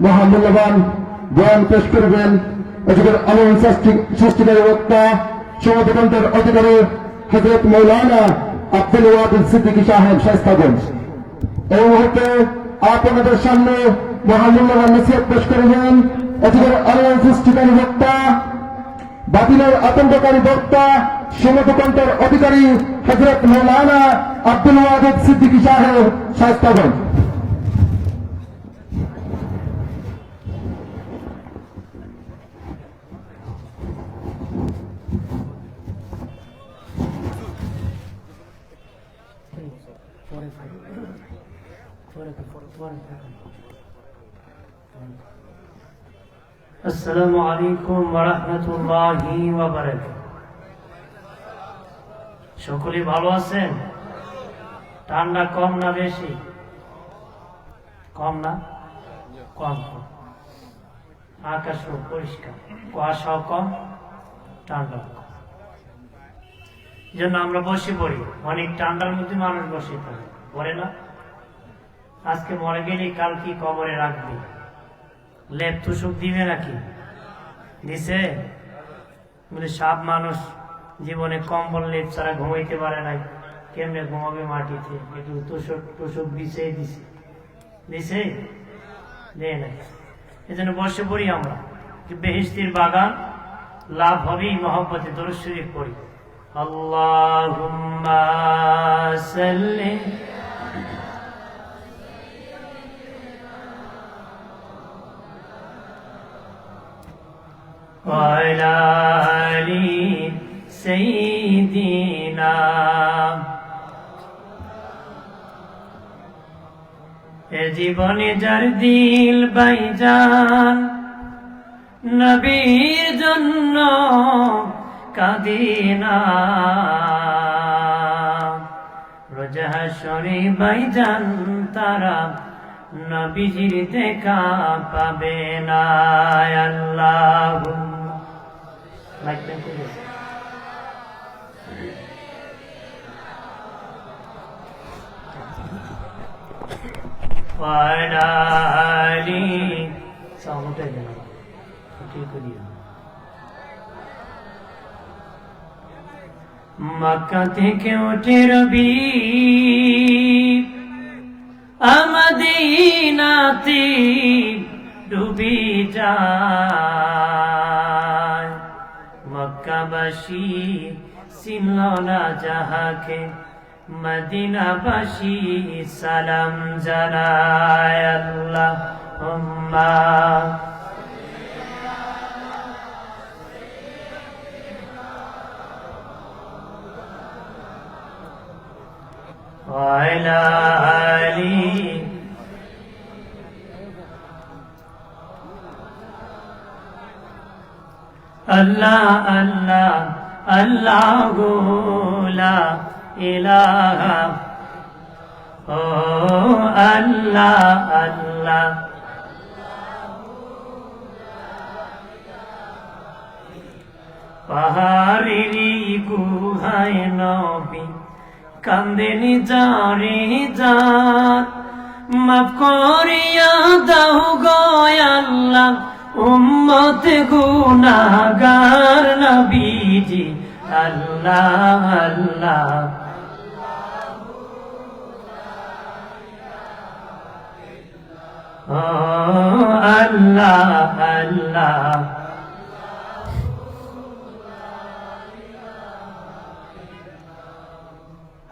মহামূল্যবান বয়ান পেশ করবেন এযুগের আলোড়ন সৃষ্টিকারী বক্তা সমগ্রগ্রন্থের অধিকারী হযরত মৌলানা আব্দুল ওয়াদুদ সিদ্দিকী সাহেব শায়েস্তাগঞ্জ। এই মুহূর্তে আপনাদের সামনে মহামূল্যবান নসিহত পেশ করবেন এযুগের আলোড়ন সৃষ্টিকারী বক্তা, বাতিলের আতঙ্ককারী বক্তা, সমগ্রগ্রন্থের অধিকারী হযরত মৌলানা আব্দুল ওয়াদুদ সিদ্দিকী সাহেব শায়েস্তাগঞ্জ। আসসালামু আলাইকুম ওয়া রাহমাতুল্লাহি ওয়া বারাকাতুহু। সকলে ভালো আছেন? ঠান্ডা কম না বেশি? কম না? কম। আকাশ পরিষ্কার, কুয়াশাও কম, ঠান্ডা কম। এই জন্য আমরা বসে পড়ি। অনেক ঠান্ডার মধ্যে মানুষ বসে পড়ে না। আজকে মরে গেলে কাল কি কবরে রাখবি? লেপ তুষক দিবে নাকি? দিছে? বলে সব মানুষ জীবনে কম্বল লেপ ছাড়া ঘুমাইতে পারে নাই, কেমনে ঘুমাবে মাটিতে? একটু তুষক দিছে দিছে দেয় নাই। এই জন্য বসে পড়ি আমরা। বেহেশতের বাগান লাভ হবেই মহব্বতে দরুদ শরীফ পড়ি। আল্লাহুম্মা সাল্লি وعلى آل سيدنا এ জীবনে যার দিল বাইজান নবীর জন্য কাঁদিনা, রোজ হাশরে বাইজান তারা নবীজির দেখা পাবে না। আল্লাহুম্মা মক্কা থেকে উঠে রবি মদিনাতে ডুবি যায়। মক্কাবাসী চিনল না যাহাকে, মদিনাবাসী সালাম জানায়। আল্লাহুম্মা ওয়া আলা আলি আল্লাহ আল্লাহ আল্লাহু লা ইলাহা ও আল্লাহ আল্লাহ পাহাড়েরই গুহায় নবী কান্দেনি যারে যার, মাফ করিয়া দাও গো আল্লাহ উম্মত গুনাহগার নবীজি। আল্লাহ আল্লাহ ও আল্লাহ আল্লাহ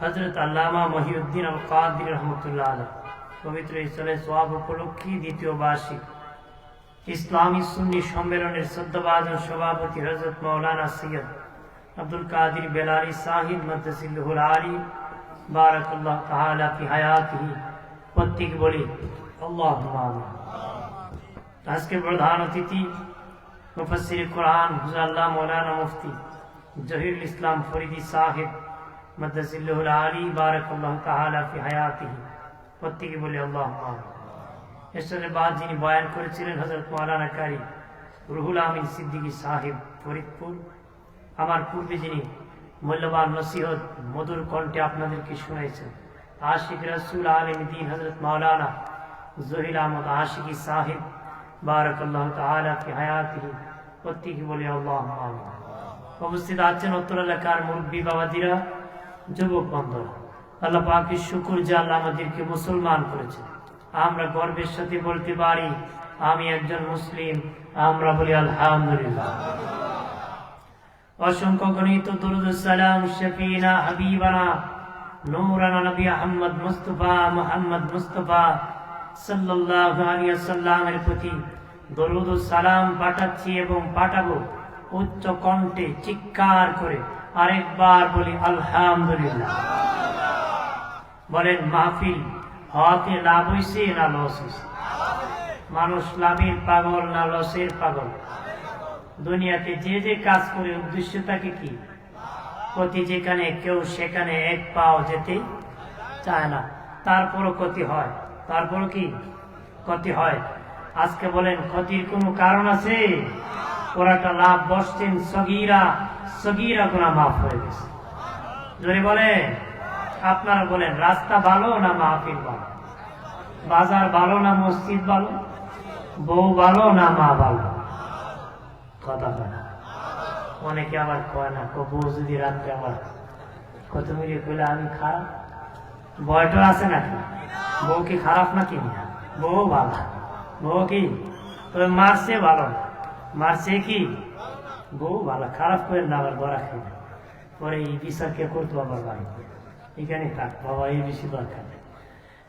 হযরত আল্লামা মহিউদ্দিন আল কাদির রহমতুল্লাহ আলাইহ পবিত্র ইসলামের সওয়াব উপলক্ষে দ্বিতীয় বার্ষিক ইসলামী সুন্নি সম্মেলনের শ্রদ্ধাভাজন সভাপতি হযরত মাওলানা সৈয়দ আব্দুল কাদির বেলালী সাহিব মাদ্দাসিল্লাহুল আলী বারাকাল্লাহু তাআলা ফি হায়াতিহি। প্রত্যেক বলি আল্লাহুম্মা আমিন। আজকের প্রধান অতিথি মুফাসসির কোরআন হুজুর আল্লাহ মাওলানা মুফতি জহিরুল ইসলাম ফরিদি সাহেব মাদ্দাসিল্লাহুল আলী বারাকাল্লাহু তাআলা ফি হায়াতিহি। প্রত্যেকে বলি আল্লাহুম্মা আমিন। এর বাদ যিনি বয়ান করেছিলেন হযরত মাওলানা কারি রুহুল আমিন সিদ্দিকী সাহেব ফরিদপুর। আমার পূর্বে যিনি মূল্যবান নসিহত মধুর কণ্ঠে আপনাদেরকে শুনেছেন আশিক রাসূল আলেম দ্বীন হযরত মাওলানা জহির আহমদ আশিকি সাহেব বারাকাল্লাহু তাআলা ফি হায়াতিহি প্রত্যেকে বলি আল্লাহুম্মা আমিন। উপস্থিত আছেন উত্তর এলাকার মুরব্বী বাবাজিরা, যুবক বন্ধুরা, আল্লাহ পাকের শুকর যে আল্লাহ আমাদেরকে মুসলমান করেছে। আমরা গর্বের সাথে বলতে পারি আমি একজন মুসলিম। আমরা বলি আলহামদুলিল্লাহ। অসংখ্য গণিত দরুদ সালাম শফিনা হাবিবানা নূরানা নবী আহমদ মুস্তাফা সাল্লাল্লাহু আলাইহি ওয়াসাল্লামের প্রতি দরুদ ও সালাম পাঠাচ্ছি এবং পাঠাবো উচ্চ কণ্ঠে চিৎকার করে। আরেকবার বলি আলহামদুলিল্লাহ। বলেন মাহফিল হতে লাভ হইছে না লস হইছে? মানুষ লাভের পাগল না লসের পাগল? দুনিয়াতে যে যে কাজ করে উদ্দেশ্যটাকে কি? ক্ষতি যেখানে কেউ সেখানে এক পাও যেতে চায় না, তারপরও ক্ষতি হয়। তারপরও কি ক্ষতি হয়? আজকে বলেন ক্ষতির কোনো কারণ আছে? ওরাটা লাভ বসছেন সগীরা গুনাহ মাফ হয়ে গেছে। যদি বলেন আপনারা বলেন রাস্তা ভালো না মাহফিল ভালো? বাজার ভালো না মসজিদ ভালো? বউ ভালো না মা ভালো? কথা বলে অনেকে আবার কয় না, বউ যদি রাত্রে আমার কত মিলিয়ে কইলে আমি খারাপ, বয়টা আছে নাকি? বউ কি খারাপ নাকি? বউ ভালো। বউ কি তবে মারছে ভালো না, মারছে কি বউ ভালো। খারাপ করে না আবার গড়া খেয়ে পরে এই বিচার কে করতো আবার বাড়ি এখানে থাক বাবা, এই বেশি দরকার নেই।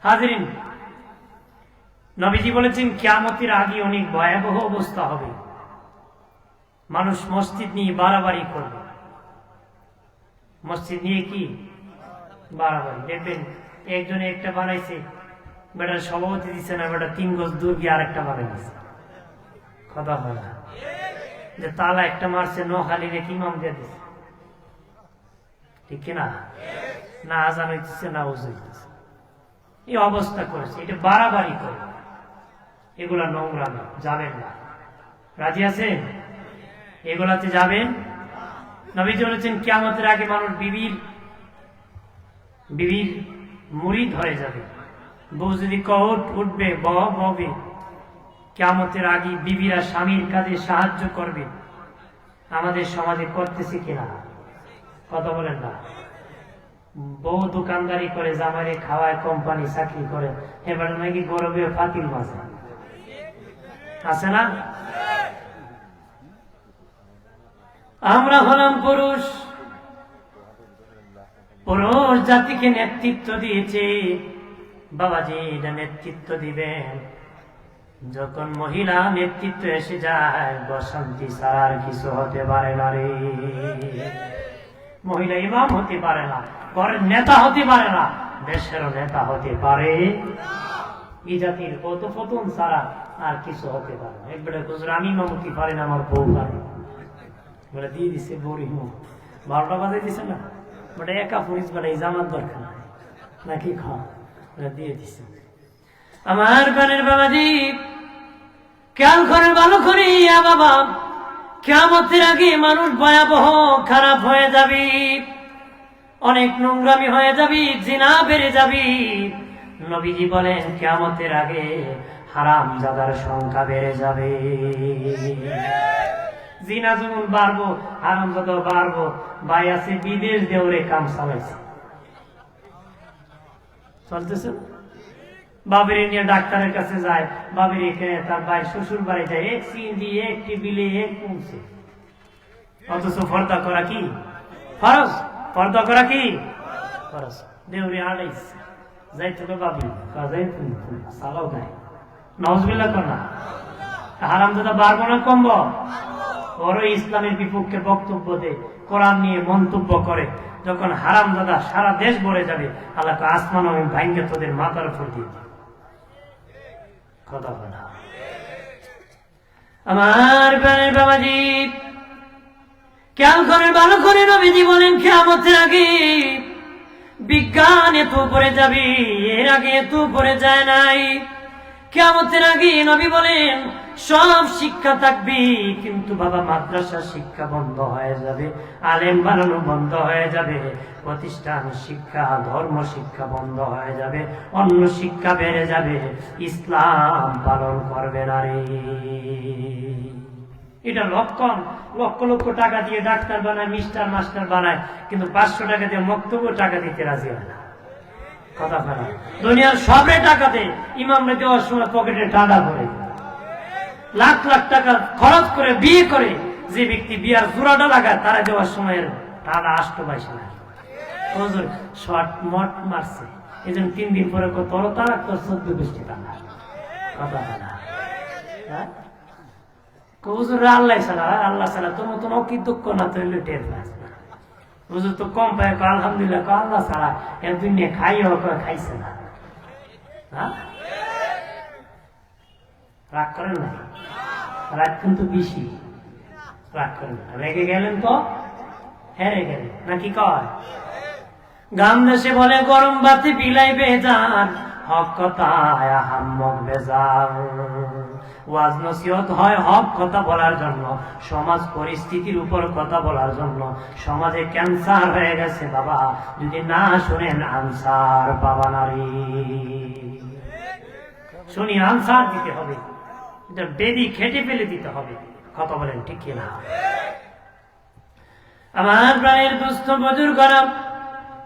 হাজরিন, নবীজি বলেছেন কিয়ামতের আগে অনেক ভয়াবহ অবস্থা হবে। মানুষ মসজিদ নিয়ে বাড়াবাড়ি করবে। মসজিদ নিয়ে কি বাড়াবাড়ি? দেখবেন একজনে একটা বানাইছে, বেটার সভাপতি দিচ্ছে না, বেটা 3 গজ দূর গিয়ে আরেকটা বানাই দিচ্ছে। কথা হয় না যে তালা একটা মারছে, নোখালি রেখে ইমাম দিয়ে দিচ্ছে। ঠিক কিনা? না আজান হইতেছে না উজু হইতেছে, এই অবস্থা করেছে। এটা বাড়াবাড়ি করে, এগুলা নোংরা না, যাবেন না। রাজি আছেন? এগুলাতে যাবেন? নবীজি বলেছেন কিয়ামতের আগে মানুষ বিবির মুরিদ হয়ে যাবে। বউ যদি কহট উঠবে ববে, কিয়ামতের আগে বিবিরা স্বামীর কাজে সাহায্য করবে। আমাদের সমাজে করতেছে কিনা? কথা বলেন না। বউ দোকানদারি করে, জামাইরে খাওয়ায়, কোম্পানি চাকরি করে, এবার নাকি গরবে ফাতিল মাঝে আছে না? আমরা হলাম পুরুষ জাতিকে নেতৃত্ব দিয়েছে। বাবাজি এটা নেতৃত্ব দিবেন। যখন মহিলা নেতৃত্ব এসে যায়, বসন্তি ছাড়ার কিছু হতে পারে না রে। মহিলা ইমাম হতে পারে না, ঘরের নেতা হতে পারে না, দেশেরও নেতা হতে পারে। এই জাতির কত পতন ছাড়া আর কিছু হতে পারে না। একবারে হুজুর আমি ইমাম হতে পারি না, আমার বউ পারে। বলে দিয়ে দিচ্ছে বড়ি 12টা বাজে দিছে না, ওটা একা পুলিশ বলে এই জামাত দরকার নাকি খাওয়া দিয়ে দিচ্ছে। আমার গানের বাবাজি খেয়াল করেন ভালো করে বাবা, কিয়ামতের আগে মানুষ ভয়াবহ খারাপ হয়ে যাবে, অনেক নোংরামি হয়ে যাবে, জিনা বেড়ে যাবে। নবীজি বলেন কিয়ামতের আগে হারামজাদার সংখ্যা বেড়ে যাবে। জিনা যেমন বাড়বো, হারামজাদা বাড়বো। ভাই আছে বিদেশ দেওরে কাম চালাইছে, চলতেছে। বাবির নিয়ে ডাক্তারের কাছে যায়, বাবির এখানে তার ভাই শ্বশুর বাড়ি যায়, এক সিএনজি, এক টিবিলে, এক পৌঁছে। অথচ পর্দা করা কি ফরজ? পর্দা করা কি ফরজ? দেউরে আড়াইছে যাইতে তো বাবি কাজাই সালাও দেয়, নওয়াজবিল্লাহ কর না। হারামজাদা বাড়বো না কমবো? ওরও ইসলামের বিপক্ষে বক্তব্য দেয়, কোরআন নিয়ে মন্তব্য করে। যখন হারামজাদা সারা দেশ ভরে যাবে, আল্লাহ আসমান আমি ভাঙ্গে তোদের মাথার উপর দিয়ে কথা বলা। আমার বাবাজি খেয়াল করে ভালো করে, নবীজি বলেন কিয়ামতের আগে বিজ্ঞান এত উপরে যাবে, এর আগে এত উপরে যায় নাই। কিয়ামতের আগে নবী বলেন সব শিক্ষা থাকবে, কিন্তু বাবা মাদ্রাসা শিক্ষা বন্ধ হয়ে যাবে, আলেম বানানো বন্ধ হয়ে যাবে, প্রতিষ্ঠান শিক্ষা ধর্ম শিক্ষা বন্ধ হয়ে যাবে, অন্য শিক্ষা বেড়ে যাবে, ইসলাম পালন করবে না রে। এটা লক্ষণ। লক্ষ লক্ষ টাকা দিয়ে ডাক্তার বানায়, মিস্টার মাস্টার বানায়, কিন্তু 500 টাকা দিয়ে মক্তব্য টাকা দিতে রাজি হয় না। কথা বলা দুনিয়ার সবে টাকাতে ইমামরা দেওয়ার সময় পকেটে টাকা ভরে, লাখ লাখ টাকা খরচ করে বিয়ে করে যে ব্যক্তি বিয়ার জোড়াটা লাগায় তারা দেওয়ার সময় টাকা 8 পয়সা লাগে। শর্ট মট মারছে, এই জন্য 3 দিন পরে তোর তারা 14-20 টাকা। কথা বলা আল্লাহ ছাড়া, আল্লাহ ছাড়া তোর মতন অকৃতজ্ঞ না তৈরি টের পাস না। হুজুর তো কম পায়, আলহামদুলিল্লাহ, আল্লাহ ছাড়া এর দুনিয়া খাইও খাইছে না। রাগ করেন না, রাগ কিন্তু বেশি। রাগ করেন না, রেগে গেলেন তো হেরে গেলেন নাকি কয়? গাম দেশে বলে গরম বাতি বিলাইবে যান, হক কথায় হাম্মক বেজার। ওয়াজ নসিহত হয় হক কথা বলার জন্য, সমাজ পরিস্থিতির উপর কথা বলার জন্য। সমাজে ক্যান্সার হয়ে গেছে বাবা, যদি না শুনেন আনসার পাবা নারী। শুনি আনসার দিতে হবে, এটা বেদি খেটে ফেলে দিতে হবে। কথা বলেন ঠিক কিনা? আমার প্রাণের দুস্থ বুজুর্গরা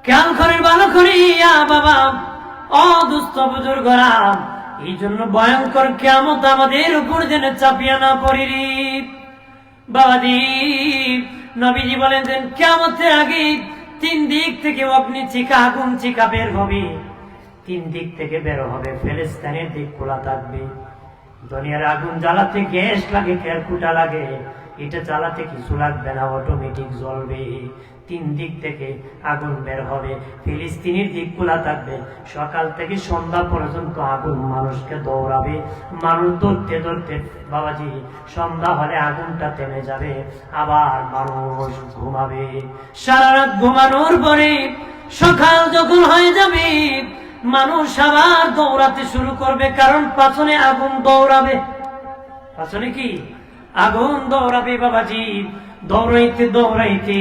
খেয়াল করে ভালো করিয়া বাবা, ও দুস্থ বুজুর্গরা, এই জন্য ভয়ঙ্কর কিয়ামত আমাদের উপর যেন চাপিয়া না পড়ি বাবাজি। নবীজি বলেন কিয়ামতের আগে 3 দিক থেকে অগ্নি চিকা, আগুন চিকা বের হবে। 3 দিক থেকে বের হবে, ফিলিস্তিনের দিক খোলা থাকবে। দুনিয়ার আগুন জ্বালাতে গ্যাস লাগে, ক্যালকুটা লাগে, এটা জ্বালাতে কিছু লাগবে না, অটোমেটিক জ্বলবে। 3 দিক থেকে আগুন বের হবে, ফিলিস্তিনের দিক খোলা থাকবে। সকাল থেকে সন্ধ্যা পর্যন্ত আগুন মানুষকে দৌড়াবে, মানুষ ধরতে ধরতে বাবাজি সন্ধ্যা হলে আগুনটা থেমে যাবে, আবার মানুষ ঘুমাবে। সারা রাত ঘুমানোর পরে সকাল যখন হয়ে যাবে, মানুষ আবার দৌড়াতে শুরু করবে, কারণ পাছনে আগুন দৌড়াবে। পাছনে কি আগুন দৌড়াবে বাবাজি। দৌড়াইতে দৌড়াইতে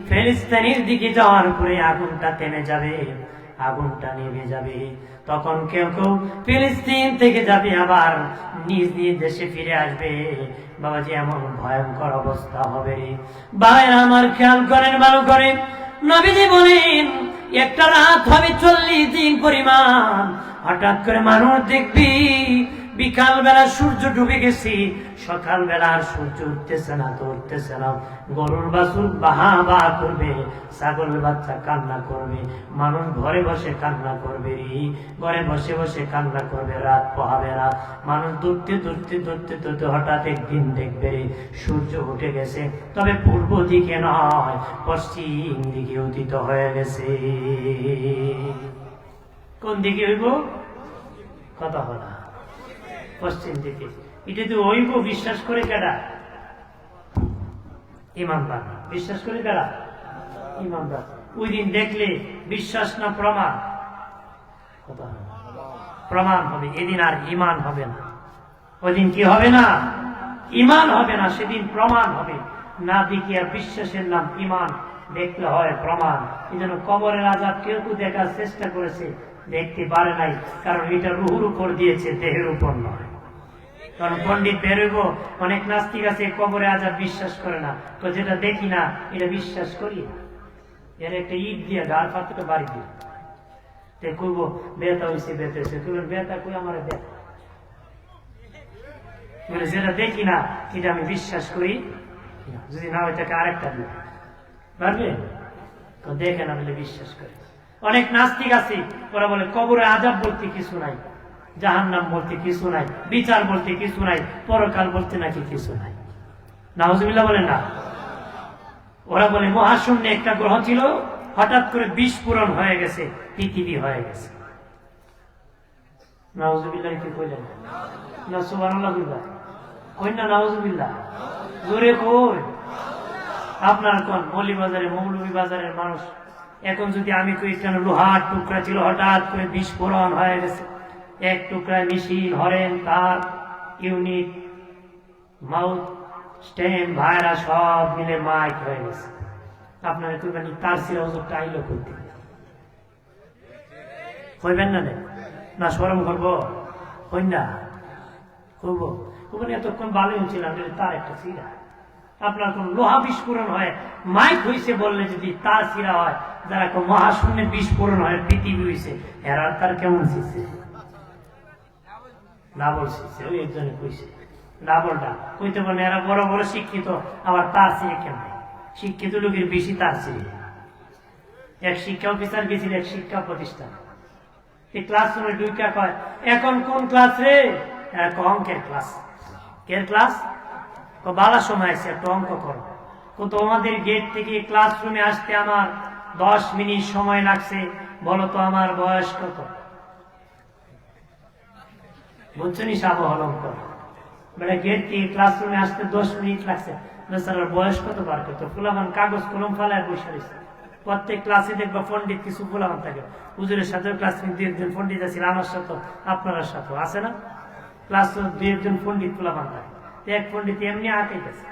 ফিলিস্তিনের দিকে যাওয়ার পরে আগুনটা থেমে যাবে, আগুনটা নিভে যাবে। তখন কেউ কেউ ফিলিস্তিন থেকে যাবে, আবার নিজ নিজ দেশে ফিরে আসবে বাবাজি। এমন ভয়ঙ্কর অবস্থা হবে। ভাইরা আমার খেয়াল করেন ভালো করে, নবীজি বলেন একটা রাত হবে 40 দিন পরিমাণ। হঠাৎ করে মানুষ দেখবি বিকাল বেলা সূর্য ডুবে গেছে, সকাল বেলা আর সূর্য উঠতেছে না তো উঠতেছে না। গরুর বাছুর বাহা বাহা করবে, ছাগলের বাচ্চা কান্না করবে, মানুষ ঘরে বসে কান্না করবে, ঘরে বসে বসে কান্না করবে, রাত পোহাবে না। মানুষ দৌড়তে দৌড়তে দৌড়তে দৌড়তে হঠাৎ একদিন দেখবে সূর্য উঠে গেছে, তবে পূর্ব দিকে নয়, পশ্চিম দিকে উদিত হয়ে গেছে। কোন দিকে হইব? কথা বলা পশ্চিম দিকে। এটা তো হইব বিশ্বাস করে কারা? ইমানদার। বিশ্বাস করে কারা? ইমানদার। ওই দিন দেখলে বিশ্বাস না প্রমাণ? প্রমাণ হবে। এদিন আর ইমান হবে না। ওই দিন কি হবে না? ইমান হবে না, সেদিন প্রমাণ হবে। না দেখি আর বিশ্বাসের নাম ইমান, দেখতে হয় প্রমাণ। এই জন্য কবরের আযাব কেউ কেউ দেখার চেষ্টা করেছে, দেখতে পারে নাই, কারণ এটা রুহুর উপর দিয়েছে, দেহের উপর নয়। কারণ পণ্ডিত বেরোব, অনেক নাস্তিক আছে কবরে আযাব বিশ্বাস করে না, তো যেটা দেখি না এটা বিশ্বাস করি। এর একটা ইট দিয়ে গাড় পাত্র বাড়ি দিয়ে তে কইব বেতা হয়েছে, বেতেছে, কইবেন বেতা কই? আমার বেতা বলে যেটা দেখি না এটা আমি বিশ্বাস করি, যদি না হয় তাকে আরেকটা দিই পারবে তো দেখে না বলে বিশ্বাস করে। অনেক নাস্তিক আছে, ওরা বলে কবরে আযাব বলতে কিছু নাই, জাহান্নাম বলতে কিছু নাই, বিচার বলতে কিছু নাই, পরকাল বলতে নাকি কিছু নাই। নাউজুবিল্লাহ বলেন না। ওরা বলে মহাশূন্যে একটা গ্রহ ছিল, হঠাৎ করে বিস্ফোরণ হয়ে গেছে, পৃথিবী হয়ে গেছে। নাউজুবিল্লাহ কি কইলেন না? সুবহানাল্লাহ কইবা কই না? নাউজুবিল্লাহ জোরে কই। আপনার কোন মৌলভীবাজারে, মৌলভীবাজারের মানুষ এখন যদি আমি কই কেন লোহার টুকরা ছিল, হঠাৎ করে বিস্ফোরণ হয়ে গেছে, এক টুকরা মেশিন, হরেন, তার, ইউনিট, মাউথ, স্টেম, ভাইরা সব মিলে মাইক হয়ে গেছে। আপনারা কুরবানি তার সিরা হুজুরটা আইলো করতে হইবেন না না শরম করবো হই না করবো কুরবানি এতক্ষণ ভালোই ছিলাম তার একটা সিরা। আপনার কোন লোহা বিস্ফোরণ হয়, মাইক হয়েছে বললে যদি তার সিরা হয়, যারা কোন মহাশূন্যের বিস্ফোরণ হয়, পৃথিবী হয়েছে, এরা তার কেমন শিখছে? ডাবল শিখছে। ওই একজনে কইছে ডাবলটা কইতে বলে এরা বড় বড় শিক্ষিত, আবার তার সিরে কেমন? শিক্ষিত লোকের বেশি তার সিরে। এক শিক্ষা অফিসার গেছিল এক শিক্ষা প্রতিষ্ঠান, এই ক্লাসরুমে ঢুকা কয়, এখন কোন ক্লাস রে? অঙ্কের ক্লাস। কের ক্লাস? বালা সময় আছে, একটু অঙ্ক করো। তোমাদের গেট থেকে ক্লাসরুমে আসতে আমার 10 মিনিট সময় লাগছে, বলো তো আমার বয়স কত? বুঝছনি সাব অঙ্ক বেড়া গেট থেকে ক্লাসরুমে আসতে 10 মিনিট লাগছে, বেচারার বয়স কত বার করতো? ফুলামান কাগজ কলম ফালায় বসে রয়েছে। প্রত্যেক ক্লাসে দেখবা পন্ডিত কিছু ফুলামান থাকে, হুজুরের সাথেও ক্লাসে 2-1 পন্ডিত আছে, আমার সাথে আপনার সাথে আছে না? ক্লাস 2-1 পন্ডিত ফুলামান থাকে, এক পন্ডিত এমনি আঁকে গেছে।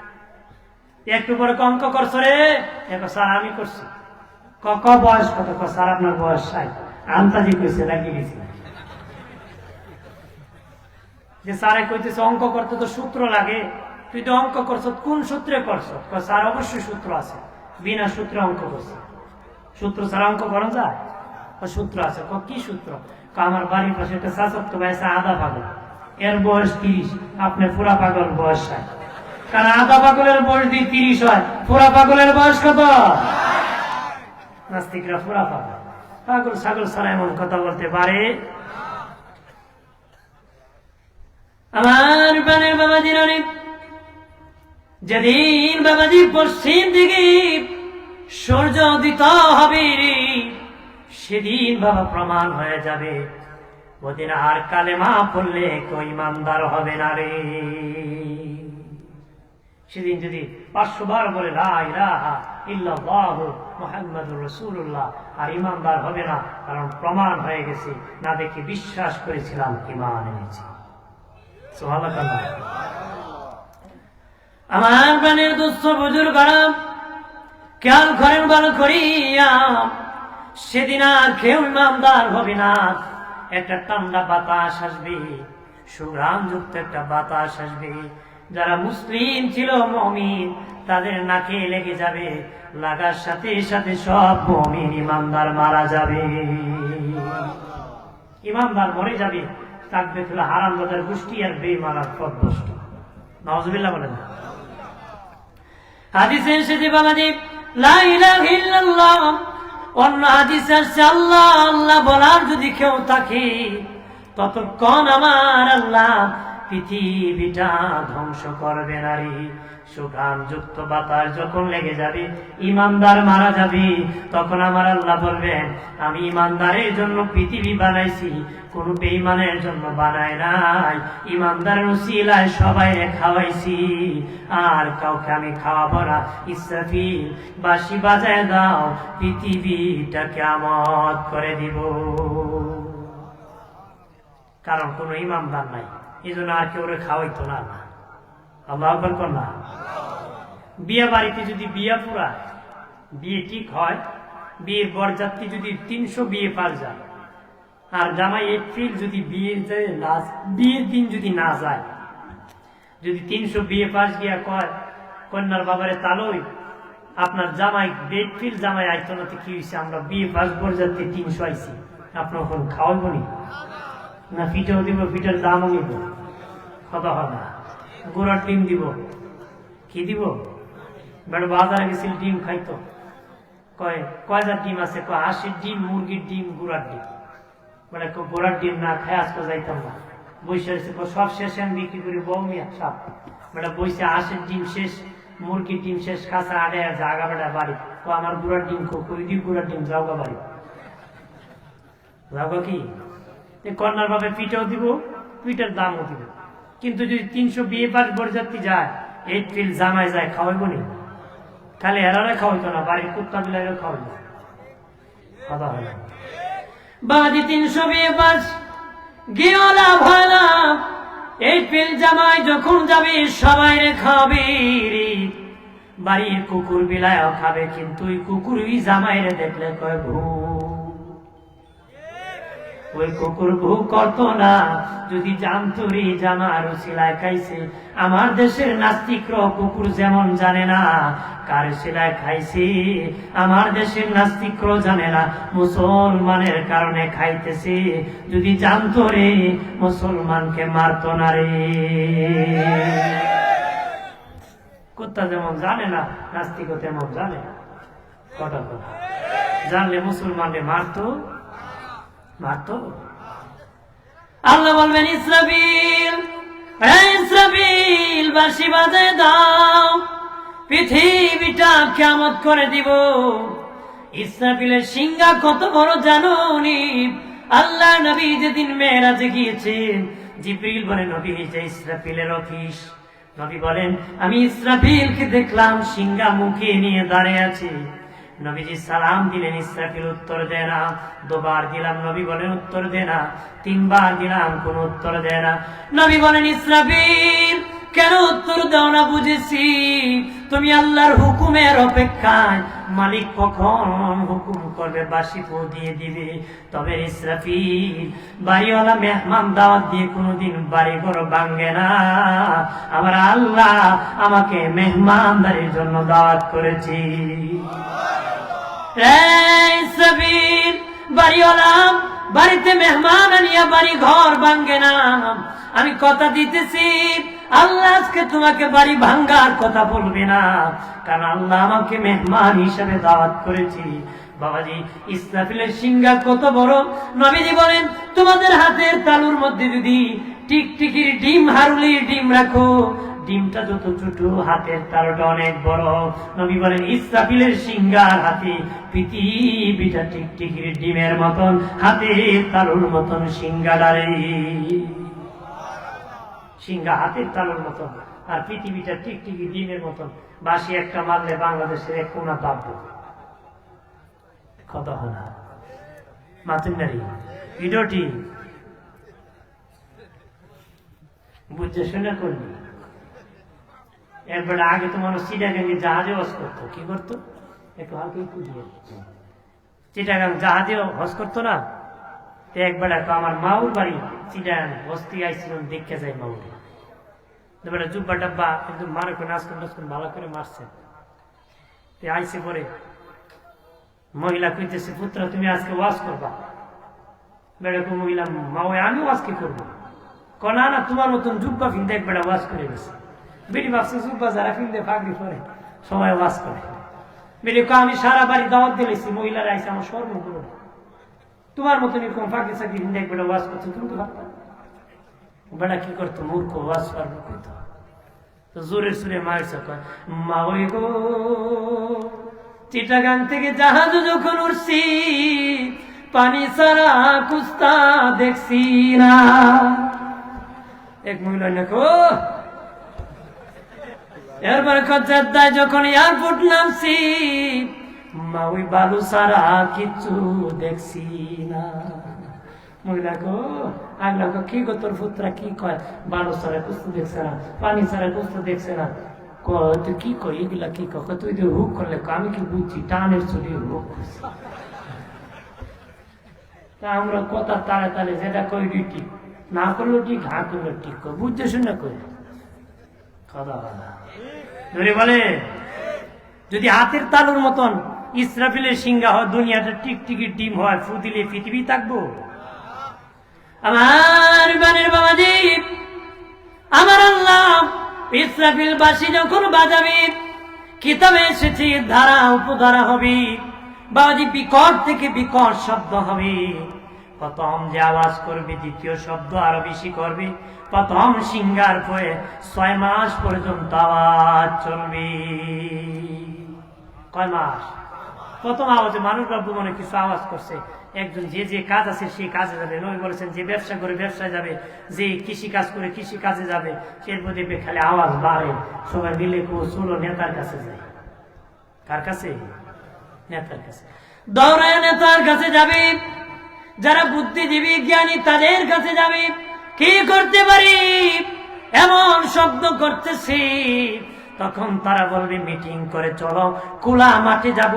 একটু পরে অঙ্ক করছো রে? দেখো স্যার আমি করছি। ক বয়স কত? স্যার আপনার বয়স 60। আন্তাজি কইছে, লাগিয়ে গেছি যে স্যারে কইতেছে অঙ্ক করতে তো সূত্র লাগে, তুই তো অঙ্ক করছো, কোন সূত্রে করছো? স্যার অবশ্যই সূত্র আছে, বিনা সূত্রে অঙ্ক করছে। সূত্র ছাড়া অঙ্ক করা যায়? সূত্র আছে। কি সূত্র? আমার বাড়ির পাশে একটা চাচাতো ভাই আছে, আধা পাগল, এর বয়স 30, আপনি পুরা পাগল বয়স 60। কারণ আধা পাগলের বয়স দিয়ে 30 হয়, পুরা পাগলের বয়স কত? নাস্তিকরা পুরা পাগল, পাগল ছাগল ছাড়া এমন কথা বলতে পারে? আমার প্রাণের বাবাজির অনেক, যেদিন বাবাজি পশ্চিম দিকে সূর্য উদিত হবে সেদিন বাবা প্রমাণ হয়ে যাবে, ওদিন আর কালেমা পড়লে কেউ ইমানদার হবে না রে। সেদিন যদি 500 বার বলে লা ইলাহা ইল্লাল্লাহু মুহাম্মাদুর রাসূলুল্লাহ, আর ইমানদার হবে না, কারণ প্রমাণ হয়ে গেছে, না দেখে বিশ্বাস করেছিলাম, ঈমান এনেছি। সুবহানাল্লাহ। আমার প্রাণের দুস্থ বুজুর্গরা খেয়াল করেন ভালো করিয়া, সেদিন আর কেউ ইমানদার হবে না। একটা ঠান্ডা বাতাস আসবে, সুগ্রাম যুক্ত একটা বাতাস আসবে, যারা মুসলিম ছিল মুমিন তাদের নাকে লেগে যাবে, লাগার সাথে সাথে সব মুমিন ইমানদার মারা যাবে, ইমানদার মরে যাবে। থাকবে তুলা হারামজাদার গোষ্ঠী আর বেঈমানের পথভ্রষ্ট। নাউজুবিল্লাহ বলেন। হাদিসে এসেছে বাবাজি লা ইলাহা ইল্লাল্লাহ, অন্য হাদিসে আসছে আল্লাহ আল্লাহ বলার যদি কেউ থাকে, ততক্ষণ আমার আল্লাহ পৃথিবীটা ধ্বংস করবে না রে। সুঘ্রাণ যুক্ত বাতাস যখন লেগে যাবে, ইমানদার মারা যাবে, তখন আমার আল্লাহ বলবেন, আমি ইমানদারের জন্য পৃথিবী বানাইছি, কোন বেঈমানের জন্য বানাই নাই। ইমানদারের উসিলায় সবাই খাওয়াইছি, আর কাউকে আমি খাওয়াবো না। ইসরাফিল বাঁশি বাজায় দাও, পৃথিবীটা কিয়ামত করে দিব। কারণ কোন ইমানদার নাই, এই জন্য আর কেউ খাওয়াইতো না। আল্লাহু আকবার না। বিয়ে বাড়িতে যদি বিয়ে পুরা বিয়ে ঠিক হয়, বিয়ের বরযাত্রী যদি 300 বিয়ে পার যায়, আর জামাই এপ্রিল যদি বিয়ের দিন যদি না যায়, যদি 300 বিয়ে পাশ গিয়া কয় কন্যার বাবারে তালই আপনার জামাই এপ্রিল জামাই আইতো না, কি হয়েছে, আমরা বিয়ে পাশ বরযাত্রী 300 আইছি, আপনার ওখানে খাওয়াইব না? পিঠাও দিব, পিঠার দামও নিব, কথা হবে না। গোড়ার ডিম দিব, কি দিব? বেটা বাজারে গেছিল ডিম খাইতো, কয়জার ডিম আছে? হাঁসের ডিম, মুরগির ডিম, গুড়ার ডিম। বেটা গোড়ার ডিম না খাই আজকে যাইতাম না, বসে সব শেষে আমি বিক্রি করি বৌমিয়া সব। বেটা বসে হাঁসের ডিম শেষ, মুরগির ডিম শেষ, কাঁচা আড়ে জাগা বেটা বাড়ি, আমার গুড়ার ডিম কই দিই, গুড়ার ডিম যাওগা বাড়ি যাওগা কি? কন্যার ভাবে পিঠাও দিব, পিঠার দামও দিব। কিন্তু যদি 300 বিয়ে পাশ বরযাত্রী যায়, এপ্রিল জামাই যায়, খাওয়াইব নি? খালি এরারে খাওয়াইতো না, বাড়ির কুত্তা বিলাইও খাওয়াইতো। কথা হয় বাবাজি 300 বিয়ে পাশ গিয়েও লাভ হয় না। এই পিল জামাই যখন যাবে সবাই রে খাবে রে, বাড়ির কুকুর বিলায়ও খাবে, কিন্তু ওই কুকুর ওই জামাই রে দেখলে কয় ভূ। ওই কুকুর ভূ করত না যদি জানতো রে জামার উসিলায় খাইছে। আমার দেশের নাস্তিকরা কুকুর যেমন জানে না কার শিলায় খাইছে, আমার দেশের নাস্তিকরা জানে না মুসলমানের কারণে খাইতেছে। যদি জানতো রে মুসলমানকে মারতো না রে। কুত্তা যেমন জানে না, নাস্তিকও তেমন জানে না। কথা কথা জানলে মুসলমানকে মারতো মারতো। আল্লাহ বলবেন ইসরাফিল, ইসরাফিল বাঁশি বাজায় দাও, পৃথিবীটা কিয়ামত করে দিব। ইসরাফিলের সিংহা কত বড় জানুনি। আল্লাহ নবী যেদিন মেরাজে গিয়েছেন, জিবরিল বলে নবী যে ইসরাফিলের অফিস। নবী বলেন আমি ইসরাফিলকে দেখলাম সিংহা মুখে নিয়ে দাঁড়িয়ে আছে। নবীজি সালাম দিলেন, ইসরাফিল উত্তর দেয় না। দুবার দিলাম, নবী বলেন উত্তর দেয় না। তিনবার দিলাম, কোন উত্তর দেয় না। নবী বলেন ইসরাফিল কেন উত্তর দাও না? বুঝেছি তুমি আল্লাহর হুকুমের অপেক্ষায়, মালিক কখন হুকুম করবে বাঁশি ফু দিয়ে দিবে। তবে ইসরাফিল বাড়িওয়ালা মেহমান দাওয়াত দিয়ে কোনোদিন বাড়ি ঘর ভাঙে না। আমার আল্লাহ আমাকে মেহমানদারির জন্য দাওয়াত করেছি। ইসরাফিল বাড়িওয়ালা বাড়িতে মেহমান আনিয়া বাড়ি ঘর ভাঙে না। আমি কথা দিতেছি আল্লাহ আজকে তোমাকে বাড়ি ভাঙ্গার কথা বলবে না, কারণ আল্লাহ আমাকে মেহমান হিসাবে দাওয়াত করেছি। বাবাজি ইসরাফিলের সিংহা কত বড়। নবীজি বলেন তোমাদের হাতের তালুর মধ্যে যদি টিকটিকির ডিম, হারুলির ডিম রাখো, ডিমটা যত ছোট হাতের তালুটা অনেক বড়। নবী বলেন ইসরাফিলের সিংহার হাতে পৃথিবীটা টিকটিকির ডিমের মতন, হাতের তালুর মতন সিংহা ডারে। সিংহা হাতের তালুর মতন আর পৃথিবীটা টিকটিকি ডিমের মতন। বাঁশি একটা মারলে বাংলাদেশের এক কোনা পাবো। কত হনা মাতুন্নারি ভিডিওটি বুঝতে শুনে করলি। এরপরে আগে তো মানুষ চিটাগাঙ্গে জাহাজে হজ করতো। কি করতো? একটু হালকা পুজিয়ে চিটাগাং জাহাজে হজ করতো না। একবার আমার মাউর বাড়ি চিটাগাং বস্তি আইছিলাম, দেখে যাই মাউরে এবারে জুব্বা ডাব্বা কিন্তু মারে করে নাচকুন টাচকুন ভালো করে মারছে। আইসে পরে মহিলা কইতেছে পুত্র তুমি আজকে ওয়াজ করবা। বেড়াকো মহিলা মাও আমি ওয়াজ কি করবো? না না তোমার মতন জুব্বা ফিনতে এক বেড়া ওয়াজ করে গেছে। বেটি ভাবছে জুব্বা যারা ফিনতে ফাঁকরি পরে সবাই ওয়াজ করে। বেটি আমি সারা বাড়ি দাওয়াত দিয়েছি, মহিলারা আইসে আমার স্বর্ণ করো। তোমার মতন এরকম ফাঁকি চাকরি ফিনতে এক বেড়া ওয়াজ করছে, তুমি তো ভাবতা বেড়া কি করতো? মূর্খ ওয়াজ পারবো করতো। তো জোরে সুরে মারছে মা ওই গো চিটাগাং থেকে জাহাজ যখন উঠছি পানি সারা কুস্তা দেখছি না। এক মহিলা দেখো এরপরে কচ্ছায় যখন এয়ারপোর্ট নামছি মা ওই বালু সারা কিচ্ছু দেখছি না। মহিলা গো আগলা কি গো তোর পুত্রা কি কয়? বালু সারা কুস্তা দেখছে না, পানি সারা কুস্তা দেখছে না। তুই কি কই এগুলা কি কয়? তুই যে হুক করলে আমি কি বুঝছি? টানের চুরি হুক করছি। তা আমরা কথা তালে তালে যেটা কই ঠিক, না করলো ঠিক, হা করলো ঠিক, বুঝতে শুনে কই কথা ধরে বলে যদি হাতের তালুর মতন ইসরাফিলের সিংহা হয়, দুনিয়াটা টিকটিকির ডিম হয়, ফু দিলে পৃথিবী থাকবো? আমার বানের বাবাজি, আমার আল্লাহ ইসরাফিল বাঁশি যখন বাজাবে কিতাবে এসেছে ধারা উপধারা হবে। বাবাজি বিকট থেকে বিকট শব্দ হবে। প্রথম যে আওয়াজ করবে দ্বিতীয় শব্দ আরো বেশি করবে। প্রথম সিংহার পরে 6 মাস পর্যন্ত আওয়াজ চলবে। কয় মাস? প্রথম আওয়াজে মানুষ বাবু মনে কিছু আওয়াজ করছে। একজন যে যে কাজ আছে সেই কাজে যাবে। নবী বলেছেন যে ব্যবসা করে ব্যবসায় যাবে, যে কৃষি কাজ করে কৃষি কাজে যাবে। এরপর দেখবে খালি আওয়াজ বাড়ে, সবাই মিলে চলো নেতার কাছে যায়। কার কাছে? নেতার কাছে। দৌড়ায় নেতার কাছে যাবে। যারা বুদ্ধিজীবী জ্ঞানী তাদের কাছে যাবে, কি করতে পারি এমন শব্দ করতেছি, তখন তারা বলবে মিটিং করে চলো খোলা মাঠে যাব,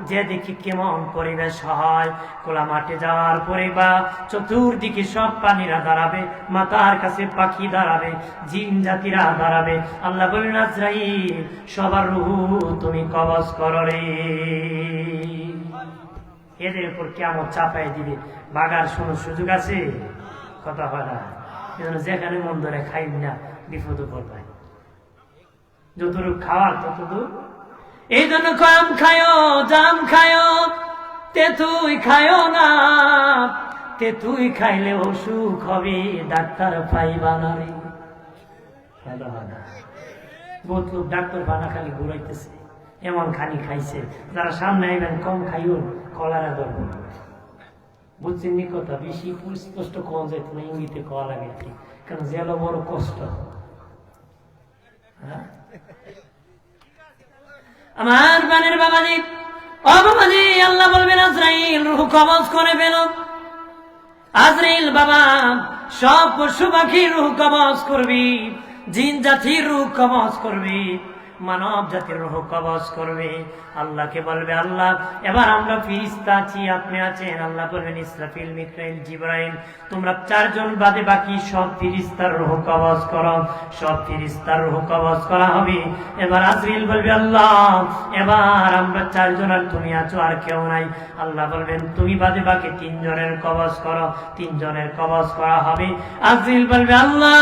যে দেখি কেমন পরিবেশ হয়। খোলা মাঠে যাওয়ার পরে বা চতুর্দিকে সব প্রাণীরা দাঁড়াবে, মাথার কাছে পাখি দাঁড়াবে, জিন জাতিরা দাঁড়াবে। আল্লাহ বললেন আজরাইল সবার রূহ তুমি কবজ করো রে। এদের উপর কেমন চাপাই দিবে, বাগার শোনো সুযোগ আছে, কথা হয় না। যেখানে মন ধরে খাই না, বিপদ পড়বে, যতটুকু খাওয়ার ততটুকু। এই জন্য কাম খায়ো জাম খায়ো, তেতুই খায়ো না, তেতুই খাইলে অসুখ হবে, ডাক্তার পাইবা না রে। বহুত লোক ডাক্তার বানা খালি ঘুরাইতেছে, এমন খানি খাইছে। যারা সামনে আইবেন কম খাইও, কলারা ধরব। বুঝছেন নি কথা? বেশি স্পষ্ট কম যাইত না, ইঙ্গিতে কওয়া লাগে আর কি, কারণ জেল বড় কষ্ট। আমার বানের বাবাজি, ও বাবাজি, আল্লাহ বলবেন আজরাইল রূহ কবজ করে ফেল। আজরাইল বাবা সব পশু পাখির রূহ কবজ করবি, জিন জাতির রূহ কবজ করবি, মানব জাতির রূহ কবজ করবে। আল্লাহকে বলবে আল্লাহ এবার আমরা ফেরেশতা আছি, আপনি আছেন। আল্লাহ বলবেন ইসরাফিল, মিকাইল, জিবরাইল, তোমরা চারজন বাদে বাকি সব ফেরেশতার রূহ কবজ করো। সব ফেরেশতার রূহ কবজ করা হবে। এবার আজরাইল বলবে আল্লাহ এবার আমরা চারজন, আর তুমি আছো, আর কেউ নাই। আল্লাহ বলবেন তুমি বাদে বাকি তিনজনের কবজ করো। তিনজনের কবজ করা হবে। আজরাইল বলবে আল্লাহ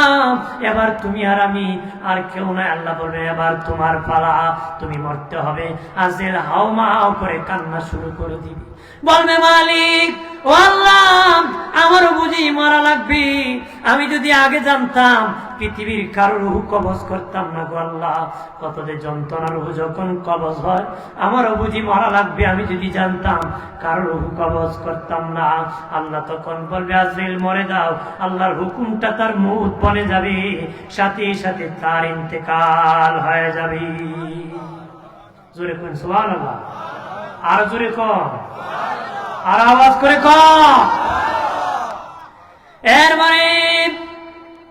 এবার তুমি আর আমি, আর কেউ নাই। আল্লাহ বলবে এবার তোমার পালা, তুমি মরতে হবে। আজরাইল হাওমাও করে কান্না শুরু করে দিবে, বলবে মালিক ও আল্লাহ আমারও বুঝি মারা লাগবে, আমি যদি আগে জানতাম পৃথিবীর কারো রূহ কবজ করতাম না গো আল্লাহ। কত যে যন্ত্রণা রূহ যখন কবজ হয়, আমারও বুঝি মারা লাগবে, আমি যদি জানতাম কারো রূহ কবজ করতাম না। আল্লাহ তখন বলবে আজরাইল মরে যাও। আল্লাহর হুকুমটা তার মউত বনে যাবে, সাথে সাথে তার ইন্তেকাল হয়ে যাবে। জোরে কোন সুবহানাল্লাহ, আর জোরে কোন, আর আওয়াজ করে কোন। এর মানে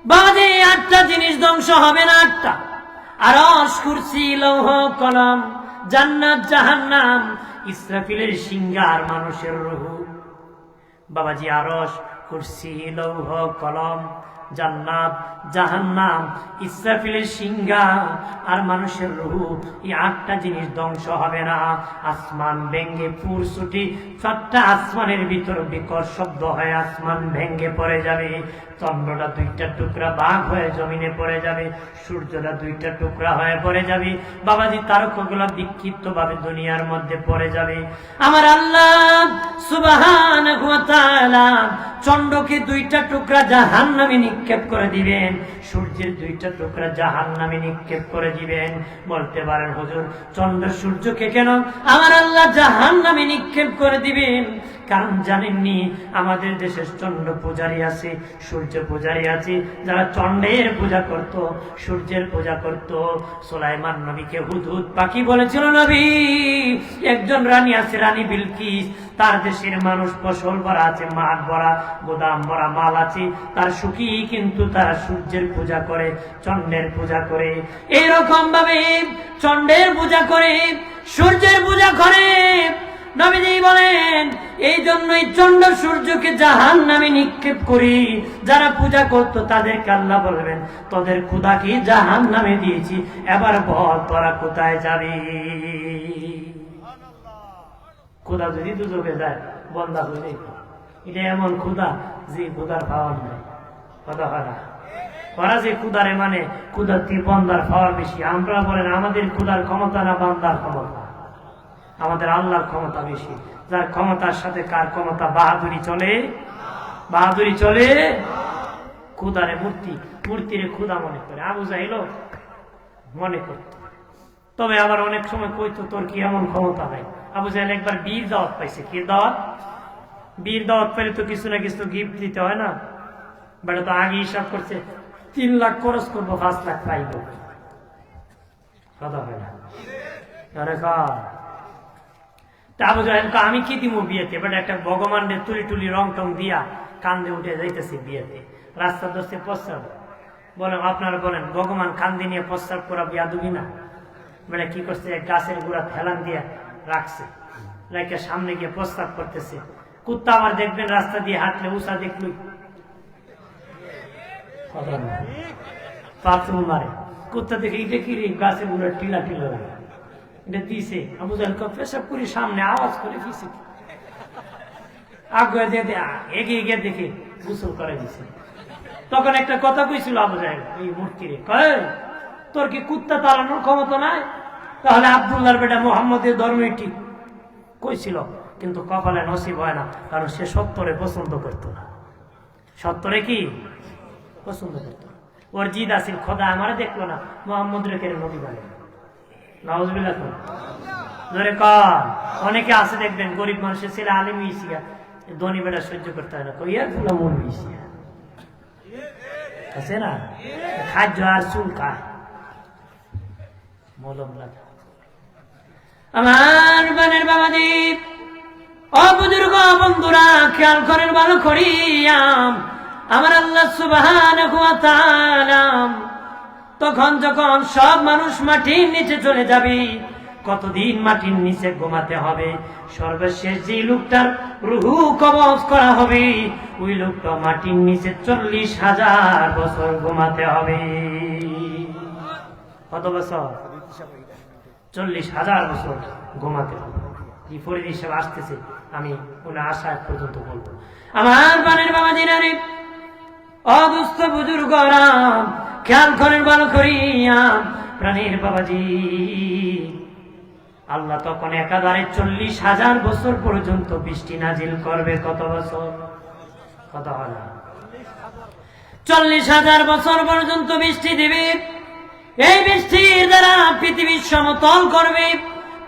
বাদে 8টা জিনিস ধ্বংস হবে না, 8টা। আরশ, কুরসি, লৌহ কলম, জান্নাত জাহান্নাম, ইসরাফিলের সিংহার, মানুষের রূহ। বাবাজি আরশ, কুরসি, লৌহ কলম, জান্নাত জাহান্নাম, ইসরাফিলের সিংহা আর মানুষের রূহ, এই 8টা জিনিস ধ্বংস হবে না। আসমান ভেঙ্গে ফুরসুটি 4টা আসমানের ভিতর বিকট শব্দ হয়, আসমান ভেঙ্গে পড়ে যাবে। চন্দ্রটা 2টা টুকরা ভাগ হয়ে জমিনে পড়ে যাবে, সূর্যটা 2টা টুকরা হয়ে পড়ে যাবে। বাবাজি তারকাগুলো বিক্ষিপ্ত ভাবে দুনিয়ার মধ্যে পড়ে যাবে। আমার আল্লাহ সুবহানাহু ওয়া তাআলা চন্দ্রকে 2টা টুকরা জাহান্নামে নিক্ষেপ করে দিবেন, সূর্যের 2টা টুকরা জাহান্নামে নিক্ষেপ করে দিবেন। বলতে পারেন হুজুর চন্দ্র সূর্যকে কেন আমার আল্লাহ জাহান্নামে নিক্ষেপ করে দিবেন? কারণ জানেননি আমাদের দেশে চন্দ্র পূজারী আছে, সূর্য পূজারী আছে। যারা চন্দ্রের পূজা করত, সূর্যের পূজা করত, সুলাইমান নবীকে হুদহুদ পাখি বলেছিল নবী একজন রানী আছে, রানী বিলকিস, তার দেশের মানুষ ফসল ভরা আছে, মাঠ ভরা, গোদাম ভরা মাল আছে, তার সুখী কিন্তু তারা সূর্যের পূজা করে, চন্দ্রের পূজা করে। এইরকম ভাবে চন্দ্রের পূজা করে, সূর্যের পূজা করে। নবীজি বলেন এই জন্যই চন্দ্র সূর্যকে জাহান্নামে নিক্ষেপ করি। যারা পূজা করত তাদেরকে আল্লাহ বলবেন তোদের খোদাকে জাহান্নামে দিয়েছি, এবার বল তোরা কোথায় যাবি? খোদা যদি দুজকে যায় বন্দা হয়ে যায়, এটা এমন খোদা যে খোদার পাওয়ার নাই, কথা হয় না। ওরা যে খুদারে মানে খুদার থেকে বন্দার পাওয়ার বেশি। আমরা বলেন আমাদের খুদার ক্ষমতা না বান্দার ক্ষমতা? আমাদের আল্লাহর ক্ষমতা বেশি। যার ক্ষমতার সাথে কার ক্ষমতা? বাহাদুরি চলে, বাহাদুরি চলে। খুদারে মূর্তি, মূর্তিরে খুদা মনে করে আবু জাহেল মনে করত। তবে আবার অনেক সময় কইতো তোর কি এমন ক্ষমতা নাই। আবু জাহেল একবার বীর দাওয়াত পাইছে। কি দাওয়াত? বীর দাওয়াত পেলে তো কিছু না কিছু গিফট দিতে হয় না? বেটা তো আগে হিসাব করছে 3 লাখ খরচ করবো, 5 লাখ পাইব, কথা হয় না? তা আবু জাহেল কয়, আমি কি দিব বিয়েতে? এবার একটা ভগবানের তুলি টুলি রং টং দিয়া কান্দে উঠে যাইতেছে বিয়েতে, রাস্তা ধরছে প্রস্তাব। বলেন আপনারা বলেন, ভগবান কান্দি নিয়ে প্রস্তাব করা বিয়া দুবি না? মানে কি করছে, এক গাছের গোড়া ফেলান দিয়ে রাখছে, রেখে সামনে গিয়ে প্রস্তাব করতেছে। কুত্তা আবার দেখবেন রাস্তা দিয়ে হাঁটলে উষা দেখলুই পাথর মারে, কুত্তা দেখে এটা কি রে, গাছের গোড়া টিলা টিলা লাগে, এটা দিছে। আবু জাহেল পেশাব করি সামনে আওয়াজ করে ফিসে আগে এগিয়ে গিয়ে দেখে গোসল করে দিছে। তখন একটা কথা কইছিল আবু জাহেল এই মূর্তিরে, কয় তোর কি কুত্তা তাড়ানোর ক্ষমতা নাই? তাহলে আব্দুল্লাহর বেটা মুহাম্মদের ধর্মই ঠিক কইছিল, কিন্তু কপালে নসিব হয় না, কারণ সে সত্তরে পছন্দ করতো না। সত্তরে কি পছন্দ করতো? ওর জিদ আসিল, খোদা আমারে দেখলো না, মোহাম্মদ রেখে নবী বানে। নাউজুবিল্লাহ ধরে কর। অনেকে আছে দেখবেন, গরিব মানুষের ছেলে আলিম ইসিয়া, ধনী বেটা সহ্য করতে হয় না, কইয়ার ফুলা মন ইসিয়া আছে না, খাদ্য আর চুল খায়, মলম লাগে। আমার বানের বাবাদীপ, অবুজুর্গ বন্ধুরা, খেয়াল করেন ভালো করিয়াম, আমার আল্লাহ সুবহানাহু ওয়া তাআলা তখন যখন সব মানুষ মাটির নিচে চলে যাবে, কতদিন মাটির নিচে ঘুমাতে হবে, সর্বশেষ যে লোকটার রুহু কবজ করা হবে, ওই লোকটা মাটির নিচে 40,000 বছর ঘুমাতে হবে। কত বছর? 40,000 বছর ঘুমাতে হবে। এই ফরিদ হিসাবে আসতেছে, আমি ওনার আশা পর্যন্ত বলবো। আমার বানের বাবা দিনারে, অদুস্থ বুজুর্গরা, খেয়াল করেন ভালো করিয়া প্রাণীর বাবাজি, আল্লাহ তখন একাধারে 40,000 বছর পর্যন্ত বৃষ্টি নাজিল করবে। কত বছর? কত হয় না? 40,000 বছর পর্যন্ত বৃষ্টি দিবে। এই বৃষ্টির দ্বারা পৃথিবী সমতল করবে,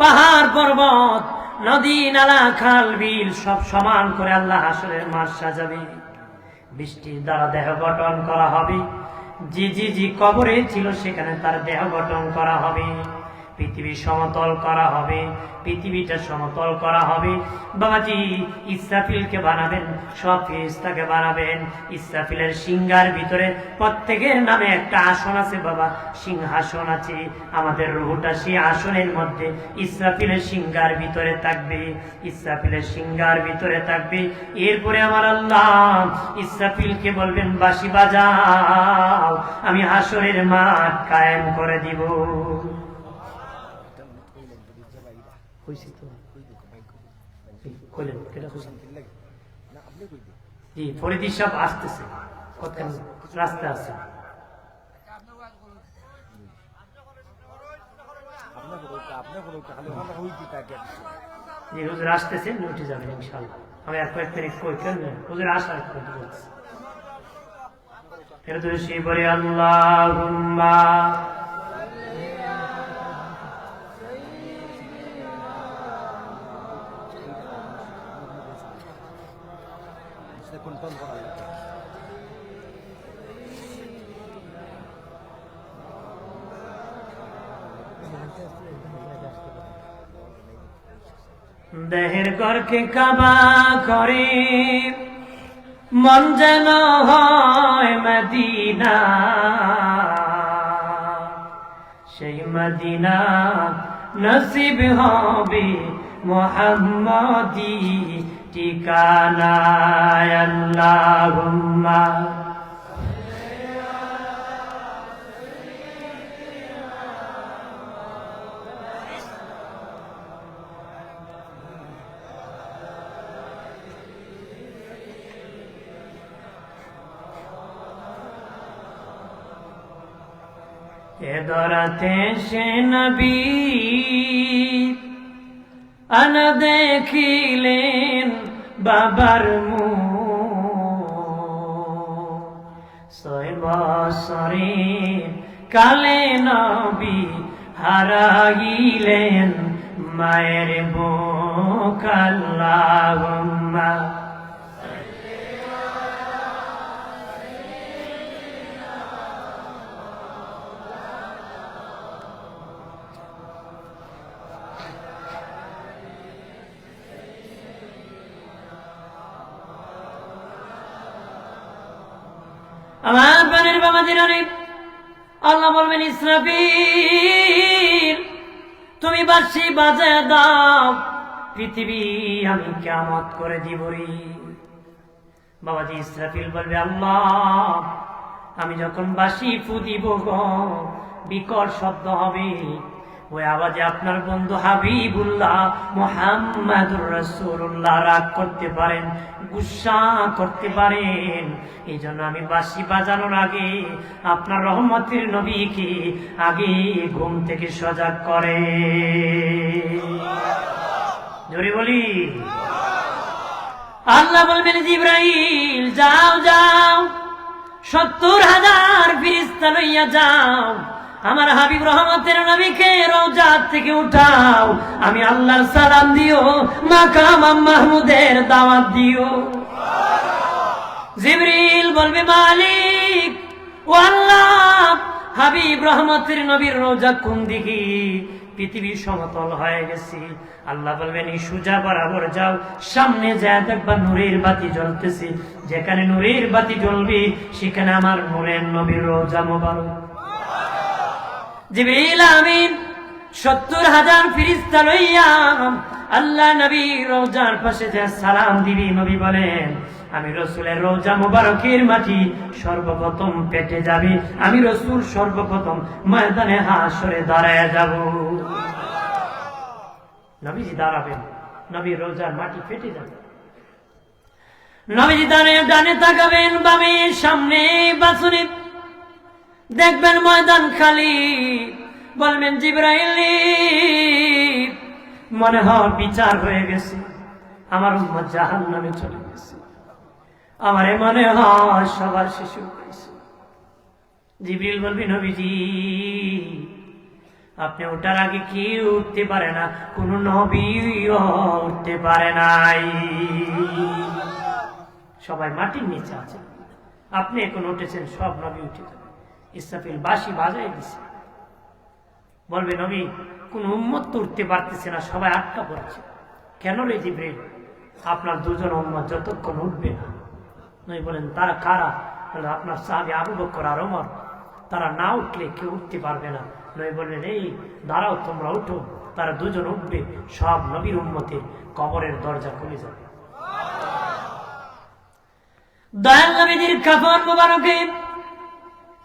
পাহাড় পর্বত নদী নালা খাল বিল সব সমান করে আল্লাহ হাসরের মাঠ সাজাবে। বৃষ্টির দ্বারা দেহ গঠন করা হবে, জি কবরে ছিল সেখানে তার দেহ গঠন করা হবে। পৃথিবী সমতল করা হবে, পৃথিবীটা সমতল করা হবে। বাবাজি ইসরাফিলকে বানাবেন, সব ফেরেশতাকে বানাবেন। ইসরাফিলের সিংহার ভিতরে প্রত্যেকের নামে একটা আসন আছে বাবা, সিংহাসন আছে। আমাদের রূহটা সেই আসনের মধ্যে ইসরাফিলের সিংহার ভিতরে থাকবে, ইসরাফিলের সিংহার ভিতরে থাকবে। এরপরে আমার আল্লাহ ইসরাফিলকে বলবেন, বাঁশি বাজাও, আমি হাসরের মাঠ কায়েম করে দিব। ফরিদি সাহেব আসতেছে, রাস্তা আছে। হুজুর আসতেছেন, উঠে যাবেন ইনশাল্লাহ। আমি এক কয়েক মিনিট কই কেন হুজুর আসার বলছি। ফেরদৌসী বলে আল্লাহুম্মা কন্ট্রোল করা লাগে। দেহের ঘরকে কাবা করে মন যেন হয় মদিনা, সেই মদিনা নসিব হবে মুহাম্মদি ঠিকানা। আল্লাহুম্মা এ দরাতে সে নবী আন দেখিলেন বাবার মুখ, 6 বছরের কালে নবী হারাইলেন মায়ের বুক। আল্লাহুম্মা আমার প্রাণের বাবা দিনারে আল্লাহ বলবেন ইসরাফিল তুমি বাঁশি বাজায় দাও, পৃথিবী আমি কিয়ামত করে দিবই। বাবাজি ইসরাফিল বলবে আল্লাহ আমি যখন বাঁশি ফু দিব গো বিকট শব্দ হবে, ওই আওয়াজে আপনার বন্ধু হাবিবুল্লাহ মুহাম্মাদুর রাসূলুল্লাহ রাগ করতে পারেন, গুসা করতে পারেন। এই জন্য আমি বাঁশি বাজানোর আগে আপনার রহমতের নবীকে আগে ঘুম থেকে সজাগ করে। জোরে বলি আল্লাহ বলবেন জিবরাইল যাও যাও 70,000 ফেরেশতা লইয়া যাও, আমার হাবিব রহমতের নবীকে রওজা থেকে উঠাও, আমি আল্লাহর সালাম দিও, মাকাম মাহমুদের দাওয়াত দিও। জিবরিল বলবে মালিক ও আল্লাহ হাবিব রহমতের নবীর রওজা কোন দিকে? পৃথিবী সমতল হয়ে গেছে। আল্লাহ বলবেন এই সোজা বরাবর যাও, সামনে যায় দেখবা নূরের বাতি জ্বলতেছে, যেখানে নূরের বাতি জ্বলবে সেখানে আমার নূরের নবীর রওজা মোবারক। জিবরিল আমিন 70,000 ফেরেশতা লইয়া আল্লাহ নবীর রওজার পাশে যে সালাম দিবি, নবী বলেন আমি রাসূলের রওজা মোবারকের মাটি সর্বপ্রথম পেটে যাবে, আমি রাসূল সর্বপ্রথম ময়দানে হাশরে দাঁড়ায় যাব। নবীজি দাঁড়াবেন, নবীর রওজার মাটি পেটে যাবে, নবীজি দাঁড়িয়ে ডানে তাকাবেন, বামে সামনে বাছুরে দেখবেন ময়দান খালি। বলবেন জিবরাইল মনে হয় বিচার হয়ে গেছে, আমার উম্মত জাহান্নামে চলে গেছে, আমারে মনে হয় সবার শেষ হয়েছে। জিবরিল বলবি নবীজি আপনি ওঠার আগে কেউ উঠতে পারে না, কোন নবীও উঠতে পারে নাই, সবাই মাটির নিচে আছে, আপনি এখন উঠেছেন, সব নবী উঠে যাবে। ইসরাফিল বাঁশি বাজাই দিছে, বলবে নবী কোন উম্মত তো উঠতে পারতেছে না, সবাই আটকা পড়ছে। কেন রে জিবরিল? আপনার দুজন উম্মত যতক্ষণ উঠবে না। নবী বলেন তারা কারা? বলে আপনার সাহাবী আবু বকর আর ওমর, তারা না উঠলে কেউ উঠতে পারবে না। নবী বললেন এই দাঁড়াও তোমরা উঠো, তারা দুজন উঠবে, সব নবীর উম্মতের কবরের দরজা খুলে যাবে। দয়াল নবীজির কাফন মোবারকে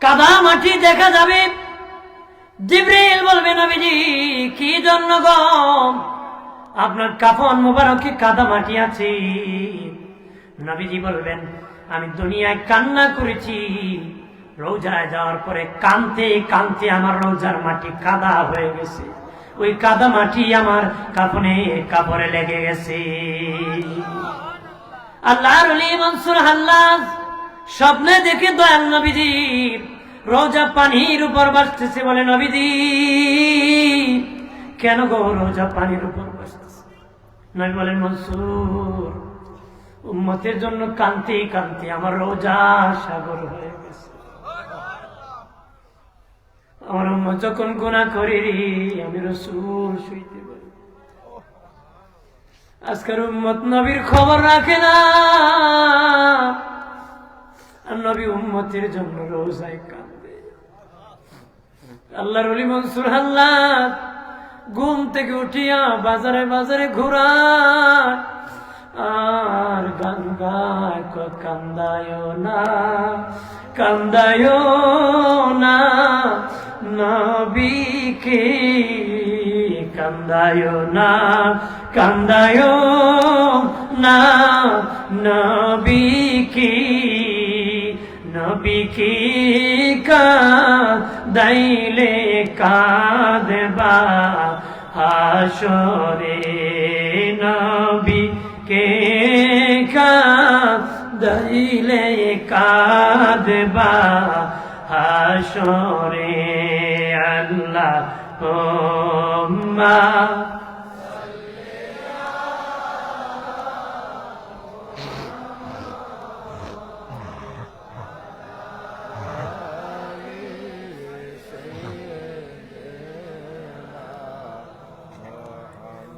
কাদা মাটি দেখা যাবে। জিবরিল বলবে নবীজি কি জন্য গো আপনার কাফন মোবারকে কাদা মাটি আছে? নবীজি বলবেন আমি দুনিয়ায় কান্না করেছি, রওজায় যাওয়ার পরে কাঁদতে কাঁদতে আমার রওজার মাটি কাদা হয়ে গেছে, ওই কাদা মাটি আমার কাপড়ে লেগে গেছে। আল্লাহর ওলি মনসুর হাল্লাজ স্বপ্নে দেখে দয়াল নবীজি রওজা পানির উপর ভাসতেছে, বলে নবীজি কেন গো রওজা পানির উপর ভাসতেছে? নবী বলেন মনসুর উম্মতের জন্য কাঁদতে কাঁদতে আমার রওজা সাগর হয়ে গেছে, আমার উম্মত যখন গুনাহ করে আমি রাসূল শুইতে পারি। আজকের উম্মত নবীর খবর রাখে না, আর নবী উম্মতের জন্য রোজায় কাঁদে। আল্লাহর ওলি মনসুর হাল্লাজ ঘুম থেকে উঠিয়া বাজারে বাজারে ঘোরায় আর গান গায়, কান্দায় না কান্দায় না নবীকে, কান্দায় না কান্দায় না নবীকে, নবীকে কাঁদাইলে কাঁদবা হাসরে, নবীকে কাঁদাইলে কাঁদবা হাসরে। আল্লাহুম্মা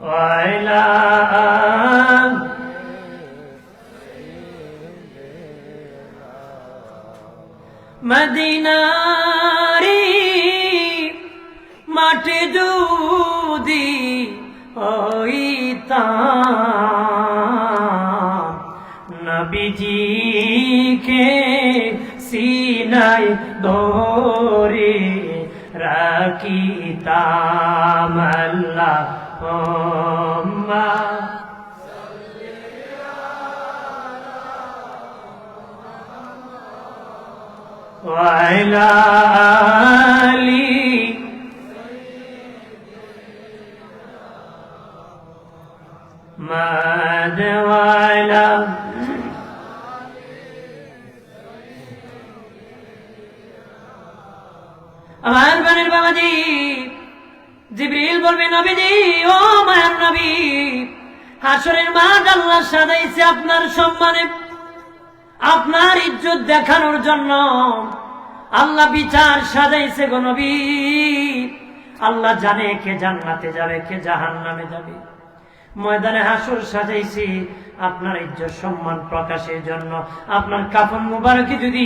ওয়াইলা মাটি যদি হইতাম নবীজিকে সিনায় ধরে রাখিতাম আল্লাহুম্মা ওয়া আলা আলি মাদওয়ালা আমার বানের বাবাজি জিবরিল বলবে নবীজি ও মায়ার নবী হাসরের মাঠ আল্লাহ সাজাইছে আপনার সম্মানে আপনার ইজ্জত দেখানোর জন্য আল্লাহ বিচার সাজাইছে গো নবী আল্লাহ জানে কে জান্নাতে যাবে কে জাহান্নামে যাবে ময়দানে হাসর সাজাইছি আপনার ইজ্জত সম্মান প্রকাশের জন্য আপনার কাফন মুবারকে যদি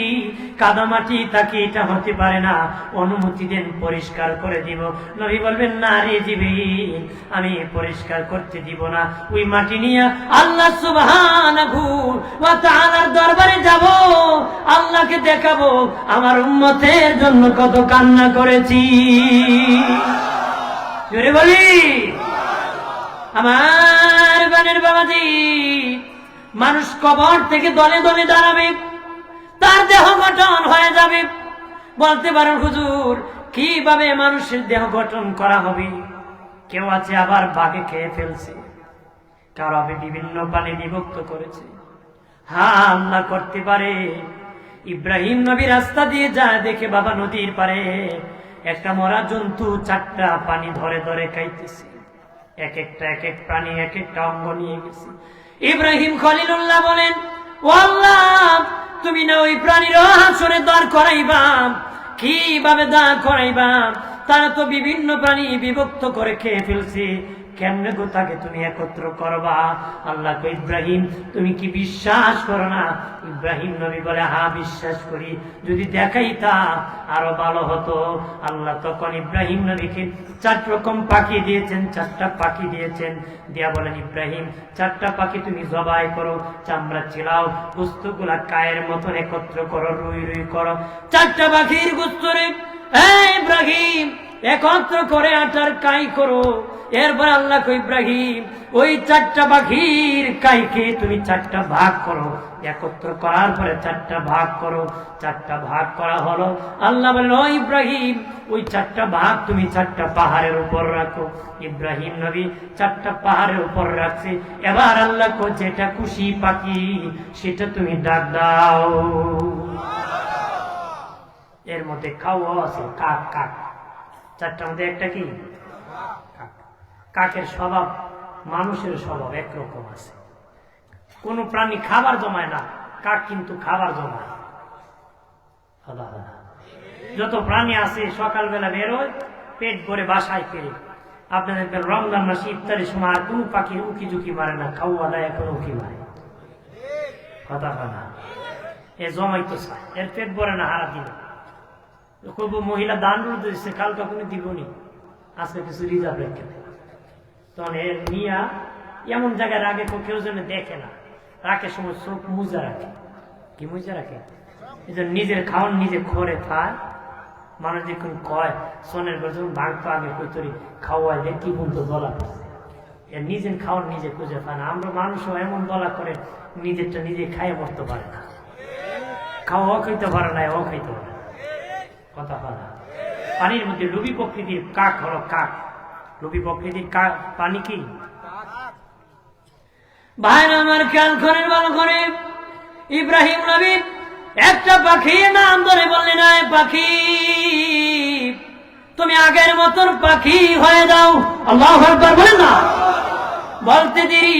কাদামাটি তাকে এটা হতে পারে না অনুমতি দেন পরিষ্কার করে দিব নবী বলবেন না রে জিবরিল আমি পরিষ্কার করতে দিব না ওই মাটি নিয়ে আল্লাহ সুবহানাহু ওয়া তাআলার দরবারে যাব আল্লাহকে দেখাবো আমার উম্মতের জন্য কত কান্না করেছি জোরে বলি আমার বানের বাবাজি মানুষ কবর থেকে দলে দলে দাঁড়াবে তার দেহ গঠন হয়ে যাবে বলতে পারেন হুজুর কিভাবে মানুষের দেহ গঠন করা হবে কেউ আছে আবার বাঘে খেয়ে ফেলছে কারো বিভিন্ন পানি বিভক্ত করেছে হ্যাঁ আল্লাহ করতে পারে ইব্রাহিম নবী রাস্তা দিয়ে যায় দেখে বাবা নদীর পারে একটা মরা জন্তু 4টা পানি ধরে ধরে খাইতেছে এক এক প্রাণী এক একটা অঙ্গ নিয়ে গেছে ইব্রাহিম খলিলুল্লাহ বলেন ও আল্লাহ তুমি না ওই প্রাণীর হাসরে দাঁড় করাইবা কিভাবে দাঁড় করাইবা তারা তো বিভিন্ন প্রাণী বিভক্ত করে খেয়ে ফেলছে কেমনে গো তাকে তুমি একত্র করবা আল্লাহ কই ইব্রাহিম তুমি কি বিশ্বাস করো না ইব্রাহিম নবী বলে হ্যাঁ বিশ্বাস করি যদি দেখাইতা আরো ভালো হতো আল্লাহ তখন ইব্রাহিম নবীকে 4 রকম পাখি দিয়েছেন 4টা পাখি দিয়েছেন দিয়া বলেন ইব্রাহিম 4টা পাখি তুমি জবাই করো চামড়া চিলাও গোস্তগুলা কায়ের মতন একত্র করো রুই রুই করো 4টা পাখির গোস্ত রে ইব্রাহিম একত্র করে আটার কাই করো এরপর আল্লাহ কই ইব্রাহিম ওই 4টা পাখির কাইকে তুমি 4টা ভাগ করো একত্র করার পরে 4টা ভাগ করো 4টা ভাগ করা হলো আল্লাহ বললেন ও ইব্রাহিম ওই 4টা ভাগ তুমি 4টা পাহাড়ের উপর রাখো ইব্রাহিম নবী 4টা পাহাড়ের উপর রাখছে এবার আল্লাহ কো যেটা খুশি পাখি সেটা তুমি ডাক দাও এর মধ্যে খাওয়া আছে কাক কাক 4টার মধ্যে একটা কি কাকের স্বভাব মানুষের স্বভাব একরকম আছে কোন প্রাণী খাবার জমায় না কাক কিন্তু খাবার জমায় যত প্রাণী আছে সকালবেলা বেরোয় পেট ভরে বাসায় ফেরে আপনাদের রমজান মাসে ইফতারের সময় আর কোন পাখির উকি ঝুঁকি মারে না খাওয়া দেয় এখন উকি মারে কথা না এ জমাই তো চায় এর পেট ভরে না হারা দিন করবো মহিলা দান দিচ্ছে কালকে কোনো দিবনি আজকে কিছু রিজার্ভ রেখে দেয় তখন এর নিয়া এমন জায়গায় রাখে কেউ যেন দেখে না রাখে সময় চোখ মুজা রাখে কি মুজা রাখে এই জন্য নিজের খাওয়ান নিজে খরে খায় মানুষ দেখুন কয় সোনের ঘর যখন ভাঙতো আগে কইতরি খাওয়াই দেয় কি বলতো দলা করছে এর নিজের খাওয়ান নিজে খুঁজে পায় না আমরা মানুষও এমন দলা করে নিজেরটা নিজে খাইয়ে মরতে পারে না খাওয়া খাইতে পারে না ও খাইতে পারে না কথা বলা পানির মধ্যে লুবি প্রকৃতির কাক হলো কাক লুবি প্রকৃতির কাক পানি কি ভাইরা আমার খেয়াল করেন ভালো করে ইব্রাহিম নবী একটা পাখির নাম ধরে বললেন না পাখি তুমি আগের মতন পাখি হয়ে যাও আল্লাহু আকবার বলেন না বলতে দেরি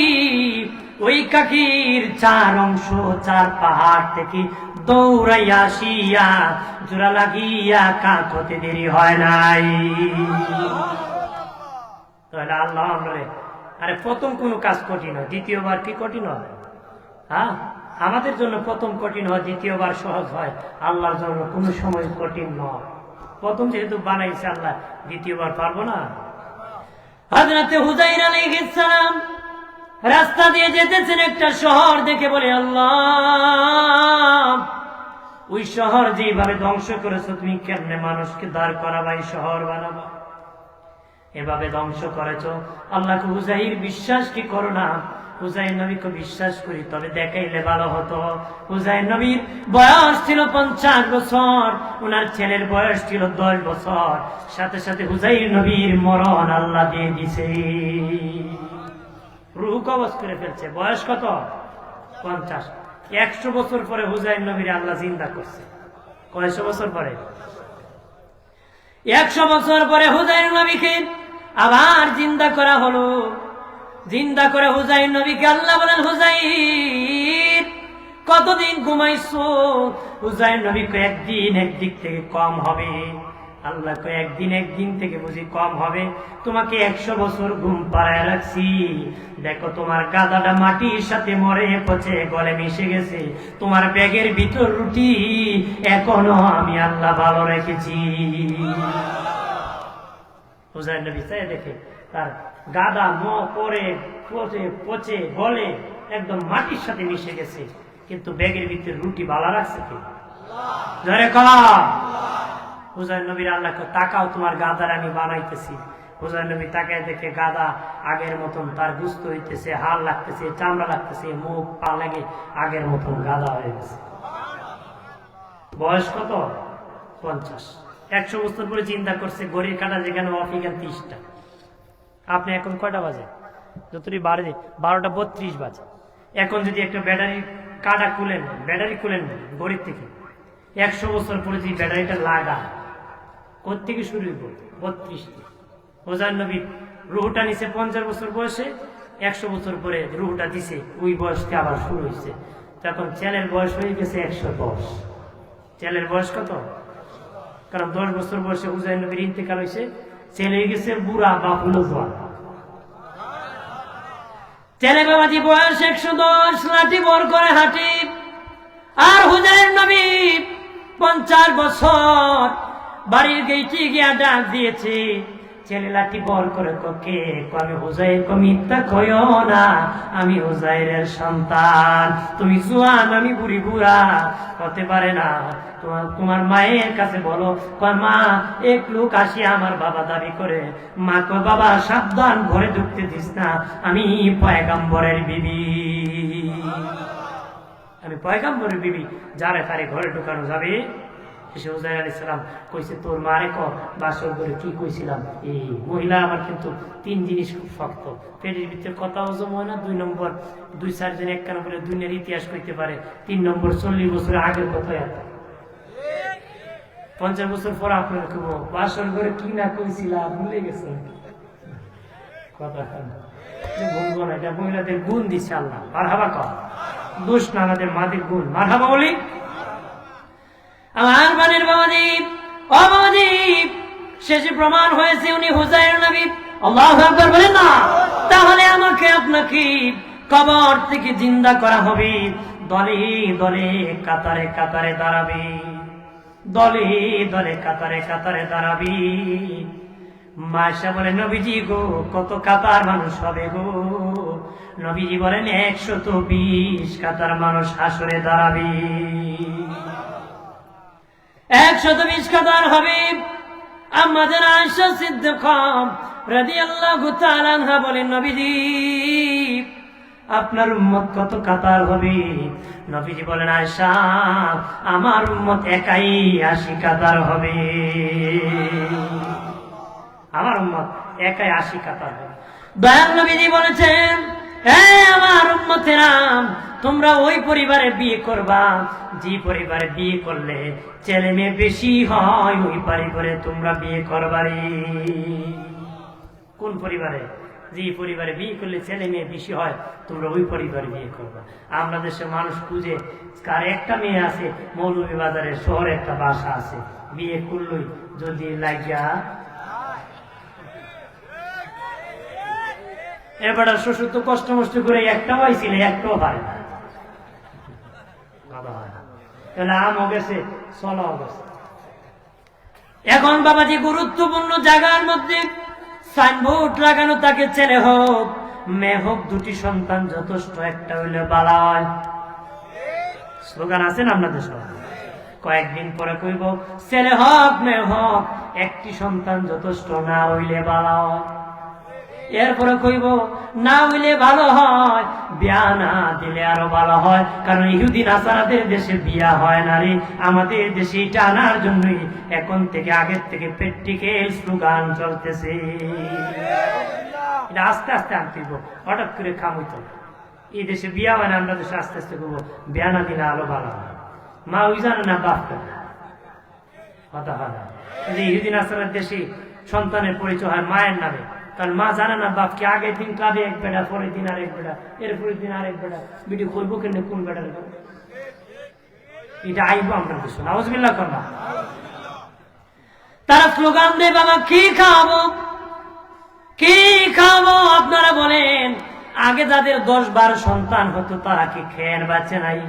ওই কাকির 4 অংশ 4 পাহাড় থেকে দৌড়াইয়া আসিয়া জোড়া লাগিয়া কাক হতে দেরি হয় নাই তাহলে আল্লাহ আরে প্রথম কোনো কাজ কঠিন হয় দ্বিতীয়বার কি কঠিন হয় হ্যাঁ আমাদের জন্য প্রথম কঠিন হয় দ্বিতীয়বার সহজ হয় আল্লাহর জন্য কোনো সময় কঠিন নয় প্রথম যেহেতু বানাইছে আল্লাহ, দ্বিতীয়বার পারবো না? হযরতে হুযাইর আলাইহিস সালাম রাস্তা দিয়ে যেতেছেন, একটা শহর দেখে বলে, আল্লাহ, ওই শহর যেভাবে ধ্বংস করেছো তুমি কেমনে মানুষকে দাঁড় করাবা, এই শহর বানাবা? এভাবে ধ্বংস করেছো, আল্লাহকে হুযাইর বিশ্বাস কি করো না? হুযাইর নবীকে বিশ্বাস করি, তবে দেখাইলে ভালো হতো। হুযাইর নবীর বয়স ছিল 50 বছর, ওনার ছেলের বয়স ছিল 10 বছর। সাথে সাথে হুযাইর নবীর মরণ আল্লাহ দিয়ে দিছে, রূহ কবজ করে ফেলছে। বয়স কত? 50। 100 বছর পরে হুযাইর নবীর আল্লাহ জিন্দা করছে। কয়শো বছর পরে? 100 বছর পরে হুযাইর নবীকে আবার জিন্দা করা হলো। জিন্দা করে হুযাইর নবীকে আল্লাহ বলেন, হুযাইর কতদিন ঘুমাইছো? হুযাইর নবীকে একদিন একদিক থেকে কম হবে। আল্লাহ কয়, একদিন থেকে বুঝি কম হবে? তোমাকে 100 বছর ঘুম পাড়ায় রাখছি, দেখো তোমার গাদাটা মাটির সাথে মরে পচে গলে মিশে গেছে, তোমার ব্যাগের ভিতর রুটি এখনো আমি আল্লাহ ভালো রেখেছি। হুযাইর নবী চাই দেখে তার গাদা পরে পচে গলে একদম মাটির সাথে মিশে গেছে, কিন্তু ব্যাগের ভিতরে রুটি ভালো রাখছে কে? জোরে কও। হুযাইর নবীর আল্লাহকে, তাকাও, তোমার গাদার আমি বানাইতেছি। হুযাইর নবী তাকায় দেখে গাদা আগের মতন, তার গুস্ত হইতেছে, হাড় লাগতেছে, চামড়া লাগতেছে, মুখ পা লাগে আগের মতন গাদা হয়ে গেছে। বয়স কত? 50। 100 বছর পরে চিন্তা করছে, ঘড়ির কাঁটা যেখানে আফ্রিকান 30টা, আপনি এখন কয়টা বাজে? যতটি বাড়ে 12:32 বাজে। এখন যদি একটা ব্যাটারি কাঁটা খুলেন, ব্যাটারি খুলেন ঘড়ির থেকে, 100 বছর পরে যদি ব্যাটারিটা লাগা, কোত্থেকে শুরু হইব? 32। হুযাইর নবী রুহটা নিছে 50 বছর বয়সে, 100 বছর পরে রুহটা দিছে, ওই বয়সকে আবার শুরু হয়েছে। তখন ছেলের বয়স হয়ে গেছে 110। ছেলের বয়স কত? কারণ 10 বছর বয়সে হুযাইর নবীর ইন্তেকাল হয়েছে, ছেলে হয়ে গেছে বুড়া বা হুলজওয়ান। ছেলে বাবাজি বয়স 110, লাঠি বর করে হাঁটি। আর হুযাইর নবী 50 বছর বাড়ির গেইটে গিয়া ডাক দিয়েছে, ছেলে লাঠি বর করে কে? আমি হুযাইর। মিথ্যা কইও না, আমি হুযাইরের সন্তান, তুমি জোয়ান, আমি বুড়ি, বুড়া হতে পারে না। তোমার মায়ের কাছে বলো। কয়, মা, এক লোক আসি আমার বাবা দাবি করে। মা কয়, বাবা সাবধান, ঘরে ঢুকতে দিস না, আমি পয়গম্বরের বিবি, আমি পয়গম্বরের বিবি, যারে তারে ঘরে ঢুকানো যাবে? হুযাইর আলাইহিস সালাম কইছে, তোর মারে ক বাসর করে কি কইছিলাম, এই মহিলা আমার কিন্তু 3 জিনিস খুব শক্ত, পেটের ভিতরে কথা হজম হয় না, 2 নম্বর 2-4 জন এক কান করে দুনিয়ার ইতিহাস কইতে পারে, 3 নম্বর 40 বছর আগের কথা। 50 বছর পর আপনার কব বাসর করে কি না কইছিলাম ভুলে গেছেন কথা। ভুলবো না, এটা মহিলাদের গুণ দিচ্ছে আল্লাহ। মারহাবা কর, দোষ না আমাদের মাদের গুণ। মারহাবা বলি। আমার বানের বাবাদীপ, অবাদীপ, শেষে প্রমাণ হয়েছে উনি হুযাইর নবী। আল্লাহু আকবার বলেন না? তাহলে আমাকে আপনাকে কবর থেকে জিন্দা করা হবে, দলে দলে কাতারে কাতারে দাঁড়াবে, দলে দলে কাতারে কাতারে দাঁড়াবে। মায়েশা বলে, নবীজি গো, কত কাতার মানুষ হবে গো? নবীজি বলেন, 120 কাতার মানুষ হাসরে দাঁড়াবে, 120 কাতার হবে। আমাদের আয়েশা সিদ্দিকা রাদিয়াল্লাহু তাআলা আনহা বলেন, নবীজি আপনার উম্মত কত কাতার হবে? নবীজি বলেন, আয়েশা আমার উম্মত একাই 80 কাতার হবে, আমার উম্মত একাই 80 কাতার হবে। দয়াল নবীজি বলেছেন, হে আমার উম্মতেরা, তোমরা ওই পরিবারে বিয়ে করবা যে পরিবারে বিয়ে করলে ছেলে মেয়ে বেশি হয়, ওই পরিবারে তোমরা বিয়ে করবারে। কোন পরিবারে? যে পরিবারে বিয়ে করলে ছেলে মেয়ে বেশি হয়, তোমরা ওই পরিবারে বিয়ে করবা। আমরা দেশে মানুষ খুঁজে, কার একটা মেয়ে আছে মৌলভীবাজারের শহরে একটা বাসা আছে, বিয়ে করলই যদি লাগিয়া এবার শ্বশুর তো কষ্ট মষ্ট করে একটা পাইছিল, একটাও পারে না, তাহলে আমও গেছে, চলাও গেছে। এখন বাবাজি গুরুত্বপূর্ণ জায়গার মধ্যে সাইনবোর্ড লাগানো, তাকে ছেলে হোক মেয়ে হোক, দুটি সন্তান যথেষ্ট, একটা হইলে বালা হয়। স্লোগান আছে না আপনাদের সব? কয়েকদিন পরে কইব ছেলে হোক মেয়ে হোক একটি সন্তান যথেষ্ট, না হইলে বালা হয়। এরপরে কইব না হইলে ভালো হয়, বিয়া না দিলে আরো ভালো হয়, কারণ ইহুদি নাসারাদের দেশে বিয়া হয় না রে। আমাদের দেশে এটা আনার জন্যই এখন থেকে আগের থেকে প্র্যাকটিক্যাল স্লোগান চলতেছে। এটা আস্তে আস্তে আনতেইব, হঠাৎ করে কাম হইতো না। এই দেশে বিয়া হয় না, আমরা দেশে আস্তে আস্তে করবো বিয়া না দিলে আরো ভালো হয়। মা ওই জানে না বাপ কথা হয় না। ইহুদি নাসারার দেশে সন্তানের পরিচয় হয় মায়ের নামে, কারণ মা জানে না বাপকে আগের দিন কাঁদে এক বেড়া, পরের দিন আরেক বেড়া, এরপরের দিন আরেক বেড়া, বিটি করবো কেন কোন বেড়ার? এটা আইব আমরা দেশ নাউজুবিল্লাহ করবা। তারা স্লোগান দেয় বাবা কি খাবো কি খাবো, আপনারা বলেন আগে যাদের 10-12 সন্তান হতো তারা কি খেয়ে বাঁচে নাই?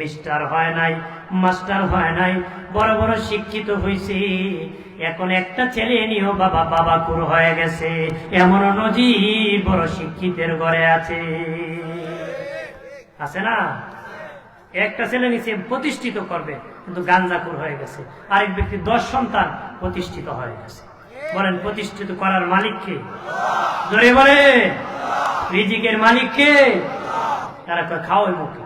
মিস্টার হয় নাই, মাস্টার হয় নাই, বড় বড় শিক্ষিত হয়েছে। এখন একটা ছেলে নিয়েও বাবা বাবাকুর হয়ে গেছে, এমন নজির বড় শিক্ষিতের ঘরে আছে না? একটা ছেলে নিচে প্রতিষ্ঠিত করবে কিন্তু গাঞ্জাকুর হয়ে গেছে, আরেক ব্যক্তি 10 সন্তান প্রতিষ্ঠিত হয়ে গেছে। বলেন প্রতিষ্ঠিত করার মালিক কে? জোরে বলে রিজিকের মালিক কে? তারা খাওয়াই মুখে।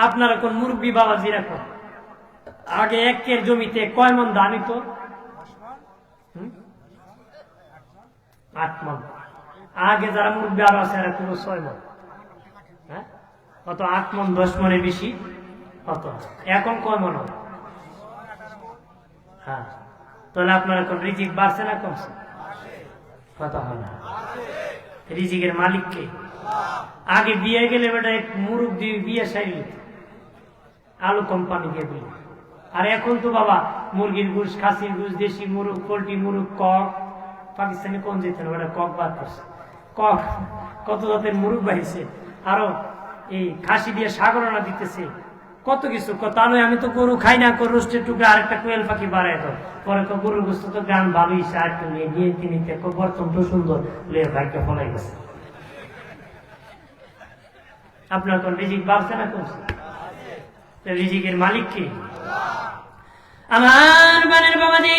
আপনারা কোন মুরব্বী বাবা জিরা কর, আগে 1 জমিতে কয় মন ধান হইতো? 8 মন। আগে যারা মুরব্বী আরো আছে এরা পুরো 6 মন। হ্যাঁ, কত 8 মন 10 মনের বেশি কত? এখন কয় মন? হ্যাঁ, তাহলে আপনারা কোন রিজিক বাড়ছে না কমছে? কথা হয় না। রিজিকের মালিক কে? আগে বিয়ে গেলে বেটা এক মুরুখ দিয়ে বিয়ে সাইল, আলু কোম্পানি দিয়ে দিল। আর এখন তো বাবা মুরগির গুস, খাসির গুস, দেশি মুরগ, পোল্ট্রি মুরগ, কক, পাকিস্তানি কোন যেত না বেটা কক বাদ করছে। কক কত জাতের মুরগ বাড়িছে, আরো এই খাসি দিয়ে সাগরনা দিতেছে, কত কিছু। তাহলে আমি তো গরু খাই না, রোস্টের টুকরা আরেকটা কোয়েল পাখি বাড়াই তো পরে তো গরুর গোস্ত তো গান ভালোই একটু নিয়ে গিয়ে তিনি বর্তমান তো সুন্দর ভাগ্য ফলাই গেছে। আপনার কোন রিজিক বাড়ছে না কমছে? রিজিকের মালিক কি? আমার বানের বাবাজি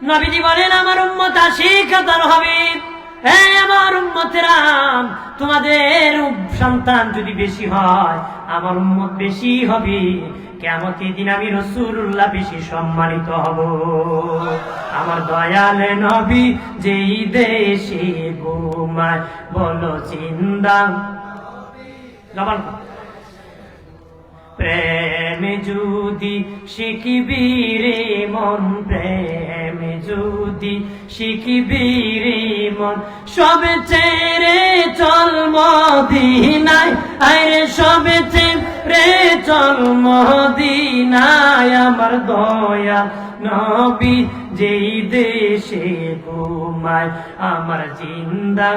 নবীজি বলেন আমার উম্মত আশিক হাজার হবে। হ্যাঁ আমার উম্মতেরা, তোমাদের সন্তান যদি বেশি হয় আমার উম্মত বেশি হবে। কিয়ামতের দিন আমি রাসূলুল্লাহ বেশি সম্মানিত হব। আমার দয়াল নবী যেই দেশে ঘুমায় বলো জিন্দা জবান প্রেম যদি শিখিবি রে মন, প্রেম যদি শিখিবি রে মন, সবে ছেড়ে চল মদিনায়, আরে সবে ছেড়ে চল মদিনায়। আমার দয়া নবী যেই দেশে ঘুমায় আমার জিন্দা।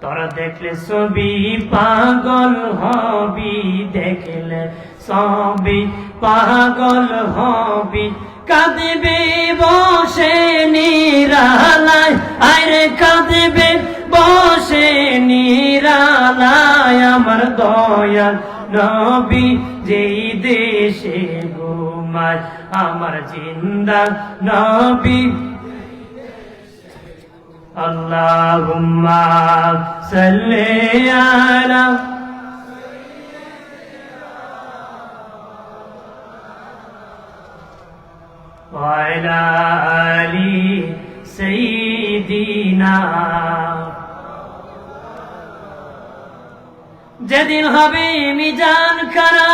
তোরা দেখলে ছবি পাগল হবি, দেখলে ছবি পাগল হবি, কাঁদবে বসে নিরালায়, আরে কাঁদবে বসে নিরালায়। আমার দয়াল নবী যেই দেশে ঘুমায় আমার জিন্দা নবী। আল্লাহুম্মা সাল্লি আলা ওয়া আলা আলি সাইয়্যিদিনা। যেদিন হবে মিজান খারা,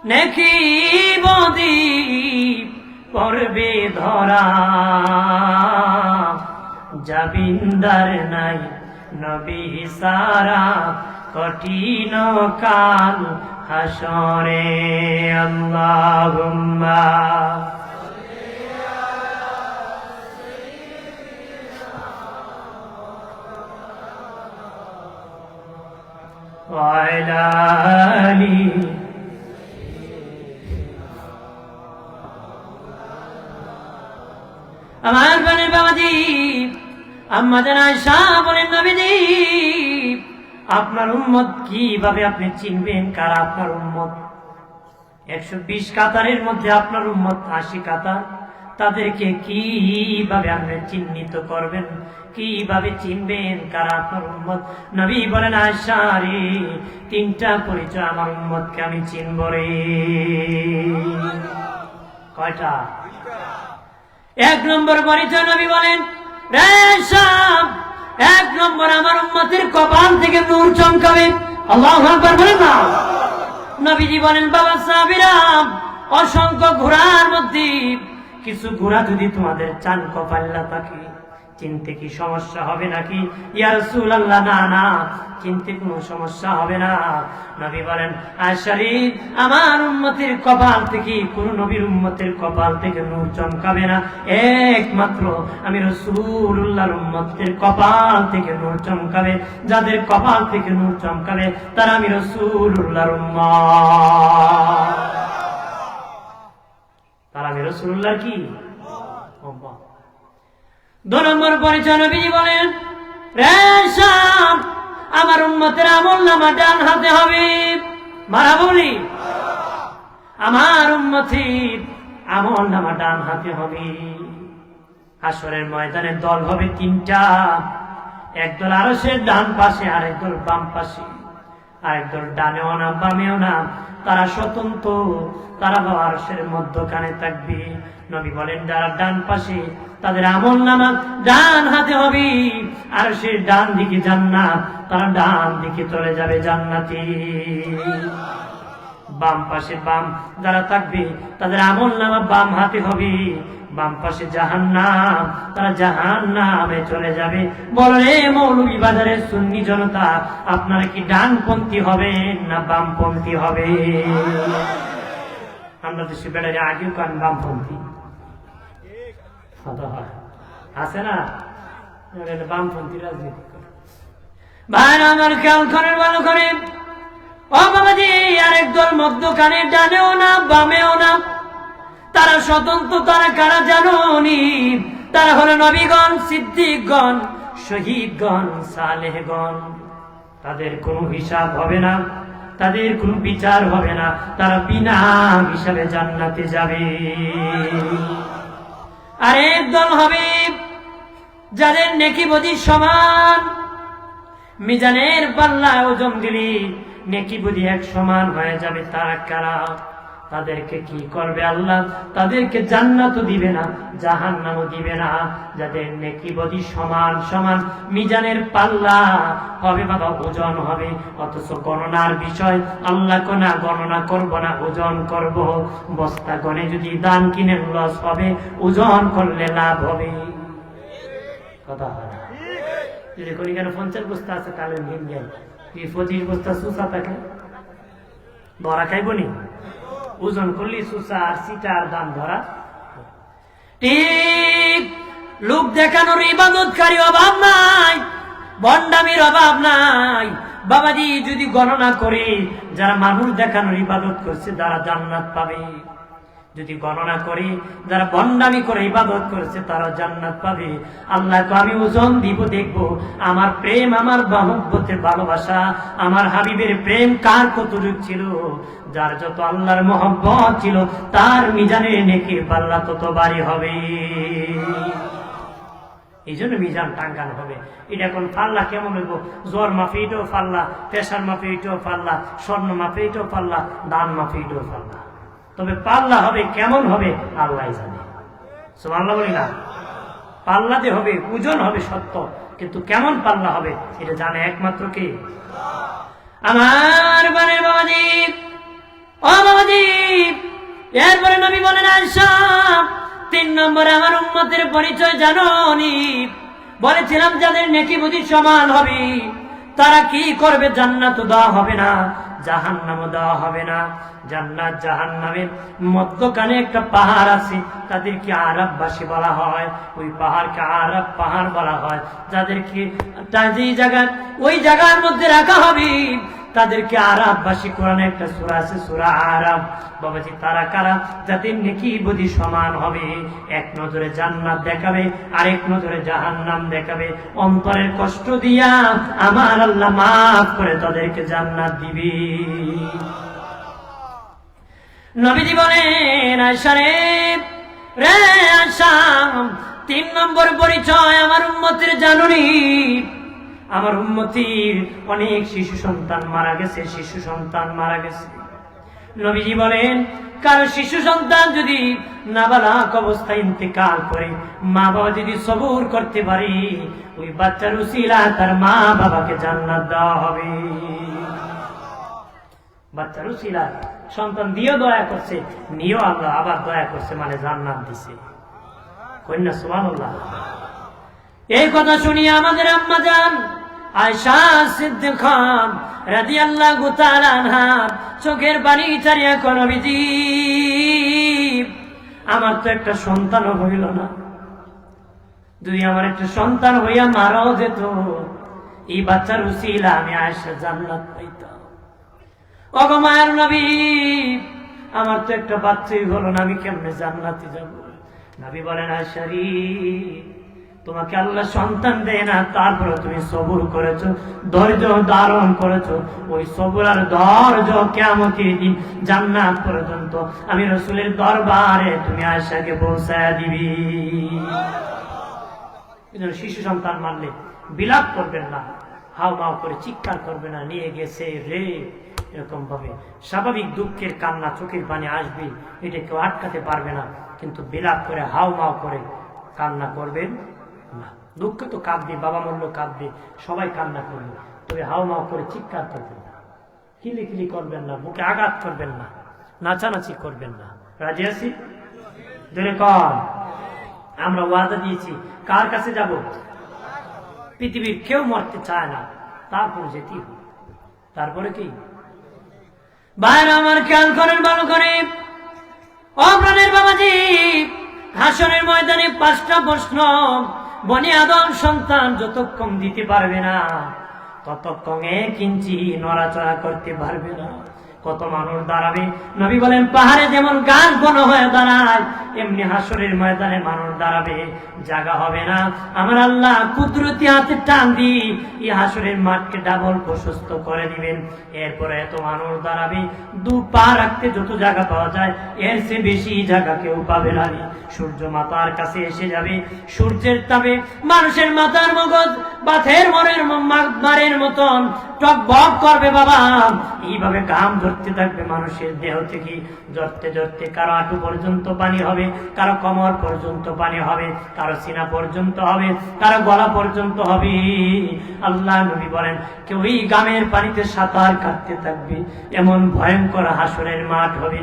নেকি বদি পড়বে ধরা, জাবিন্দার নাই নবী সারা কঠিন কাল হাসরে। আল্লাহুম্মা ওয়া আলা আলি আমার প্রাণের বাবাজি আম্মা জান আয়েশা বলেন, নবীজি আপনার উম্মত কিভাবে আপনি চিনবেন কারা আপনার উম্মত? 120 কাতারের মধ্যে আপনার উম্মত 80 কাতার, তাদেরকে কিভাবে আপনি চিহ্নিত করবেন, কিভাবে চিনবেন কারা আপনার উম্মত? নবী বলেন, আয়েশা রে, 3টা পরিচয় আমার উম্মতকে আমি চিনব রে। কয়টা? 1 নম্বর পরিচয় নবী বলেন, রে আয়েশা, 1 নম্বর আমার উম্মতের কপাল থেকে নূর চমকাবে। আল্লাহু আকবার বলেন না। নবীজি বলেন, বাবা সাহাবীরা, অসংখ্য ঘোড়ার মধ্যে কিছু ঘোড়া যদি তোমাদের চান কপাল্লা থাকে, চিনতে কি সমস্যা হবে নাকি? ইয়া রাসূলুল্লাহ, না না, চিনতে কোনো সমস্যা হবে না। নবী বলেন, আয়েশা রে, আমার উম্মতের কপাল থেকে কোন নবীর উম্মতের কপাল থেকে নূর চমকাবে না, একমাত্র আমি রাসূলুল্লাহর উম্মতের কপাল থেকে নূর চমকাবে। যাদের কপাল থেকে নূর চমকাবে তারা আমি রাসূলুল্লাহর উম্মত, তারা আমি রাসূলুল্লাহর কি উম্মত। 2 নম্বর পরিচয় নবীজি বলেন, রে আয়েশা, আমার উম্মতের আমলনামা ডান হাতে হবে। মারা বলি, আমার উম্মতের আমলনামা ডান হাতে হবে। হাশরের ময়দানে দল হবে 3টা, একদল আরশের ডান পাশে, আরেক দল বাম পাশে। আরেক দল ডানেও না বামেও না, তারা স্বতন্ত্র, তারা আরশের মধ্যখানে থাকবে। নবী বলেন, যারা ডান পাশে তাদের আমলনামা ডান হাতে হবে, আরশের ডান দিকে জান্নাত, তারা ডান দিকে চলে যাবে জান্নাতে। বাম পাশে বাম যারা থাকবে তাদের আমলনামা বাম হাতে হবে, বাম পাশে জাহান্নাম, তারা জাহান্নামে চলে যাবে। বলো রে মৌলভী বাজারের সুন্নি জনতা, আপনারা কি ডানপন্থী হবেন না বামপন্থী হবে? আমরা দেশে বেড়ারে আগেও কান বামপন্থী আছে না, বামপন্থী রাজনীতি করে। ভাই আমার খেয়াল করেন, ভালো করেন। ও বাবাজি, আরেক দল মধ্যখানে, ডানেও না বামেও না, তারা স্বতন্ত্র। তারা কারা জানোনি? তারা হলো নবীগণ, সিদ্দিকগণ, শহীদগণ, সালেহগণ। তাদের কোনো হিসাব হবে না, তাদের কোনো বিচার হবে না, তারা বিনা হিসাবে জান্নাতে যাবে। আরেক দল হবে যাদের নেকি বদি সমান, মিজানের পাল্লায় ওজন দিলি নেকি বদি এক সমান হয়ে যাবে। তারা কারা? তাদেরকে কি করবে আল্লাহ? তাদেরকে জান্নাতও দিবে না, জাহান্নামও দিবে না। যাদের নেকি বদি সমান সমান, মিজানের পাল্লা হবে বাবা, ওজন হবে, অথচ গণনার বিষয় আল্লাহ কোনা গণনা করব না, ওজন করব। বস্তা গণে যদি দান কিনে লস হবে, ওজন করলে লাভ হবে। কথা হয় না? যদি কোন কেন 50 বস্তা আছে তাহলে নিন গেল, 25 বস্তা সুসা থাকে, ধরা খাইবনি? ওজন করলি সুসা আর সিটা আর দাম ধরা। ঠিক লোক দেখানোর ইবাদতকারী অভাব নাই, ভণ্ডামির অভাব নাই। বাবাজি যদি গণনা করে যারা মানুষ দেখানোর ইবাদত করছে তারা জান্নাত পাবে, যদি গণনা করে যারা ভণ্ডামি করে ইবাদত করেছে তারা জান্নাত পাবে। আল্লাহকে আমি ওজন দিব, দেখব আমার প্রেম, আমার মহব্বতের ভালোবাসা, আমার হাবিবের প্রেম কার কতটুক ছিল। যার যত আল্লাহর মহব্বত ছিল তার মিজানে নেকির পাল্লা তত ভারী হবে। এই জন্য মিজান টাঙ্গানো হবে। এটা এখন পাল্লা কেমন হইব? জ্বর মাপে এটাও পাল্লা, প্রেশার মাপে এটাও পাল্লা, স্বর্ণ মাপে এটাও পাল্লা, দান মাপে এটাও পাল্লা। তবে পাল্লা হবে কেমন হবে আল্লাহ জানে। সুবহানাল্লাহ বলি না? পাল্লাতে হবে, ওজন হবে সত্য, কিন্তু কেমন পাল্লা হবে এটা জানে একমাত্র কে? আমার বানের বাবাজি, ও বাবাজি। এরপরে নবী বলেন, আয়েশা 3 নম্বরে আমার উম্মতের পরিচয় জানোনি? বলেছিলাম যাদের নেকি বুঝি সমান হবে তারা কি করবে? জান্নাত দেওয়া হবে না, জাহান্নামও দেওয়া হবে না। জান্নাত জাহান্নামের মধ্যখানে একটা পাহাড় আছে, তাদেরকে আরাববাসী বলা হয়। ওই পাহাড়কে আরাব পাহাড় বলা হয়। যাদেরকে ওই জায়গার মধ্যে রাখা হবে তাদেরকে আরাববাসী কোরআনে একটা সূরা আছে সূরা আরাব। বাবাজি তারা কারা? যাদের নেকি বদি সমান হবে, এক নজরে জান্নাত দেখাবে আর এক নজরে জাহান্নাম দেখাবে, অন্তরের কষ্ট দিয়া আমার আল্লাহ মাফ করে তাদেরকে জান্নাত দিবে। নবীজি বলেন আয়েশা রে আয়েশা, 3 নম্বর পরিচয় আমার উম্মতের জানুনি, আমার উম্মতির অনেক শিশু সন্তান মারা গেছে, শিশু সন্তান মারা গেছে। নবীজি বলেন কারো শিশু সন্তান যদি নাবালক অবস্থায় ইন্তেকাল করে, মা বাবা যদি সবুর করতে পারে, ওই বাচ্চার উসিলা তার মা বাবাকে জান্নাত দেওয়া হবে। বাচ্চার উসিলা সন্তান দিয়েও দয়া করছে, নিয়েও আল্লাহ আবার দয়া করছে, মানে জান্নাত দিছে। কন্যা সুবহানাল্লাহ। এই কথা শুনিয়ে আমাদের আম্মা জান আয়েশা সিদ্দিকা রাদিয়াল্লাহু তাআলা আনহা চোখের পানি ছাড়িয়া কয়, নবীজি আমার তো একটা সন্তান হইল না, যদি আমার একটা সন্তান হইয়া মারাও যেত, এই বাচ্চার উসিলা আমি আয়েশা জান্নাত পাইতাম। ওগো মায়ের নবী, আমার তো একটা বাচ্চাই হলো না, আমি কেমনে জান্নাতে যাব? নবী বলেন আয়েশা রে, তোমাকে আল্লাহ সন্তান দেয় না, তারপরে তুমি সবুর করেছো, ধৈর্য ধারণ করেছো, ওই সবুর আর ধৈর্য কিয়ামতের দিন জান্নাত পর্যন্ত আমি রাসূলের দরবারে তুমি আয়েশাকে পৌঁছায়া দিবি। এজন্য শিশু সন্তান মারলে বিলাপ করবেন না, হাও মাও করে চিৎকার করবে না, নিয়ে গেছে রে এরকম ভাবে। স্বাভাবিক দুঃখের কান্না, চোখের পানি আসবে, এটা কেউ আটকাতে পারবে না, কিন্তু বিলাপ করে হাও মাও করে কান্না করবেন না। দুঃখ তো কাঁদবে, বাবা মরলো কাঁদবে, সবাই কান্না করবে, তবে হাও মাও করে চিৎকার করবেন না, খিলিখিলি করবেন না, বুকে আঘাত করবেন না, নাচানাচি করবেন না। রাজি আছি? ধরে কর। আমরা ওয়াদা দিয়েছি, কার কাছে যাব? পৃথিবীর কেউ মরতে চায় না, তারপর যেতে হবে। তারপরে কি ভাইরা আমার খেয়াল করেন ভালো করে, ও প্রাণের বাবাজি, হাসরের ময়দানে 5টা প্রশ্ন বনি আদম সন্তান যতক্ষণ দিতে পারবে না, ততক্ষণ 1 ইঞ্চি নড়াচড়া করতে পারবে না। কত মানুষ দাঁড়াবে? নবী বলেন পাহাড়ে যেমন গাছ ঘন হয়ে দাঁড়ায়, এমনি হাসরের ময়দানে মানুষ দাঁড়াবে, জায়গা হবে না। আমার আল্লাহ কুদরতি হাতে টান দিয়ে এই হাসরের মাঠকে ডাবল প্রশস্ত করে দিবেন। এরপরে এত মানুষ দাঁড়াবে, 2 পা রাখতে যত জায়গা পাওয়া যায় এর চেয়ে বেশি জায়গা কেউ পাবে না। সূর্য মাথার কাছে এসে যাবে, সূর্যের তাপে মানুষের মাথার মগজ বাথের মারের মতন টকবক করবে বাবা। এইভাবে ঘাম ধরতে থাকবে মানুষের দেহ থেকে, জড়তে জড়তে কারো হাঁটু পর্যন্ত পানি হবে, কারো কোমর পর্যন্ত পানি হবে, কারো সিনা পর্যন্ত হবে, কারো গলা পর্যন্ত হবে। আল্লাহ নবী বলেন কেউ এই গামের পানিতে সাঁতার কাটতে থাকবে, এমন ভয়ঙ্কর হাসরের মাঠ হবে।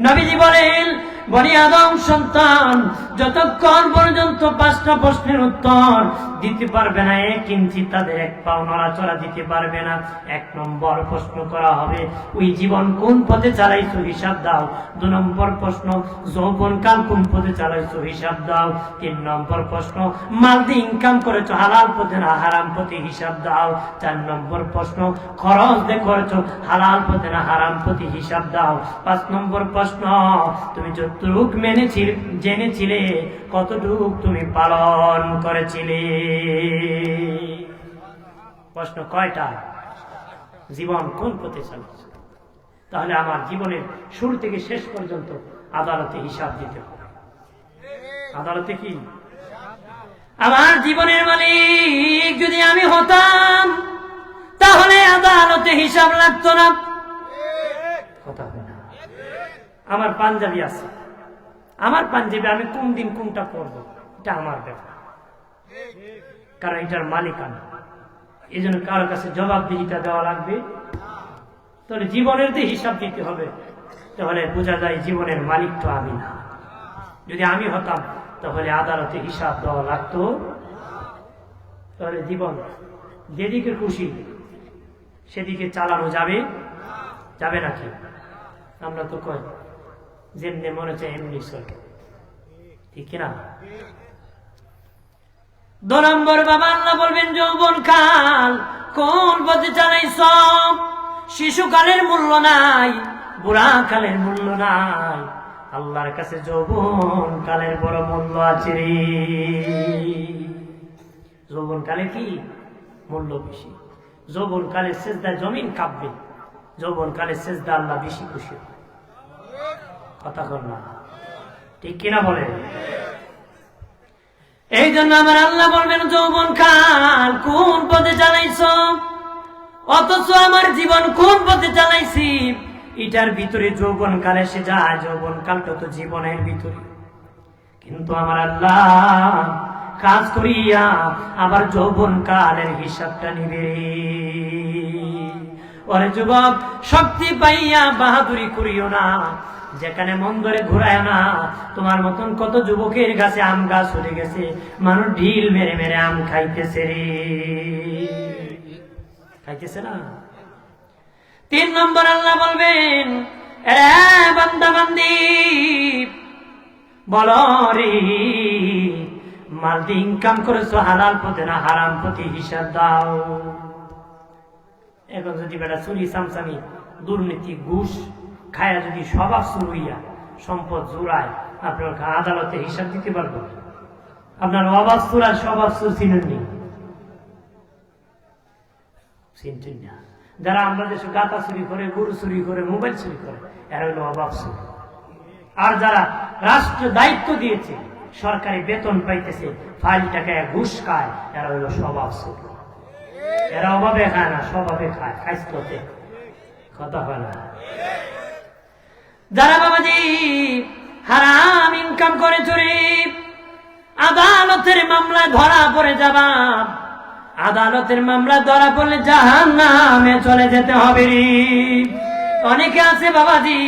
নবীজি বলেন বনি আদম সন্তান যতক্ষণ পর্যন্ত 5টা প্রশ্নের উত্তর দিতে পারবে না, 1 ইঞ্চি তাদের 1 পাও নড়াচড়া দিতে পারবে না। 1 নম্বর প্রশ্ন করা হবে, ওই জীবন কোন পথে চালাইছো হিসাব দাও। 2 নম্বর প্রশ্ন, যৌবনকাল কোন পথে চালাইছো হিসাব দাও। 3 নম্বর প্রশ্ন, মাল দিয়ে ইনকাম করেছো হালাল পথে না হারাম পথে হিসাব দাও। 4 নম্বর প্রশ্ন, খরচ দিয়ে করেছো হালাল পথে না হারাম পথে হিসাব দাও। 5 নম্বর প্রশ্ন, তুমি যতটুক জেনেছিলে কতটুক তুমি পালন করেছিলে। প্রশ্ন কয়টা? জীবন কোন পথে চালাচ্ছে? তাহলে আমার জীবনের শুরু থেকে শেষ পর্যন্ত আদালতে হিসাব দিতে হবে। আদালতে কি? আমার জীবনের মালিক যদি আমি হতাম তাহলে আদালতে হিসাব লাগতো না। কথা হয় না? আমার পাঞ্জাবি আছে, আমার পাঞ্জাবি আমি কোন দিন কোনটা করবো এটা আমার ব্যাপার, কারণ এটার মালিক আমি। এই জন্য কারোর কাছে জবাবদিহিতা দেওয়া লাগবে। তাহলে জীবনের যে হিসাব দিতে হবে, তাহলে বোঝা যায় জীবনের মালিক তো আমি না। যদি আমি হতাম তাহলে আদালতে হিসাব দেওয়া লাগতো। তাহলে জীবন যেদিকে খুশি সেদিকে চালানো যাবে, যাবে নাকি? আমরা তো কই যেমনি মনে চাই এমনি চলে, ঠিক কিনা? 2 নম্বর বাবা আল্লাহ বলবেন যৌবন কাল কোন পথে চালাইছ, শিশুকালের মূল্য নাই, বুড়া কালের মূল্য নাই, আল্লাহর কাছে যৌবন কালের বড় মূল্য আছে রে। যৌবন কালে কি মূল্য বেশি? যৌবন কালে সেজদায় জমিন কাঁপবে, যৌবন কালে সেজদা আল্লাহ বেশি খুশি। কথা কর না, ঠিক কিনা বলে? এই জন্য আমার আল্লাহ বলবেন যৌবন কাল কোন পথে চালাইছ, অথচ আমার জীবন কোন পথে চালাইছি। এটার ভিতরে যৌবন কাল এসে যায়, যৌবন কালটা তো জীবনের ভিতরে। কিন্তু আমার আল্লাহ কাজ করিয়া আবার যৌবন কালের হিসাবটা নিবে। ওরে যুবক, শক্তি পাইয়া বাহাদুরি করিও না, যেখানে মন ধরে ঘুরায় না। তোমার মতন কত যুবকের কাছে আম গাছ উঠে গেছে, মানুষ ঢিল মেরে মেরে আম খাইতেছে রে, খাইতেছে না। 3 নম্বর আল্লাহ বলবেন, এরে বান্দা বান্দি বলো রে, মাল দিয়ে ইনকাম করেছো হালাল পথে না হারাম পথে, হিসাব দাও। এখন যদি বেটা চুরি চামচামি দুর্নীতি ঘুষ খায়া যদি স্বভাব শুরু হইয়া সম্পদ জোড়ায়, আপনার আদালতে হিসাব দিতে পারবো? আপনার অভাব চুরায় স্বভাব চুর চিনেননি, চিনতেন না। যারা আমরা দেশে গাতা চুরি করে, গরু চুরি করে, মোবাইল চুরি করে, এরা হইল অভাব চুর। আর যারা রাষ্ট্র দায়িত্ব দিয়েছে, সরকারি বেতন পাইতেছে, ফাইল টাকায় ঘুষ খায়, এরা হইল স্বভাব চুর। এরা অভাবে খায় না, স্বভাবে খায়, খাইতে কথা হয় না। যারা বাবাজি হারাম ইনকাম করে চুরি, আদালতের মামলায় ধরা পড়ে যাবা, আদালতের মামলা ধরা পড়লে জাহান্নামে চলে যেতে হবে রে। অনেকে আছে বাবাজি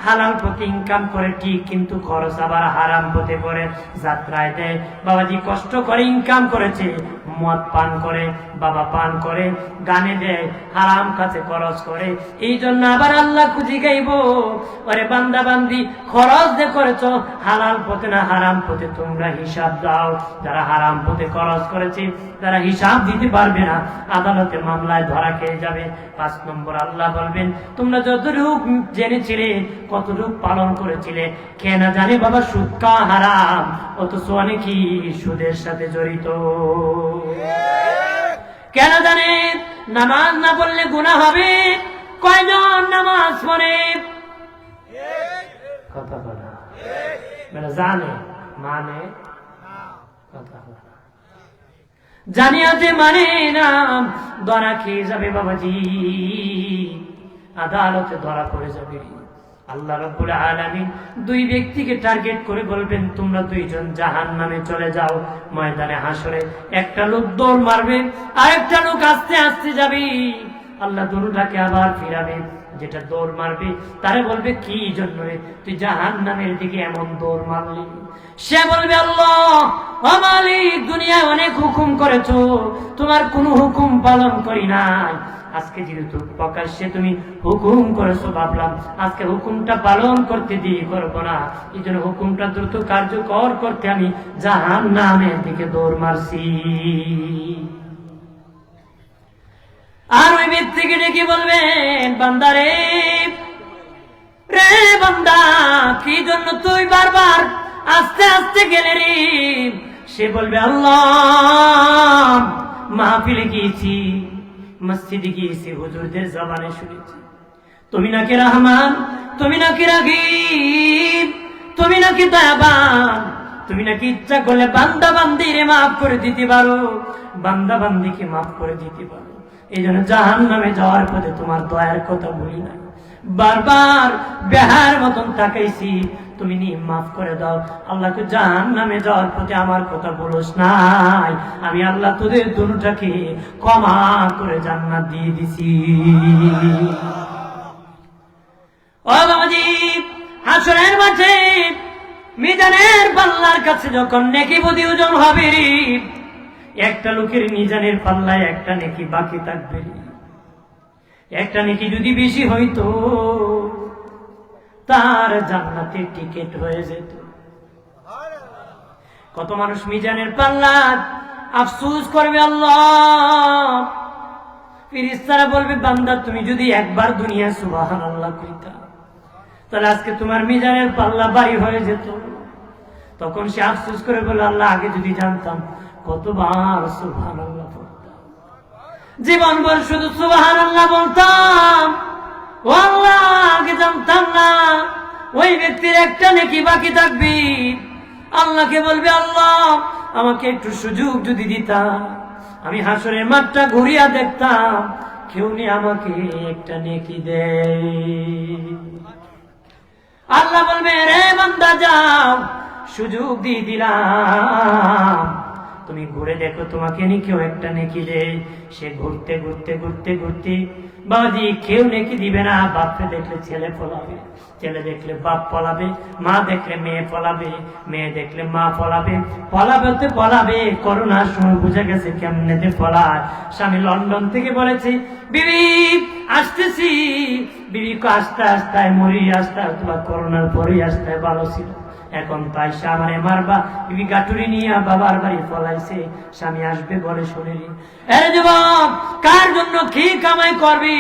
হালাল পথে ইনকাম করে ঠিক, কিন্তু খরচ আবার হারাম পথে করে, যাত্রায় দেয় বাবাজি, কষ্ট করে ইনকাম করেছে, মদ পান করে, বাবা পান করে, গানে দেয়, হারাম কাছে খরচ করে। এই জন্য আবার আল্লাহ খুঁজি গাইব, ওরে বান্দা বান্দি খরচ যে করেছ হালাল পথে না হারাম পথে, তোমরা হিসাব দাও। যারা হারাম পথে খরচ করেছে তারা হিসাব দিতে পারবে না, আদালতে মামলায় ধরা খেয়ে যাবে। 5 নম্বর আল্লাহ বলবেন, তোমরা যতটুক জেনেছিলে, কতটুক পালন করেছিলে, কে না জানে বাবা সুদ খাওয়া হারাম, অথচ অনেকেই সুদের সাথে জড়িত। কেন জানে নামাজ না পড়লে গুনাহ হবে? কয়জন নামাজ পড়ে? কথা বলা মানে জানে মানে কথা বলা জানিয়াতে মানে না, ধরা খেয়ে যাবে বাবাজি, আদালতে ধরা পড়ে যাবে। আল্লাহ রাব্বুল আলামিন 2 ব্যক্তিকে টার্গেট করে বলবেন, তোমরা 2 জন জাহান্নামে চলে যাও। ময়দানে হাসরে একটা লোক দৌড় মারবে, আরেকটা লোক আস্তে আস্তে যাবে। আল্লাহ দুটাকে আবার ফিরাবে, যেটা দৌড় মারবে তারে বলবে, কি জন্য তুই জাহান্নামের দিকে এমন দৌড় মারলি? সে বলবে, আল্লাহ ও মালিক, দুনিয়ায় অনেক হুকুম করেছো, তোমার কোনো হুকুম পালন করি নাই। আজকে যেহেতু প্রকাশ্যে তুমি হুকুম করেছো, ভাবলাম আজকে হুকুমটা পালন করতে দিয়ে করবো না, এই জন্য হুকুমটা দ্রুত কার্যকর করতে আমি জাহান্নামের দিকে দৌড় মারছি। আর ওই ব্যক্তিকে ডেকে বলবেন, বান্দা রে, রে বান্দা, কি জন্য তুই বারবার আস্তে আস্তে গেলে রে? সে বলবে, আল্লাহ মাহফিলে গিয়েছি, মসজিদে গিয়েছি, হুজুরদের জবানে শুনেছি তুমি নাকি রহমান, তুমি নাকি রাগীব, তুমি নাকি দয়াবান, তুমি নাকি ইচ্ছা করলে বান্দা বান্দিরে মাফ করে দিতে পারো, বান্দা বান্দিকে মাফ করে দিতে পারো। এই জন্য জাহান্নামে যাওয়ার পথে তোমার দয়ার কথা বলি না, বারবার বেহার মতন তাকাইছি, তুমি নি মাফ করে দাও। আল্লাহকে জাহান্নামে যাওয়ার পথে আমার কথা বলোস নাই, আমি আল্লাহ তোদের দুটাকে ক্ষমা করে জান্নাত দিয়ে দিছি। ও বাবাজি, হাসরের মাঠে মিজানের পাল্লার কাছে যখন নেকি বুদ্ধি ওজন হবে, একটা লোকের মিজানের পাল্লায় একটা নেকি বাকি থাকবে। একটা নেকি যদি বেশি হইতো, তার জান্নাতের টিকিট হয়ে যেত। কত মানুষ মিজানের পাল্লা আফসোস করবে, আল্লাহ ফেরেশতারা বলবে বান্দা তুমি যদি একবার দুনিয়া সুবহানাল্লাহ কইতা তাহলে আজকে তোমার মিজানের পাল্লা ভারী হয়ে যেত। তখন সে আফসোস করে বলে আল্লাহ আগে যদি জানতাম কতবার সুবহানাল্লাহ পড়তাম, জীবনভর শুধু সুবহানাল্লাহ বলতাম, ও আল্লাহ আগে জানতাম না। ওই ব্যক্তির একটা নেকি বাকি থাকবে, আল্লাহকে বলবে আল্লাহ আমাকে একটু সুযোগ যদি দিতাম, আমি হাসরের মাঠটা ঘুরিয়া দেখতাম, কেউ নি আমাকে একটা নেকি দেয়। আল্লাহ বলবে রে বান্দা যাও, সুযোগ দিয়ে দিলাম, তুমি ঘুরে দেখো তোমাকে নি কেউ একটা নেকি দেয়। সে ঘুরতে ঘুরতে ঘুরতে ঘুরতে বাবাজি কেউ নেকি দিবে না। বাপকে দেখলে ছেলে পলাবে, ছেলে দেখলে বাপ পলাবে, মা দেখলে মেয়ে পলাবে, মেয়ে দেখলে মা পলাবে, পলাবে পলাবে। করোনার সময় বুঝে গেছে কেমনেতে পলায়। স্বামী লন্ডন থেকে বলেছে বিবি আসতেছি, বিবিকে আস্তে আস্তে মরি, আস্তে তোমার করোনার পরেই আসতে ভালো ছিল, এখন তাই আমারে মারবা। বিবি গাটুরি নিয়ে বাবার বাড়ি পলাইছে, স্বামী আসবে বলে শুনিনি। এরে যুবক কার জন্য কি কামাই করবি,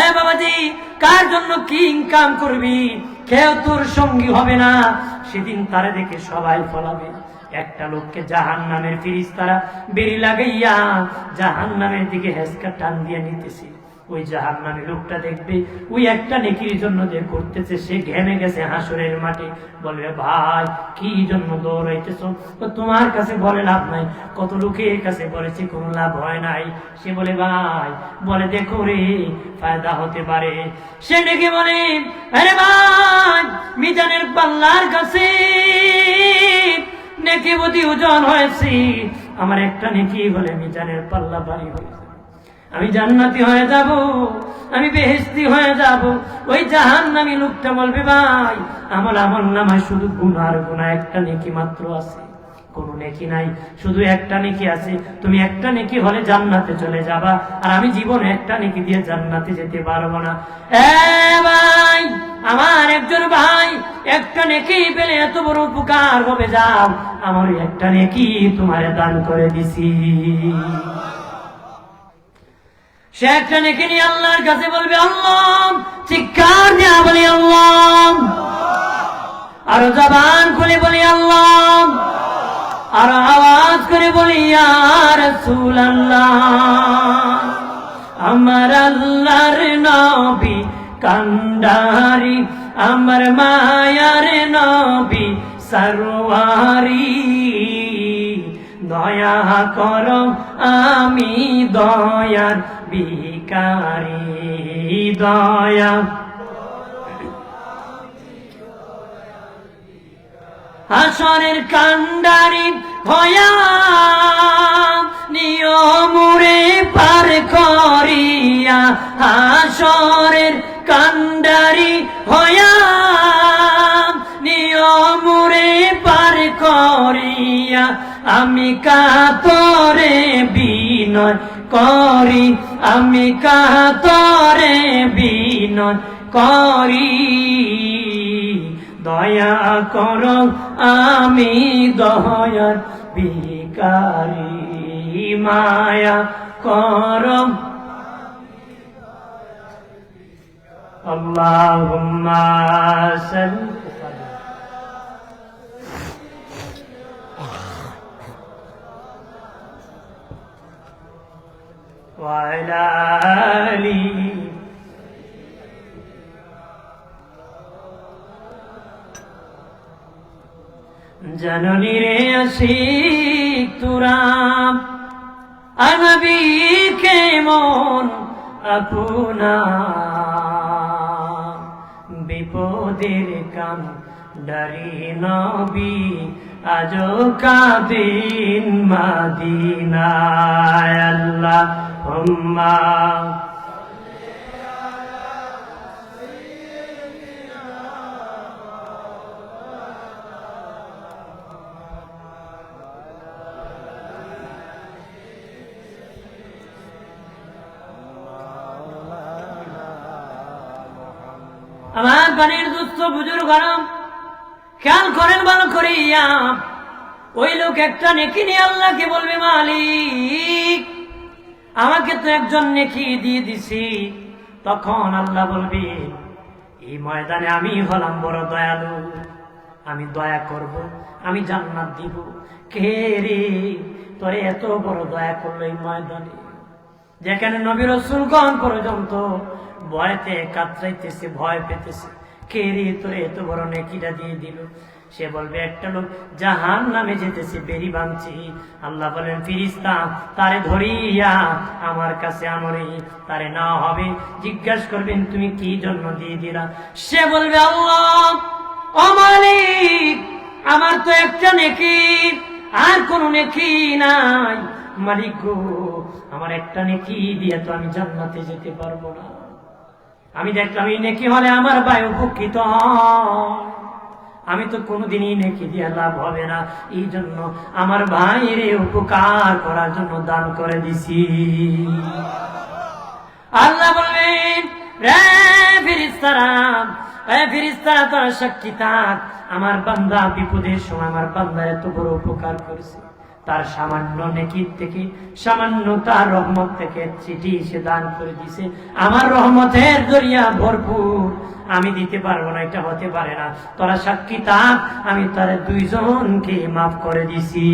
এ বাবাজি কার জন্য কি ইনকাম করবি, কেউ তোর সঙ্গী হবে না। সেদিন তারে দেখে সবাই ফলাবে। একটা লোককে জাহান্নামের ফেরেশতারা বেড়ি লাগাইয়া জাহান্নামের দিকে হেসকা টান দিয়ে নিতেছে। ওই জাহান্নামী লোকটা দেখবে ওই একটা নেকির জন্য যে করতেছে, সে ঘেমে গেছে হাসরের মাঠে। বলবে ভাই কি জন্য দৌড়াইতেছ? তোমার কাছে বলে লাভ নাই, কত লোকের কাছে বলেছি কোনো লাভ হয় নাই। সে বলে ভাই বলে দেখো রে ফায়দা হতে পারে। সে ডেকে বলে আরে ভাই মিজানের পাল্লার কাছে নেকি বুদ্ধি ওজন হয়েছি, আমার একটা নেকি হলে মিজানের পাল্লা ভারী হয়েছে, আমি জান্নাতি হয়ে যাব, আমি বেহেশতি হয়ে যাব। ওই জাহান্নামী লোকটা বলবে ভাই আমার নামায় শুধু গুনার গুনাহ একটা নেকি মাত্র আছে, কোনো নেকি নাই, শুধু একটা নেকি আছে। তুমি একটা নেকি হলে জান্নাতে চলে যাবা, আর আমি জীবনে একটা নেকি দিয়ে জান্নাতে যেতে পারবো না। ভাই আমার একজন ভাই একটা নেকি পেলে এত বড় উপকার হবে, যাও আমার একটা নেকি তোমারে দান করে দিছি। সে একটা নেকি নিয়ে আল্লাহর কাছে বলবে আল্লাহ, চিৎকার দিয়া বলি আল্লাহ, আরো জবান খুলে বলি আল্লাহ, আর আওয়াজ করে বলি ইয়া রাসূলুল্লাহ। আমার আল্লাহর নবী কান্ডারি, আমার মায়ার নবী সরওয়ারি, দয়া করো আমি দয়ার ভিখারি, দয়া হাসরের কান্ডারি হয়া নিয়মুরে পার করিয়া, হাসরের কান্ডারি হয়া নিয়মুরে পার করিয়া, আমি কাতরে বিনয় করি, আমি কাতরে বিনয় করি, দয়া করো আমি দয়ার ভিখারি, মায়া করো। আল্লাহুম্মা সাল্লি ওয়া আলা আলি জননী রে আশিক তোরা নবী কেমন আপনা, বিপদের কান ডারি নবী আজো কাদিন মাদিনায়। আল্লাহুম্মা আমার বাড়ির দুস্থ বুজুর্গ খেয়াল করেন ভালো করিয়া, ওই লোক একটা নেকি নিয়ে আল্লাহকে বলবে মালিক আমাকে তো একজন নেকি দিয়ে দিছি। তখন আল্লাহ বলবে, এই ময়দানে আমি হলাম বড় দয়ালু, আমি দয়া করব, আমি জান্নাত দিব। কে রে তোরে এত বড় দয়া করলো এই ময়দানে, যেখানে নবী রাসূলগণ পর্যন্ত ভয়তে কাতরাইতেছে, ভয় পেতেছে। কে রে তোরে এত বড় নেকিটা দিয়ে দিল? সে বলবে, একটা লোক জাহান্নামে যেতেছে, বেরি বাঁধছি। আল্লাহ বলেন, ফেরেশতা তারে ধরিয়া আমার কাছে আনরে, তারে না হবে জিজ্ঞাসা করবেন তুমি কি জন্য দিয়ে দিলা? সে বলবে, আল্লাহ ও মালিক, আমার তো একটা নেকি, আর কোন নেকি নাই। মালিক গো, আমার একটা নেকি দিয়ে তো আমি জান্নাতে যেতে পারবো না। আমি দেখলাম এই নেকি হলে আমার ভাই উপকৃত হয়, আমি তো কোনোদিনই নেকি দিয়ে লাভ হবে না, এই জন্য আমার ভাইয়ের উপকার করার জন্য দান করে দিছি। আল্লাহ বলবেন, রে ফেরেশতারা, ফেরেশতারা তোরা সাক্ষী থাক, আমার বান্দা বিপদের সময় আমার বান্দা এত বড় উপকার করেছে, তার সামান্য নেকির থেকে, সামান্য তার রহমত থেকে চিঠি সে দান করে দিছে। আমার রহমতের দরিয়া ভরপুর, আমি দিতে পারবো না, এটা হতে পারে না। তোরা সাক্ষী থাক, আমি তার দুইজনকে মাফ করে দিছি।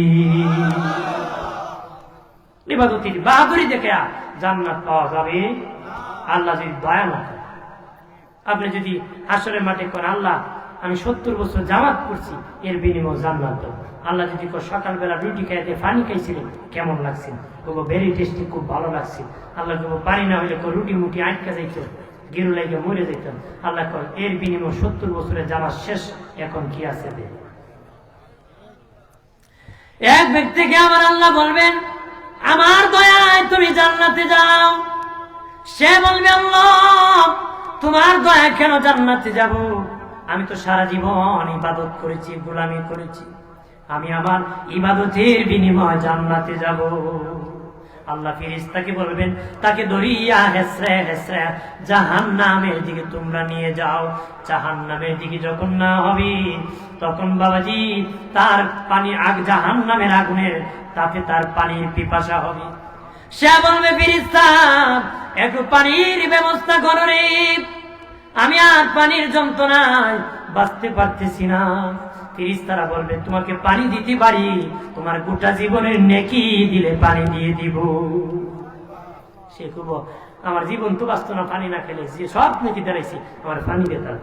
ইবাদতির বাহাদুরি দেখে জান্নাত পাওয়া যাবে আল্লাহ যদি দয়া না করে। আপনি যদি হাসরের মাঠে কোন আল্লাহ আমি 70 বছর জামাত করছি, এর বিনিময় জান্নাত দাও। আল্লাহ যদি সকালবেলা রুটি খাইতে পানি খাইছিলেন, কেমন লাগছিল? ভেরি টেস্টি, খুব ভালো লাগছিল। আল্লাহ পানি না হইলে রুটি মুটি আটকা যাইত, গেরু লাগে মরে যেতাম। আল্লাহ এর বিনিময় 70 বছরের জামাত শেষ, এখন কি আছে দে। এক ব্যক্তিকে আমার আল্লাহ বলবেন, আমার দয়ায় তুমি জান্নাতে যাও। সে বলবে, আল্লাহ তোমার দয়া কেন জান্নাতে যাব? আমি তো সারা জীবন ইবাদত করেছি, গোলামি করেছি, আমি আমার ইবাদতের বিনিময় জান্নাতে যাব। আল্লাহ ফেরেশতাকে বলবেন, তাকে ধরিয়া হেসরে হেসরে জাহান্নামের দিকে তোমরা নিয়ে যাও। জাহান্নামের দিকে যখন না হবে, তখন বাবাজি তার পানি জাহান্নামের আগুনের তাতে তার পানির পিপাসা হবে। সে বলবে, ফেরেশতা একটু পানির ব্যবস্থা করো রে, আমি আর পানির যন্ত্রণায় বাঁচতে পারতেছি না। ফেরেশতারা বলবে, তোমাকে পানি দিতে পারি, তোমার গোটা জীবনের নেকি দিলে পানি দিয়ে দিব। সে খুব, আমার জীবন তো বাঁচত না পানি না খেলে, যে সব নেকি দাঁড়াইছি, আমার পানি দিয়ে তার।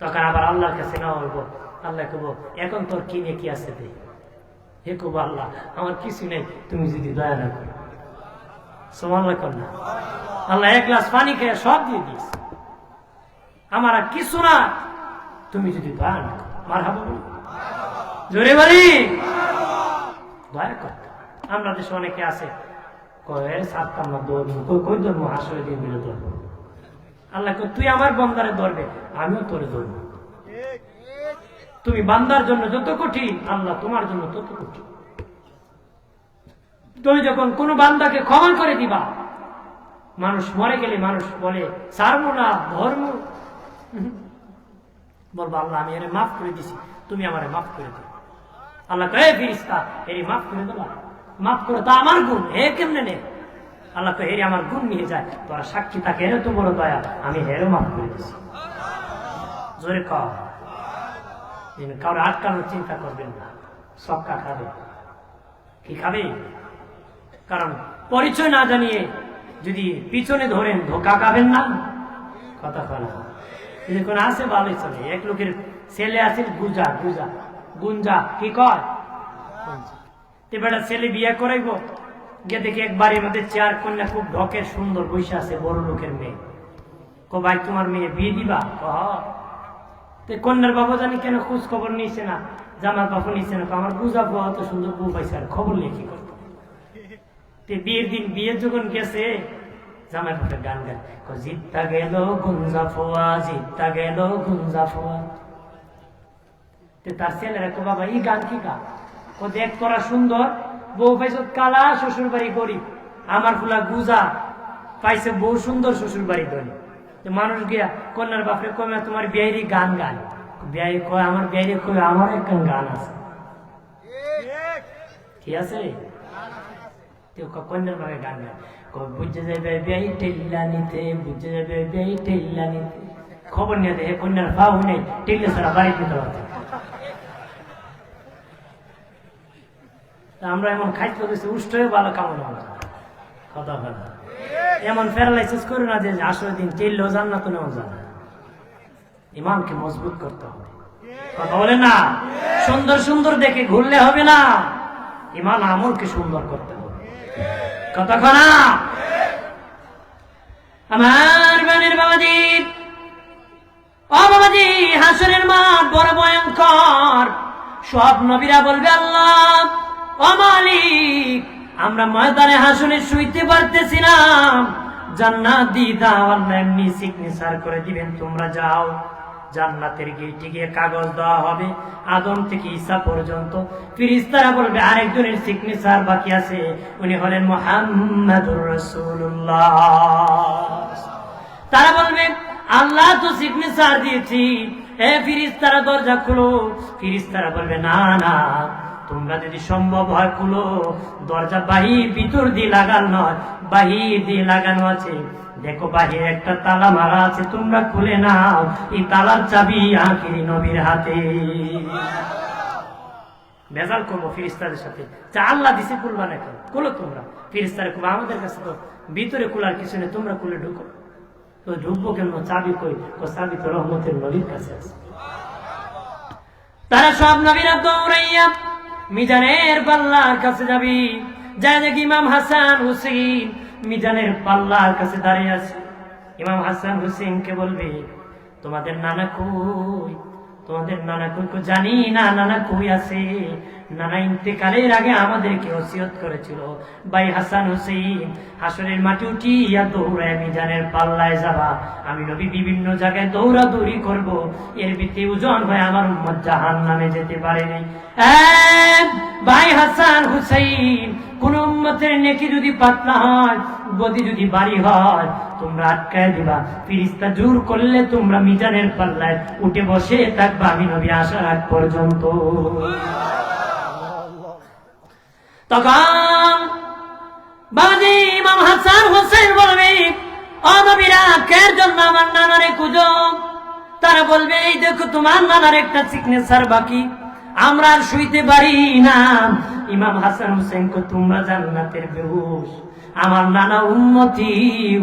তখন আবার আল্লাহর কাছে না বলবো, আল্লাহ কব, এখন তোর কি নেকি আছে দে। হে কব, আল্লাহ আমার কিছু নেই, তুমি যদি দয়া না করো। সুবহানাল্লাহ কর না। আল্লাহ এক গ্লাস পানি খেয়ে সব দিয়ে দিস, আমার আর কিছু না, তুমি যদি দয়া না করো। মারহাবা বলি, জোরে বলি, দয়া কর। আমরা দেশে অনেকে আছে, আল্লাহ তুই আমার বান্দারে ধরবে, আমিও তোরে ধরবো। তুমি বান্দার জন্য যত কঠিন, আল্লাহ তোমার জন্য তত কঠিন। তুমি যখন কোন বান্দাকে ক্ষমা করে দিবা, মানুষ মরে গেলে মানুষ বলে ছাড়বো না, ধর্ম বলবো, আল্লাহ আমি এর মাফ করে দিছি, তুমি আমারে মাফ করে দিও। আল্লাহ কে ফেরেশতা এর মাফ করে দেবা, মাফ করে তা আমার গুণ, হে কেমনে নে? আল্লাহ তো হেরে আমার গুণ নিয়ে যায়, তোরা সাক্ষী থাকে, এর তো বড় দয়া, আমি হেরও মাফ করে দিছি। জোরে কর, কারো আটকানোর চিন্তা করবেন না, সবকা খাবে। কি খাবে? কারণ পরিচয় না জানিয়ে যদি পিছনে ধরেন, ধোকা খাবেন না। কথা কয় না, কোন আছে ভালোই চলে। এক লোকের ছেলে আছে গুজা, গুজা গুঞ্জা, কি কয়? বেটা ছেলে বিয়ে করাইব, গিয়ে দেখি এক বাড়ির মধ্যে চেয়ার কন্যা খুব ঢকের সুন্দর বসে আছে, বড় লোকের মেয়ে। কো ভাই তোমার মেয়ে বিয়ে দিবা? কন্যার বাবা জানি কেন খোঁজ খবর নিয়েছে না, জামার বাবা নিয়েছে না। আমার গুজা বউ অত সুন্দর বউ পাইছে, আর খবর নিয়ে কি করতো? বিয়ের দিন বিয়ে যখন গেছে, জামাই বাপের গান গায়, জিততা গেল গুঞ্জা ফোয়া, জিততা গেল গুঞ্জা ফোয়া। তার ছেলেরা কো বাবা এই গান কি গান? ও দেখ তোরা সুন্দর বউ পাইছ কালা, শ্বশুর বাড়ি গরিব। আমার ফুলা গুজা পাইছে বউ সুন্দর, শ্বশুর বাড়ি ধনী। মানুষ গিয়া কন্যার বাপরে কমে তোমার বিয়েরই গান গায়, বিয়ে কয় আমার বিয়েরে কয় আমার একটা গান আছে, ঠিক আছে। কন্যার ভাগে গান গায়, বুঝে যাবে বেই টেল্লা নিতে, বুঝে যাবে বেই টেল্লা নিতে। খবর নিয়ে দেখে কন্যার পাও নেই, টেল্লা ছাড়া বাড়ি দিতে পারছে। আমরা এমন খাইতে গেছি উষ্ঠ হয়ে ভালো কামড় কথা কথা এমন প্যারালাইসিস করে না যে আসলে দিন টেললেও যান না তো নেও যান। ইমানকে মজবুত করতে হবে, কথা বলে না। সুন্দর সুন্দর দেখে ঘুরলে হবে না, ইমান আমলকে সুন্দর করতে হবে, কথা না। আমার বানের বাবাজি, ও বাবাজি, হাসরের মাঠ বড় ভয়ঙ্কর। সব নবীরা বলবে আল্লাহ ও মালিক, আমরা ময়দানে হাসরে শুইতে পারতেছি না, জান্নাত দিয়ে দাও। আল্লাহ এমনি সিগনেচার করে দিবেন, তোমরা যাও। জান্নাতের গেটে গিয়ে কাগজ দেওয়া হবে, আদম থেকে ঈসা পর্যন্ত। ফেরেশতারা বলবে আরেকজনের সিগনেচার বাকি আছে, উনি হলেন মুহাম্মাদুর রাসূলুল্লাহ। তারা বলবে আল্লাহ তো সিগনেচার দিয়েছি, ফেরেশতারা দরজা খুলো। ফেরেশতারা বলবে না না, তোমরা যদি সম্ভব হয় খুলো। দরজা বাহির ভিতর দিয়ে লাগানো নয়, বাহির দিয়ে লাগানো আছে। দেখো বাহিরে একটা তালা মারা আছে, তোমরা খুলে নাও। এই তালার চাবি আখিরি নবীর হাতে। ভেজাল করবো ফেরেশতাদের সাথে, যা আল্লাহ দিছে খুলবা না কেন, খুলো তোমরা। ফেরেশতারা খুলবে, আমাদের কাছে তো ভিতরে খোলার কিছু নেই, তোমরা খুলে ঢুকো। তো ঢুকবো কেন, চাবি কই? চাবি তো রহমতের নবীর কাছে আছে। তারা সব নবীরা দৌড়াইয়া মিজানের পাল্লার কাছে যাবি, যা দেখি ইমাম হাসান হুসেইন মিজানের পাল্লার কাছে দাঁড়িয়ে আছে। ইমাম হাসান হুসেইনকে বলবে তোমাদের নানা কই, তোমাদের নানা কই? জানি না নানা কই আছে। নানা ইন্তেকালের আগে আমাদেরকে ওসিয়ত করেছিল, ভাই হাসান হুসেইন হাসরের মাটি উঠিয়া দৌড়ায় মিজানের পাল্লায় যাবা। আমি নবী বিভিন্ন জায়গায় দৌড়াদৌড়ি করব, এর ভিত্তি ওজন হয় আমার উম্মত জাহান্নামে যেতে পারেনি। ভাই হাসান হুসেইন, কোন উম্মতের নেকি যদি পাতলা হয়, গদি যদি বাড়ি হয়, তোমরা আটকায় দিবা। ফেরেশতা জোর করলে তোমরা মিজানের পাল্লায় উঠে বসে থাকবা আমি নবী আসার আগ পর্যন্ত। তখন বাদি ইমাম হাসান হোসেন বলবে ও নবীরা, কের জন্য আমার নানারে খুঁজো? তারা বলবে এই দেখো তোমার নানার একটা সিগনেচার বাকি, আমরা আর শুইতে পারি না। ইমাম হাসান হোসেন কো তোমরা জান্নাতের বেহুশ, আমার নানা উম্মতি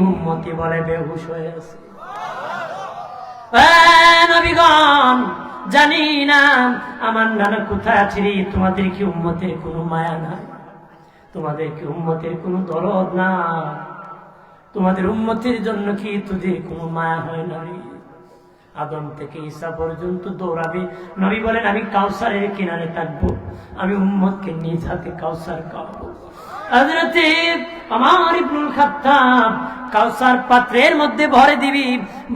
উম্মতি বলে বেহুশ হয়ে আছে। নবীগণ জানি না আমার নানা কোথায় আছে রে, তোমাদের কি উম্মতের কোনো মায়া নাই? তোমাদের কি উম্মতের কোনো দরদ না? তোমাদের উম্মতের জন্য কি তোদের কোনো মায়া হয় না রে? আদম থেকে ঈসা পর্যন্ত দৌড়াবে। নবী বলেন আমি কাউসারের কিনারে থাকবো, আমি উম্মতকে নিজ হাতে কাউসার খাওয়াবো। হযরতে ওমর ইবনুল খাত্তাব কাউসার পাত্রের মধ্যে ভরে দিবি,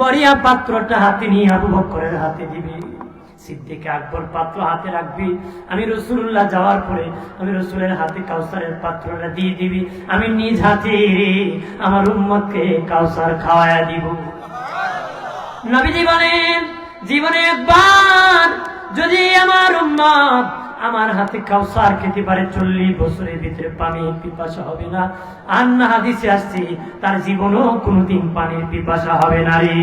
বড়িয়া পাত্রটা হাতে নিয়ে আবু বকরের হাতে দিবি। সিদ্দিক আকবর পাত্র হাতে রাখবি। আমি রাসূলুল্লাহ যাওয়ার পরে আমি রাসূলের হাতে কাউসারের পাত্রটা দিয়ে দিবি, আমি নিজ হাতে আমার উম্মতকে কাউসার খাওয়ায়া দিব। নবীজি বলেন জীবনে একবার যদি আমার উম্মত আমার হাতে কাউসার খেতে পারে, 40 বছরের ভিতরে পানির পিপাসা হবে না। আর না হাদিসে আসছে তার জীবনও কোনোদিন পানির পিপাসা হবে না রে।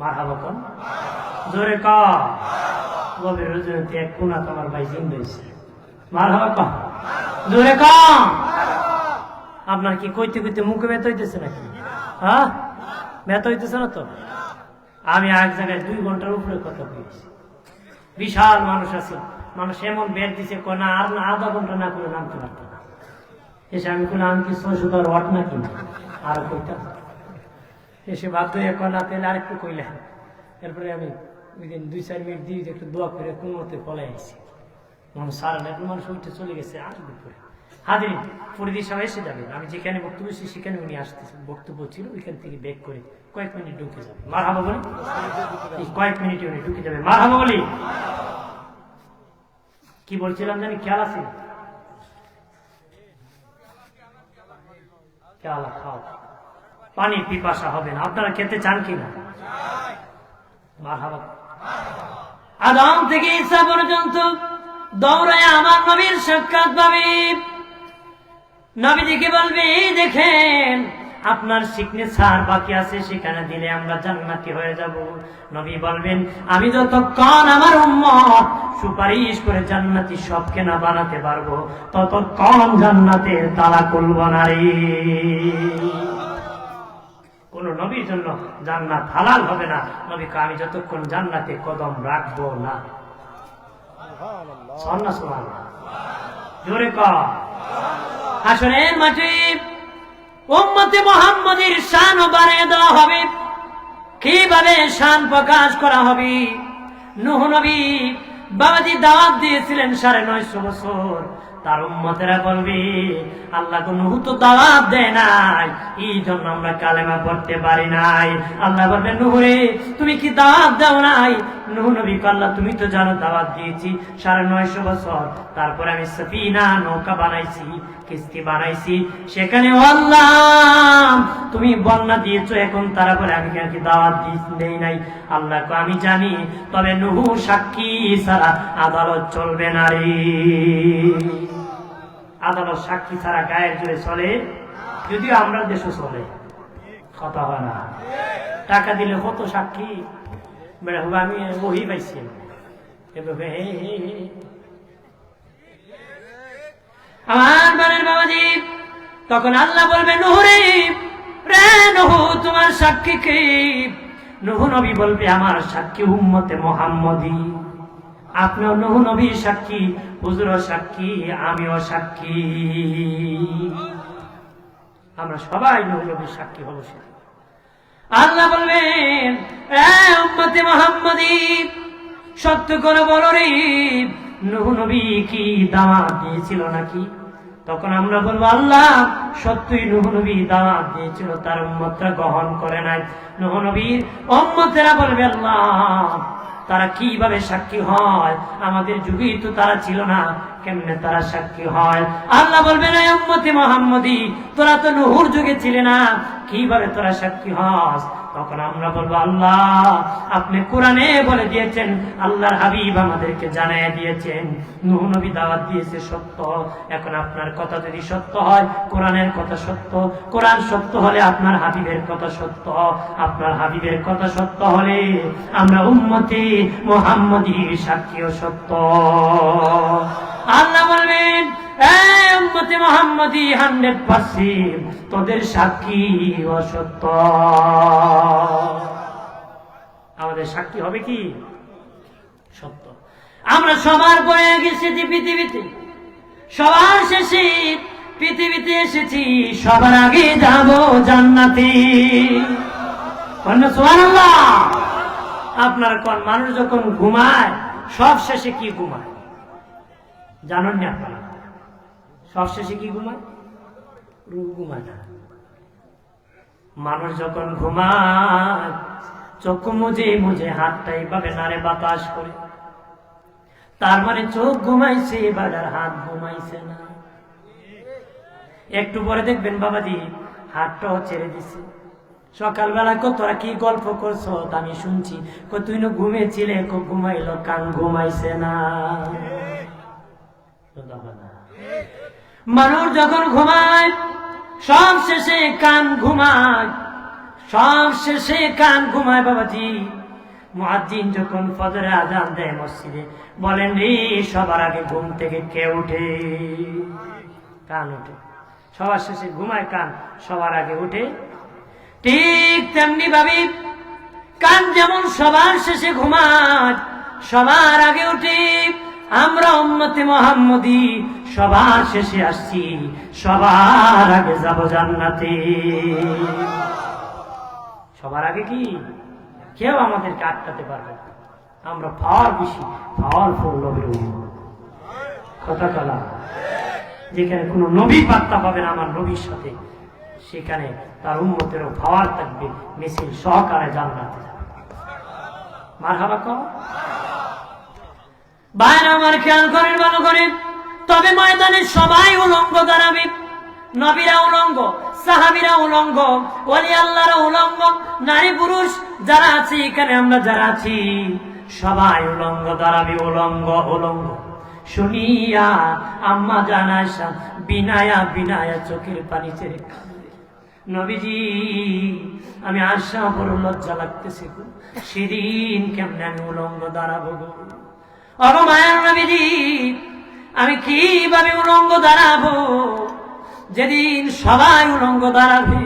মারহাবা কোন জোরে ক গভীর রজনীতে এক কোনা তোমার ভাই জিন্দা হয়েছে। মারহাবা ক জোরে ক। আপনার কি কইতে কইতে মুখে ব্যথা হইতেছে নাকি? হ্যাঁ ব্যথা হইতেছে না তো? আমি এক জায়গায় 2 ঘন্টার উপরে কথা বলছি, বিশাল মানুষ আছে, মানুষ এমন বের দিছে কোনা আর না আধা ঘন্টা না করে নামতে পারত না। এসে আমি কোনো আমি কি 600 ওয়াট নাকি আর কইতাম, এসে বাধ্য হয়ে কনা তেলে আরেকটু কইলাম। এরপরে আমি ওই দিন 2-4 মিনিট দিয়ে একটু দোয়া করে কোন মতে পলাই আইছি। মানুষ সারা না, মানুষ উঠে চলে গেছে আসবে পরে। হাজির ফরিদি সাহেব এসে যাবে, আমি যেখানে বক্তব্য সেখানে উনি আসতেছেন, বক্তব্য ছিল ওইখান থেকে ব্যাক করে কয়েক মিনিট ঢুকে যাবে। মারহাবা বলি, কয়েক মিনিটে উনি ঢুকে যাবে। মারহাবা বলি। কি বলছিলাম জানি খেয়াল আছে? আল্লাহ খাও, পানি পিপাসা হবে না। আপনারা খেতে চান কিনা? মারহাবা। আদম থেকে ঈসা পর্যন্ত দৌড়ায় আমার নবীর সাক্ষাৎ পাবে। নবীজিকে বলবে, এই দেখেন আপনার সিগনেচার বাকি আছে, সেখানে দিলে আমরা জান্নাতি হয়ে যাব। নবী বলবেন, আমি যতক্ষণ আমার উম্মত সুপারিশ করে জান্নাতি সবকে না বানাতে পারবো, ততক্ষণ জান্নাতের তালা খুলব না রে। কোন নবীর জন্য জান্নাত হালাল হবে না। নবীকে আমি যতক্ষণ জান্নাতে কদম রাখবো না। জোরে কর। হাসরের মাঠে উম্মতে মুহাম্মাদের শান বাড়িয়ে দেওয়া হবে। কিভাবে শান প্রকাশ করা হবে? নূহ নবী বাবাজি দাওয়াত দিয়েছিলেন 950 বছর। তার উম্মতেরা বলবে, আল্লাহ তো নূহ তো দাওয়াত দেয় নাই, এই জন্য আমরা কালেমা পড়তে পারি নাই। আল্লাহ বলবেন, নূহ রে তুমি কি দাওয়াত দাও নাই? নূহ নবী আল্লাহ তুমি তো জানো দাওয়াত দিয়েছি 950 বছর। তারপরে আমি সফিনা নৌকা বানাইছি, কিস্তি বানাইছি, সেখানে আল্লাহ তুমি বন্যা দিয়েছো, এখন তারা বলে আমি কি দাওয়াত দেই নাই? আল্লাহ আমি জানি, তবে নূহ সাক্ষী ছাড়া আদালত চলবে না রে। আদালত সাক্ষী ছাড়া গায়ের জোরে চলে, যদিও আমরা দেশে চলে, কথা হয় না। টাকা দিলে কত সাক্ষী বেড়া হবে, আমি বহি পাইছি এভাবে। আমার বানের বাবাজি তখন আল্লাহ বলবে, নূহ রে নূহ তোমার সাক্ষী কে? নূহ নবী বলবে, আমার সাক্ষী উম্মতে মুহাম্মদী। আপনিও নূহ নবীর সাক্ষী, হুজুরও সাক্ষী, আমিও সাক্ষী, আমরা সবাই নূহ নবীর সাক্ষী হব। আল্লাহ বলবেন, উম্মতে মুহাম্মদী সত্য করে বলো রে, নূহ নবী কি দাওয়াত দিয়েছিল নাকি? তখন আমরা বলবো, আল্লাহ সত্যই নূহ নবী দাওয়াত দিয়েছিল, তার উম্মতরা গ্রহণ করে নাই। নূহ নবীর উম্মতেরা বলবে, আল্লাহ তারা কিভাবে সাক্ষী হয়? আমাদের যুগেই তো তারা ছিল না, কেমনে তারা সাক্ষী হয়? আল্লাহ বলবেন, এই উম্মতে মুহাম্মদী তোরা তো নূহুর যুগে ছিলে না, কিভাবে তোরা সাক্ষী হস? তখন আমরা বলবো, আল্লাহ আপনি কোরআনে বলে দিয়েছেন, আল্লাহর হাবিব আমাদেরকে জানায় দিয়েছেন, নূহ নবী দাওয়াত দিয়েছে সত্য। এখন আপনার কথা যদি সত্য হয়, কোরআনের কথা সত্য, কোরআন সত্য হলে আপনার হাবিবের কথা সত্য, আপনার হাবিবের কথা সত্য হলে আমরা উম্মতে মুহাম্মদীর সাক্ষীও সত্য। আল্লাহ বলবেন, এই উম্মতে মুহাম্মদী 100% তোদের সাক্ষী অসত্য। আমাদের সাক্ষী হবে কি? সত্য। আমরা সবার পরে গেছি পৃথিবীতে, সবার শেষে পৃথিবীতে এসেছি, সবার আগে যাব জান্নাতে। সুবহানাল্লাহ। আপনার কোন মানুষ যখন ঘুমায়, সব শেষে কি ঘুমায় জানেন না আপনারা? সব শেষে কি ঘুমায়? রূহ ঘুমায় না। মানুষ যখন ঘুমায়, চোখ মুজে মুজে হাতটা এইভাবে নাড়ে বাতাস করে, তার মানে চোখ ঘুমাইছে, এবার আর হাত ঘুমাইছে না। একটু পরে দেখবেন বাবাজি হাতটাও ছেড়ে দিছে। সকালবেলা তোরা কি গল্প করছো আমি শুনছি, তুই না ঘুমিয়েছিলে, ঘুমাইলো, কান ঘুমাইছে না। মানুষ যখন ঘুমায়, সব শেষে কান ঘুমায়, সব শেষে কান ঘুমায় বাবাজি। মুয়াজ্জিন যখন ফজরের আযান দেয় মসজিদে, বলেন রে সবার আগে ঘুম থেকে কে উঠে? কান উঠে। সবার শেষে ঘুমায় কান, সবার আগে উঠে। ঠিক তেমনি ভাবে কান যেমন সবার শেষে ঘুমায়, সবার আগে উঠে। আমরা উম্মতে মুহাম্মদী সবার শেষে আসছি, সবার আগে যাব জান্নাতে। সবার আগে কি কেউ আমাদেরকে আটকাতে পারবে না। আমরা ফার বেশি পাওয়ারফুল নবীর উম্মত। কথা কলা, যেখানে কোন নবী পাত্তা পাবে না আমার নবীর সাথে, সেখানে তার উম্মতেরও পাওয়ার থাকবে, মিছিল সহকারে জান্নাতে যাবে। মারহাবা কও। বাইরে আমার খেয়াল করেন, ভালো করেন। তবে ময়দানে সবাই উলঙ্গ দাঁড়াবে, নবীরা উলঙ্গ, সাহাবীরা উলঙ্গ, ওলি আল্লাহরা উলঙ্গ, নারী পুরুষ যারা আছে এখানে আমরা যারা আছি সবাই উলঙ্গ দাঁড়াবে, উলঙ্গ উলঙ্গ। শুনিয়া আম্মা জান আয়েশা বিনায়া বিনায়া চোখের পানি ছেড়ে কাঁদে, নবীজি আমি আশা বড় লজ্জা লাগতেছে গো, সেদিন কেমনে আমি উলঙ্গ দাঁড়াবো গো। অগো মায়ের নবীজি আমি কিভাবে উলঙ্গ দাঁড়াবো যেদিন সবাই উলঙ্গ দাঁড়াবে?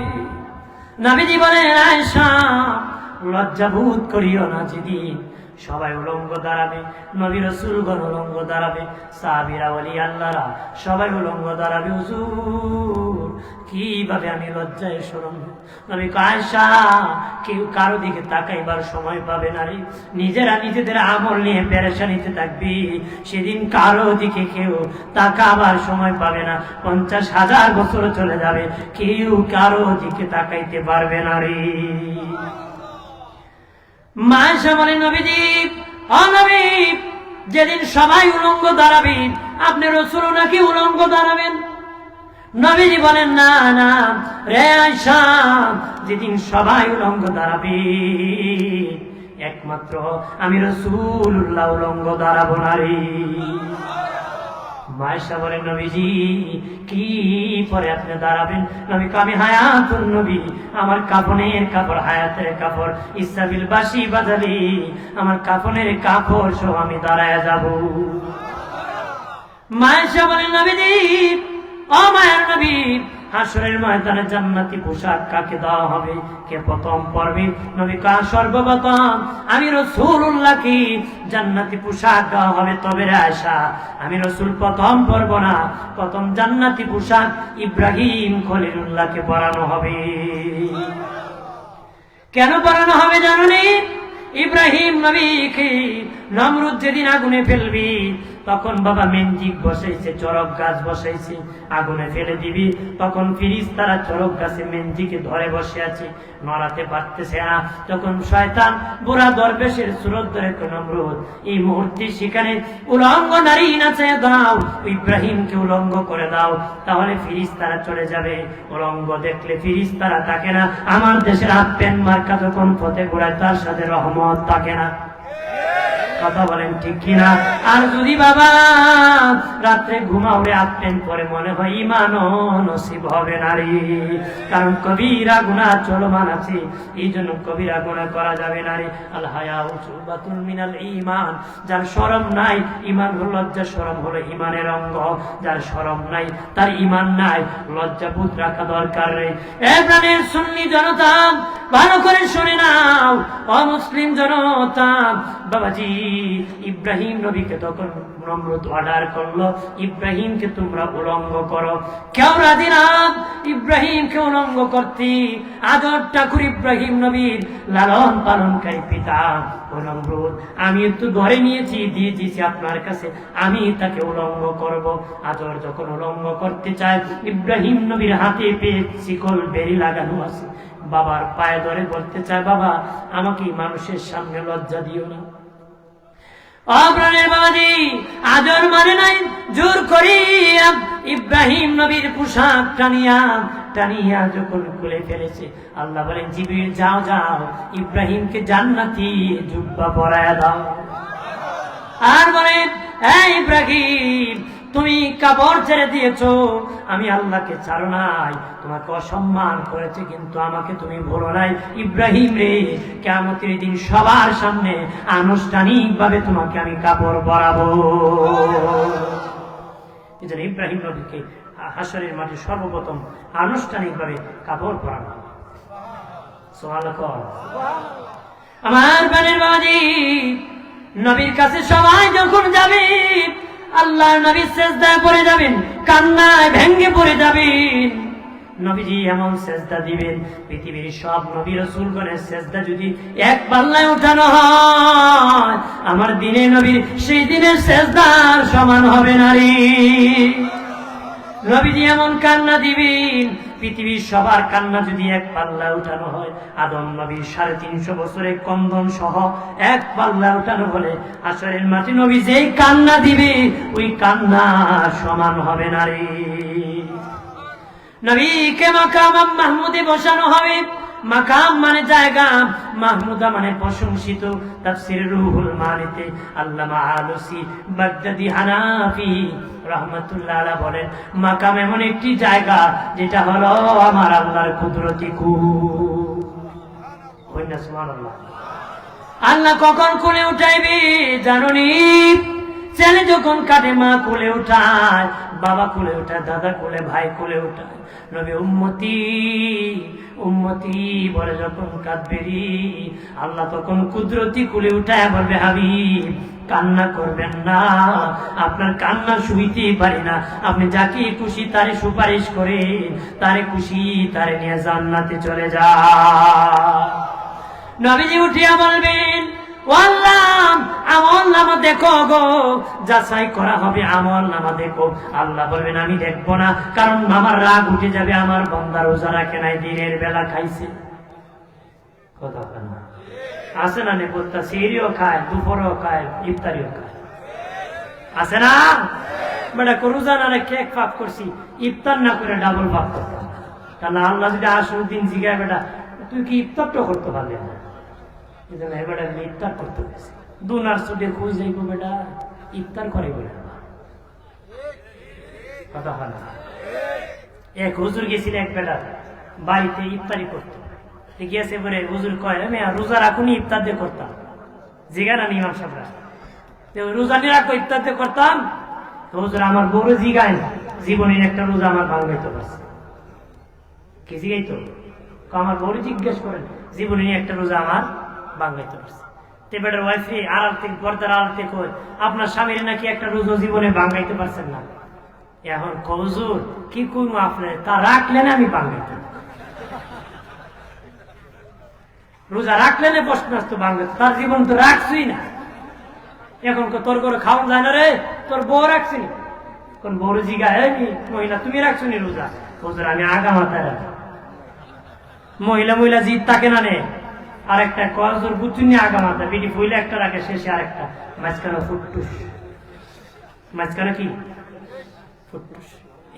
নবীজি বলেন আয়েশা লজ্জাবোধ করিও না, যেদিন সবাই উলঙ্গ দাঁড়াবে, নবী রাসূলগণ উলঙ্গ দাঁড়াবে, সাহাবীরা ওলি আল্লাহরা সবাই উলঙ্গ দাঁড়াবে, হুজুর কিভাবে আমি লজ্জায় শরম? নবী আয়েশা কেউ কারো দিকে তাকাইবার সময় পাবে না রে, নিজেরা নিজেদের আমল নিয়ে পেরেশানিতে থাকবি, সেদিন কারো দিকে কেউ তাকাবার সময় পাবে না, 50,000 বছর চলে যাবে, কেউ কারো দিকে তাকাইতে পারবে না রে। মায়েশা বলেন নবীজি নবী যেদিন সবাই উলঙ্গ দাঁড়াবে আপনি রাসূল নাকি উলঙ্গ দাঁড়াবেন? নবীজি বলেন না না রে আয়েশা, যেদিন সবাই উলঙ্গ দাঁড়াবে একমাত্র আমি রাসূলুল্লাহ উলঙ্গ দাঁড়াবো না রে। মায়েশা বলেন নবীজি কি পরে আপনি দাঁড়াবেন? নবী আমি হায়াতুন নবী, আমার কাফনের কাপড় হায়াতের কাপড়, ইসরাফিল বাঁশি বাজাবে আমার কাফনের কাপড় সহ আমি দাঁড়ায় যাব। মায়েশা বলেন নবীজি ও মায়ের নবী হাসরের ময়দানে জান্নাতি পোশাক কাকে দেওয়া হবে, কে প্রথম পড়বে? নবী কা সর্বপ্রথম আমি রাসূলুল্লাহকে জান্নাতি পোশাক দেওয়া হবে। তবে রে আয়েশা আমি রাসূল প্রথম পরব না, প্রথম জান্নাতি পোশাক ইব্রাহিম খলিলুল্লাহকে পরানো হবে। কেন পরানো হবে জানেন? ইব্রাহিম নবীকে নমরুদ যেদিন আগুনে ফেলবি তখন বাবা মেনজিক বসাইছে, চরক গাছ বসাইছে, আগুনে ফেলে দিবি, তখন ফেরেশতারা চরক গাছে মেনজিকে ধরে বসে আছে, নড়াতে পারতেছে না। তখন শয়তান বুড়া দরবেশের সুরত ধরে নমরুদ এই মুহূর্তে সেখানে উলঙ্গ নারী নাচে দাও, ইব্রাহিমকে উলঙ্গ করে দাও, তাহলে ফেরেশতারা চলে যাবে। উলঙ্গ দেখলে ফেরেশতারা থাকে না। আমার দেশের আপেন মার্কা যখন পথে ঘোরায় তার সাথে রহমত থাকে না। কথা বলেন ঠিক কিনা? আর যদি বাবা রাত্রে ঘুমাওলে আপনি পরে মনে হয় ঈমানও নসিব হবে না রে, কারণ কবিরা গুনাহ চলমান আছে, এই জন্য কবিরা গুনাহ করা যাবে না রে। আল হায়াউ শুবাতুন মিনাল ঈমান, যার শরম নাই, ঈমান হলো লজ্জা, শরম হলো ঈমানের অঙ্গ, যার শরম নাই তার ঈমান নাই, লজ্জাবোধ রাখা দরকার রে। এ প্রাণের সুন্নি জনতা ভালো করে শুনে নাও, অমুসলিম জনতা বাবাজি ইব্রাহিম নবীকে তখন নমরুদ অর্ডার করলো ইব্রাহিমকে তোমরা উলঙ্গ করো, কেউ রাজি না ইব্রাহিমকে উলঙ্গ করতে। আদর ঠাকুর ইব্রাহিম নবীর লালন পালনকারী পিতা ও নমরুদ আমি একটু ধরে নিয়েছি, দিয়ে দিয়েছি আপনার কাছে, আমি তাকে উলঙ্গ করব। আদর যখন উলঙ্গ করতে চায় ইব্রাহিম নবীর হাতে পেয়ে শিকল বেরি লাগানো আছে, বাবার পায়ে ধরে বলতে চায় বাবা আমাকে মানুষের সামনে লজ্জা দিও না। অপ্রাণের বাবাজি আদর মানে নাই, জোর করিয়া ইব্রাহিম নবীর পোশাক টানিয়া টানিয়া যখন খুলে ফেলেছে, আল্লাহ বলেন জিবরিল যাও যাও ইব্রাহিমকে জান্নাতি জুব্বা পরায়া দাও। আর বলেন এই ইব্রাহিম তুমি কাপড় ছেড়ে দিয়েছো, আমি আল্লাহকে ছাড়ো নাই, তোমাকে অসম্মান করেছে কিন্তু আমাকে তুমি ভুলো নাই। ইব্রাহিম রে কিয়ামতের দিন সবার সামনে আনুষ্ঠানিক ভাবে তোমাকে আমি কাপড় পরাবো। এজন্য ইব্রাহিম নবীকে হাসরের মাঠে সর্বপ্রথম আনুষ্ঠানিক ভাবে কাপড় পরানো। সুবহানাল্লাহ। আমার প্রাণের বাবাজি নবীর কাছে সবাই যখন যাবে আল্লাহর নবী সেজদায় পড়ে যাবেন, কান্নায় ভেঙ্গে পড়ে যাবেন। নবীজি এমন সেজদা দিবেন পৃথিবীর সব নবী রাসূলগণের সেজদা যদি এক পাল্লায় উঠানো হয় আমার দিনে নবীর সেই দিনের সেজদার সমান হবে না রে। নবীজি এমন কান্না দিবেন পৃথিবীর সবার কান্না যদি এক পাল্লায় উঠানো হয়, আদম নবীর 350 বছরের কন্দন সহ এক পাল্লায় উঠানো হলে হাসরের মাঠে নবী যেই কান্না দিবে ওই কান্না সমান হবে না রে। নবীকে মাকাম মাহমুদে বসানো হবে। মাকাম মানে জায়গা, মাহমুদা মানে প্রশংসিত। তাফসীর রুহুল মানিতে আল্লামা আলুসি বাগদাদি হানাফি রাহমাতুল্লাহ আলাইহি বলেন, মাকাম এমন একটি জায়গা যেটা হলো আমার আল্লাহর কুদরতি কুল। কইনা সুবহানাল্লাহ। আল্লাহ কখন কোলে উঠাইবে জানোনি? ছেলে যখন কাটে মা কোলে উঠায়, বাবা কোলে উঠায়, দাদা কোলে, ভাই কোলে উঠায়। নবী উম্মতি উম্মতি বলে যখন কাঁদবেরি, আল্লাহ তখন কুদরতি কোলে উঠায় বলবে, হাবিব কান্না করবেন না, আপনার কান্না শুইতেই পারি না, আপনি যাকে খুশি তারে সুপারিশ করে, তারে খুশি তারে নিয়ে জান্নাতে চলে যা। নবীজি উঠিয়া বলবেন, ও আল্লাহ আমল নামা দেখো গো, যাচাই করা হবে আমল নামা দেখো। আল্লাহ বলবেন, আমি দেখবো না, কারণ আমার রাগ উঠে যাবে, আমার বান্দা রোজা রাখে নাই, দিনের বেলা খাইছে। কথা না আছে না? নেপথ্যা সেহরিও খায়, দুপুরও খায়, ইফতারিও খায়, আছে না? বেটা রোজা না রেখে এক পাপ করছি, ইফতার না করে ডাবল পাপ করতাম। কারণ আল্লাহ যদি আসল দিন জিগায়, বেটা তুই কি ইফতারটা করতে পারলি না? বেটা ইফতার করতে গেছে, দুনার ছুটে খুঁজ যাইব, বেটা ইফতার করে বলে কথা হয় না। এক হুজুর গেছিল এক বেটা বাড়িতে ইফতারি করতো, গিয়েছে বলে হুজুর কয়, আমি রোজা রাখুনি, ইফতার দিয়ে করতাম। জিগা না ইমাম সাহেবরা, রোজা নিয়ে রাখো, ইফতার দিয়ে করতাম। হুজুর আমার বড় জিগায় না, জীবনের একটা রোজা আমার ভাঙাইতে পারছে। কি জিগাই তো আমার বড় জিজ্ঞেস করেন, জীবনের একটা রোজা আমার ভাঙাইতে পারছে। তে বেটার ওয়াইফে আড়াল থেকে, পর্দার আড়াল থেকে কয়, আপনার স্বামীর নাকি একটা রোজা জীবনে ভাঙাইতে পারছেন না। এখন হুজুর কি করবো, আপনার তা রাখলেন আমি ভাঙাইতাম, রোজা রাখলেন প্রশ্ন আসতো ভাঙাইতো, তার জীবন তো রাখছই না। এখন তোর করে খাওয়া যায় না রে, তোর বউ রাখছি নি। কোন বড় জিগা মহিলা তুমি রাখছো নি রোজা? হুজুর আমি আগা মাথায় রাখি। মহিলা মহিলা জিদ থাকে না নে, আর একটা কজোর বুঝুন আগা মাথা, বিডি ফুইলে একটা রাখে, শেষে আরেকটা, মাঝখানে ফুটটুস, মাঝখানে কি ফুটটুস।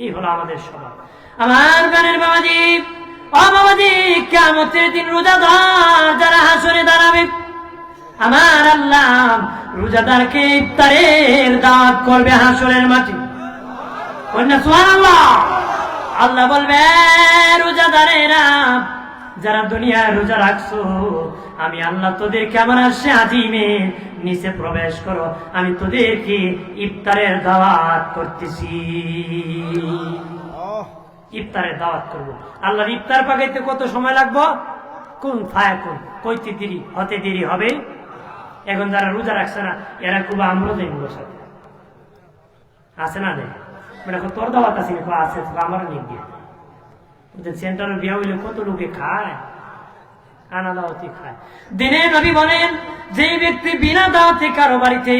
এই হলো আমাদের স্বভাব। আমার গানের বাবাজি, ও বাবাজি, কিয়ামতের দিন রোজাদার যারা হাসরে দাঁড়াবে, আমার আল্লাহ রোজাদারকে ইফতারের দাওয়াত করবে হাসরের মাঠে। কন্যা সুবহানাল্লাহ। আল্লাহ বলবে, রোজাদারেরা যারা দুনিয়ায় রোজা রাখছো, আমি আল্লাহ তোদেরকে আমার আরশে আজিমে নিচে প্রবেশ করো, আমি তোদেরকে ইফতারের দাওয়াত করতেছি, ইফতারের দাওয়াত করবো। আল্লাহর ইফতার পাকাইতে কত সময় লাগবো? কোন ফায়াকুন, কইতে দেরি হতে দেরি হবে। এখন যারা রোজা রাখছে না, এরা খুব আমরো দেখবো সাথে আছে না দেখ, মানে তোর দাওয়াত আছে আছে, আমারও নিয়ে দিয়ে সেন্টারের বিয়া হইলে কত লোকে খায়, আনা দাওয়াতি খায়। দিনে নবী বলেন, যে ব্যক্তি বিনা দাওয়াতে কারো বাড়িতে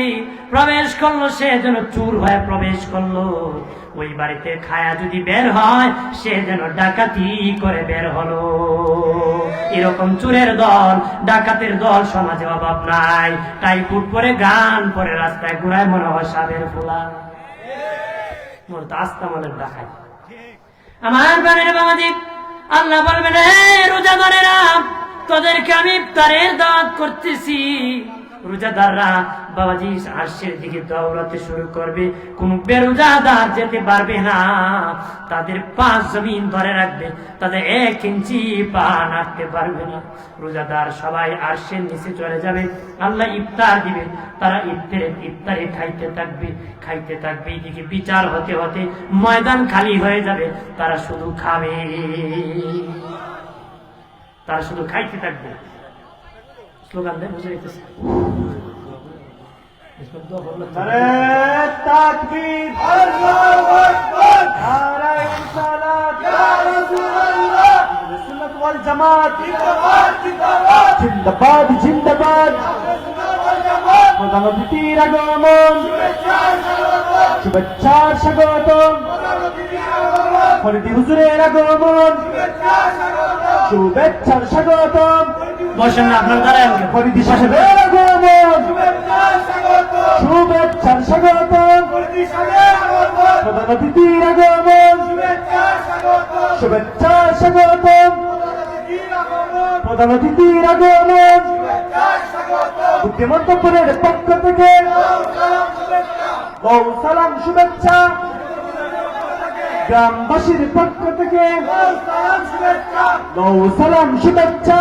প্রবেশ করলো, সে যেন চোর হয়ে প্রবেশ করলো। ওই বাড়িতে খায়া যদি বের হয়, সে যেন ডাকাতি করে বের হলো। এরকম চোরের দল, ডাকাতের দল সমাজে অভাব নাই। টাই ফুট পরে, গান পরে, রাস্তায় ঘুরায়, মনে হয় সাবের ফোলা, মোর তো আস্তা মনের ডাকাই। আমার বাড়ির বাবাজি, আল্লাহ বলবেন, হে রোজাদারেরা, তোদেরকে আমি ইফতারের দাওয়াত করতেছি। রোজাদাররা বাবাজি আরশের দিকে দৌড়াতে শুরু করবে, কোন বেরোজাদার যেতে পারবে না। তাদের পা জমিন ধরে রাখবে, তাদের 1 ইঞ্চি পা নাড়তে পারবে না। রোজাদার সবাই আরশের নিচে চলে যাবে, আল্লাহ ইফতার দিবে, তারা ইফতারে খাইতে থাকবে, খাইতে থাকবে। এদিকে বিচার হতে হতে ময়দান খালি হয়ে যাবে, তারা শুধু খাবে, তারা শুধু খাইতে থাকবে। স্লোগান দেয়, বুঝে যেতেছে। তাকবীর, আল্লাহু আকবার, নারায়ে রিসালাত, ইয়া রাসূলুল্লাহ, সুন্নাত ওয়াল জামাত, জিন্দাবাদ জিন্দাবাদ, জিন্দাবাদ জিন্দাবাদ, প্রধানমন্ত্রীর আগমন, শুভেচ্ছার স্বাগতম, ফরিদি হুজুরের আগমন, শুভেচ্ছার স্বাগতম। বসেন না আপনার দ্বারা, ফরিদি সাহেবের আগমন, শুভেচ্ছার স্বাগতম, প্রধান অতিথির আগমন, শুভেচ্ছা স্বাগতম, প্রধান অতিথির আগমন, বুদ্ধিমন্তপুরের পক্ষ থেকে বহু সালাম শুভেচ্ছা, গ্রামবাসীর পক্ষ থেকে বহু সালাম শুভেচ্ছা,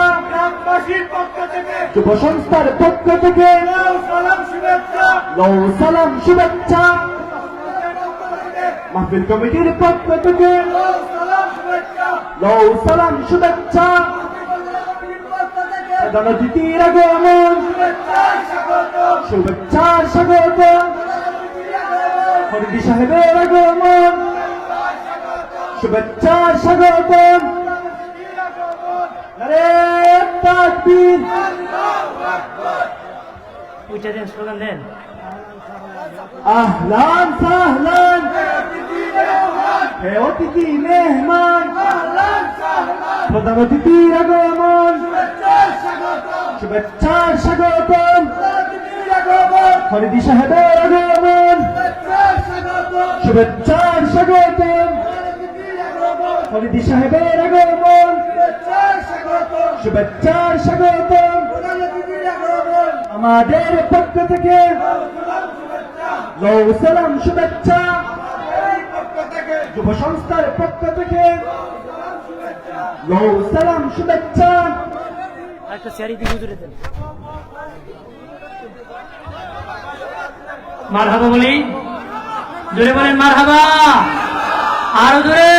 যুব সংস্থার পক্ষ থেকে বহু সালাম শুভেচ্ছা, মাহফিল কমিটির পক্ষ থেকে বহু সালাম শুভেচ্ছা, প্রধান অতিথির আগমন, শুভেচ্ছার স্বাগত, ফরিদী সাহেবের আগমন, শুভেচ্ছার স্বাগত, নারে তাকবীর, ওইটা দেন, স্লোগান দেন। আহলান সাহলান, হে অতিথি মেহমান, প্রধান অতিথির আগমন, শুভেচ্ছার স্বাগতম, ফরিদী সাহেবের আগমন, শুভেচ্ছার স্বাগতম, ফরিদী সাহেবের আগমন, শুভেচ্ছার স্বাগতম, আমাদের পক্ষ থেকে বহু সালাম শুভেচ্ছা, যুব সংস্থার পক্ষ থেকে বহু সালাম শুভেচ্ছা, একটা চেয়ারি দিয়ে হুজুরে দেন। মারহাবা বলি, জোরে বলেন মারহাবা, আরো জোরে।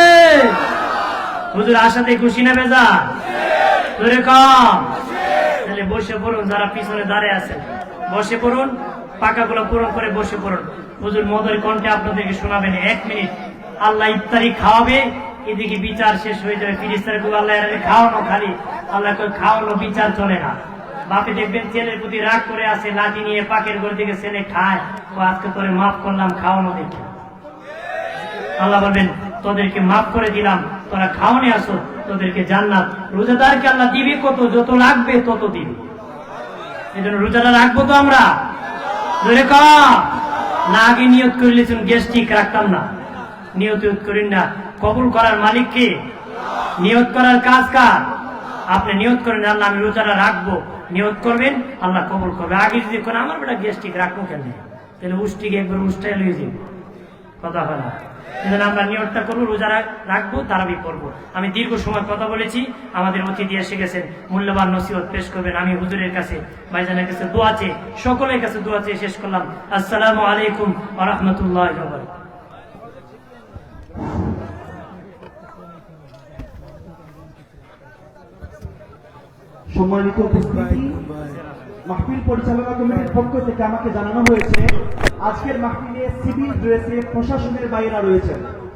হুজুর আশাতে খুশি না বেজা? জোরে কম। তাহলে বসে পড়ুন, যারা পিছনে দাঁড়িয়ে আছেন বসে পড়ুন, পাকাগুলো পূরণ করে বসে পড়ুন। হুজুর মধুর কণ্ঠে আপনাদেরকে শোনাবেন 1 মিনিট। আল্লাহ ইফতারি খাওয়াবে, এদিকে বিচার শেষ হয়ে যাবে। ফিরিস্তার আল্লাহ খাওয়ানো, খালি আল্লাহ খাওয়ানো, বিচার চলে না। বাপে দেখবেন ছেলের প্রতি রাগ করে আছে, লাঠি নিয়ে পাকের ঘর দিকে ছেলে খায়, ও আজকে তোরে মাফ করলাম খাওয়ানো দেখে। আল্লাহ বলবেন তোদেরকে মাফ করে দিলাম, তোরা খাওয়ানে আসো, তোদেরকে জান্নাত। রোজাদারকে আল্লাহ দিবে কত, যত লাগবে তত দিবে। এই জন্য রোজাটা রাখবো তো আমরা, ধরে না আগে নিয়ত করে নিয়েছেন গ্যাস্ট্রিক রাখতাম না, নিয়ত করেন না। কবুল করার মালিক কে? নিয়ত করার কাজ কার? আপনি নিয়ত করেন আল্লাহ আমি রোজাটা রাখবো, নিয়ত করবেন, আল্লাহ কবুল করবে। আগে যদি কোন আমার বেটা গ্যাস্ট্রিক রাখবো কেন, তাহলে উষ্টিকে একবার উষ্টায় লয়ে যাবে, কথা হয় না। এজন্য আমরা নিয়তটা করবো, রোজা রাখবো, তারাবি করবো। আমি দীর্ঘ সময় কথা বলেছি, আমাদের অতিথি এসে গেছেন, মূল্যবান নসিহত পেশ করবেন। আমি হুজুরের কাছে, ভাইজানের কাছে দোয়া চেয়ে, সকলের কাছে দোয়া চেয়ে শেষ করলাম। আসসালামু আলাইকুম ওয়া রাহমাতুল্লাহি ওয়া বারাকাতুহু। সম্মানিত উপস্থিতি, মাহফিল পরিচালনা কমিটির পক্ষ থেকে আমাকে জানানো হয়েছে আজকের মাহফিলে সিভিল ড্রেসে প্রশাসনের বাইরা রয়েছেন।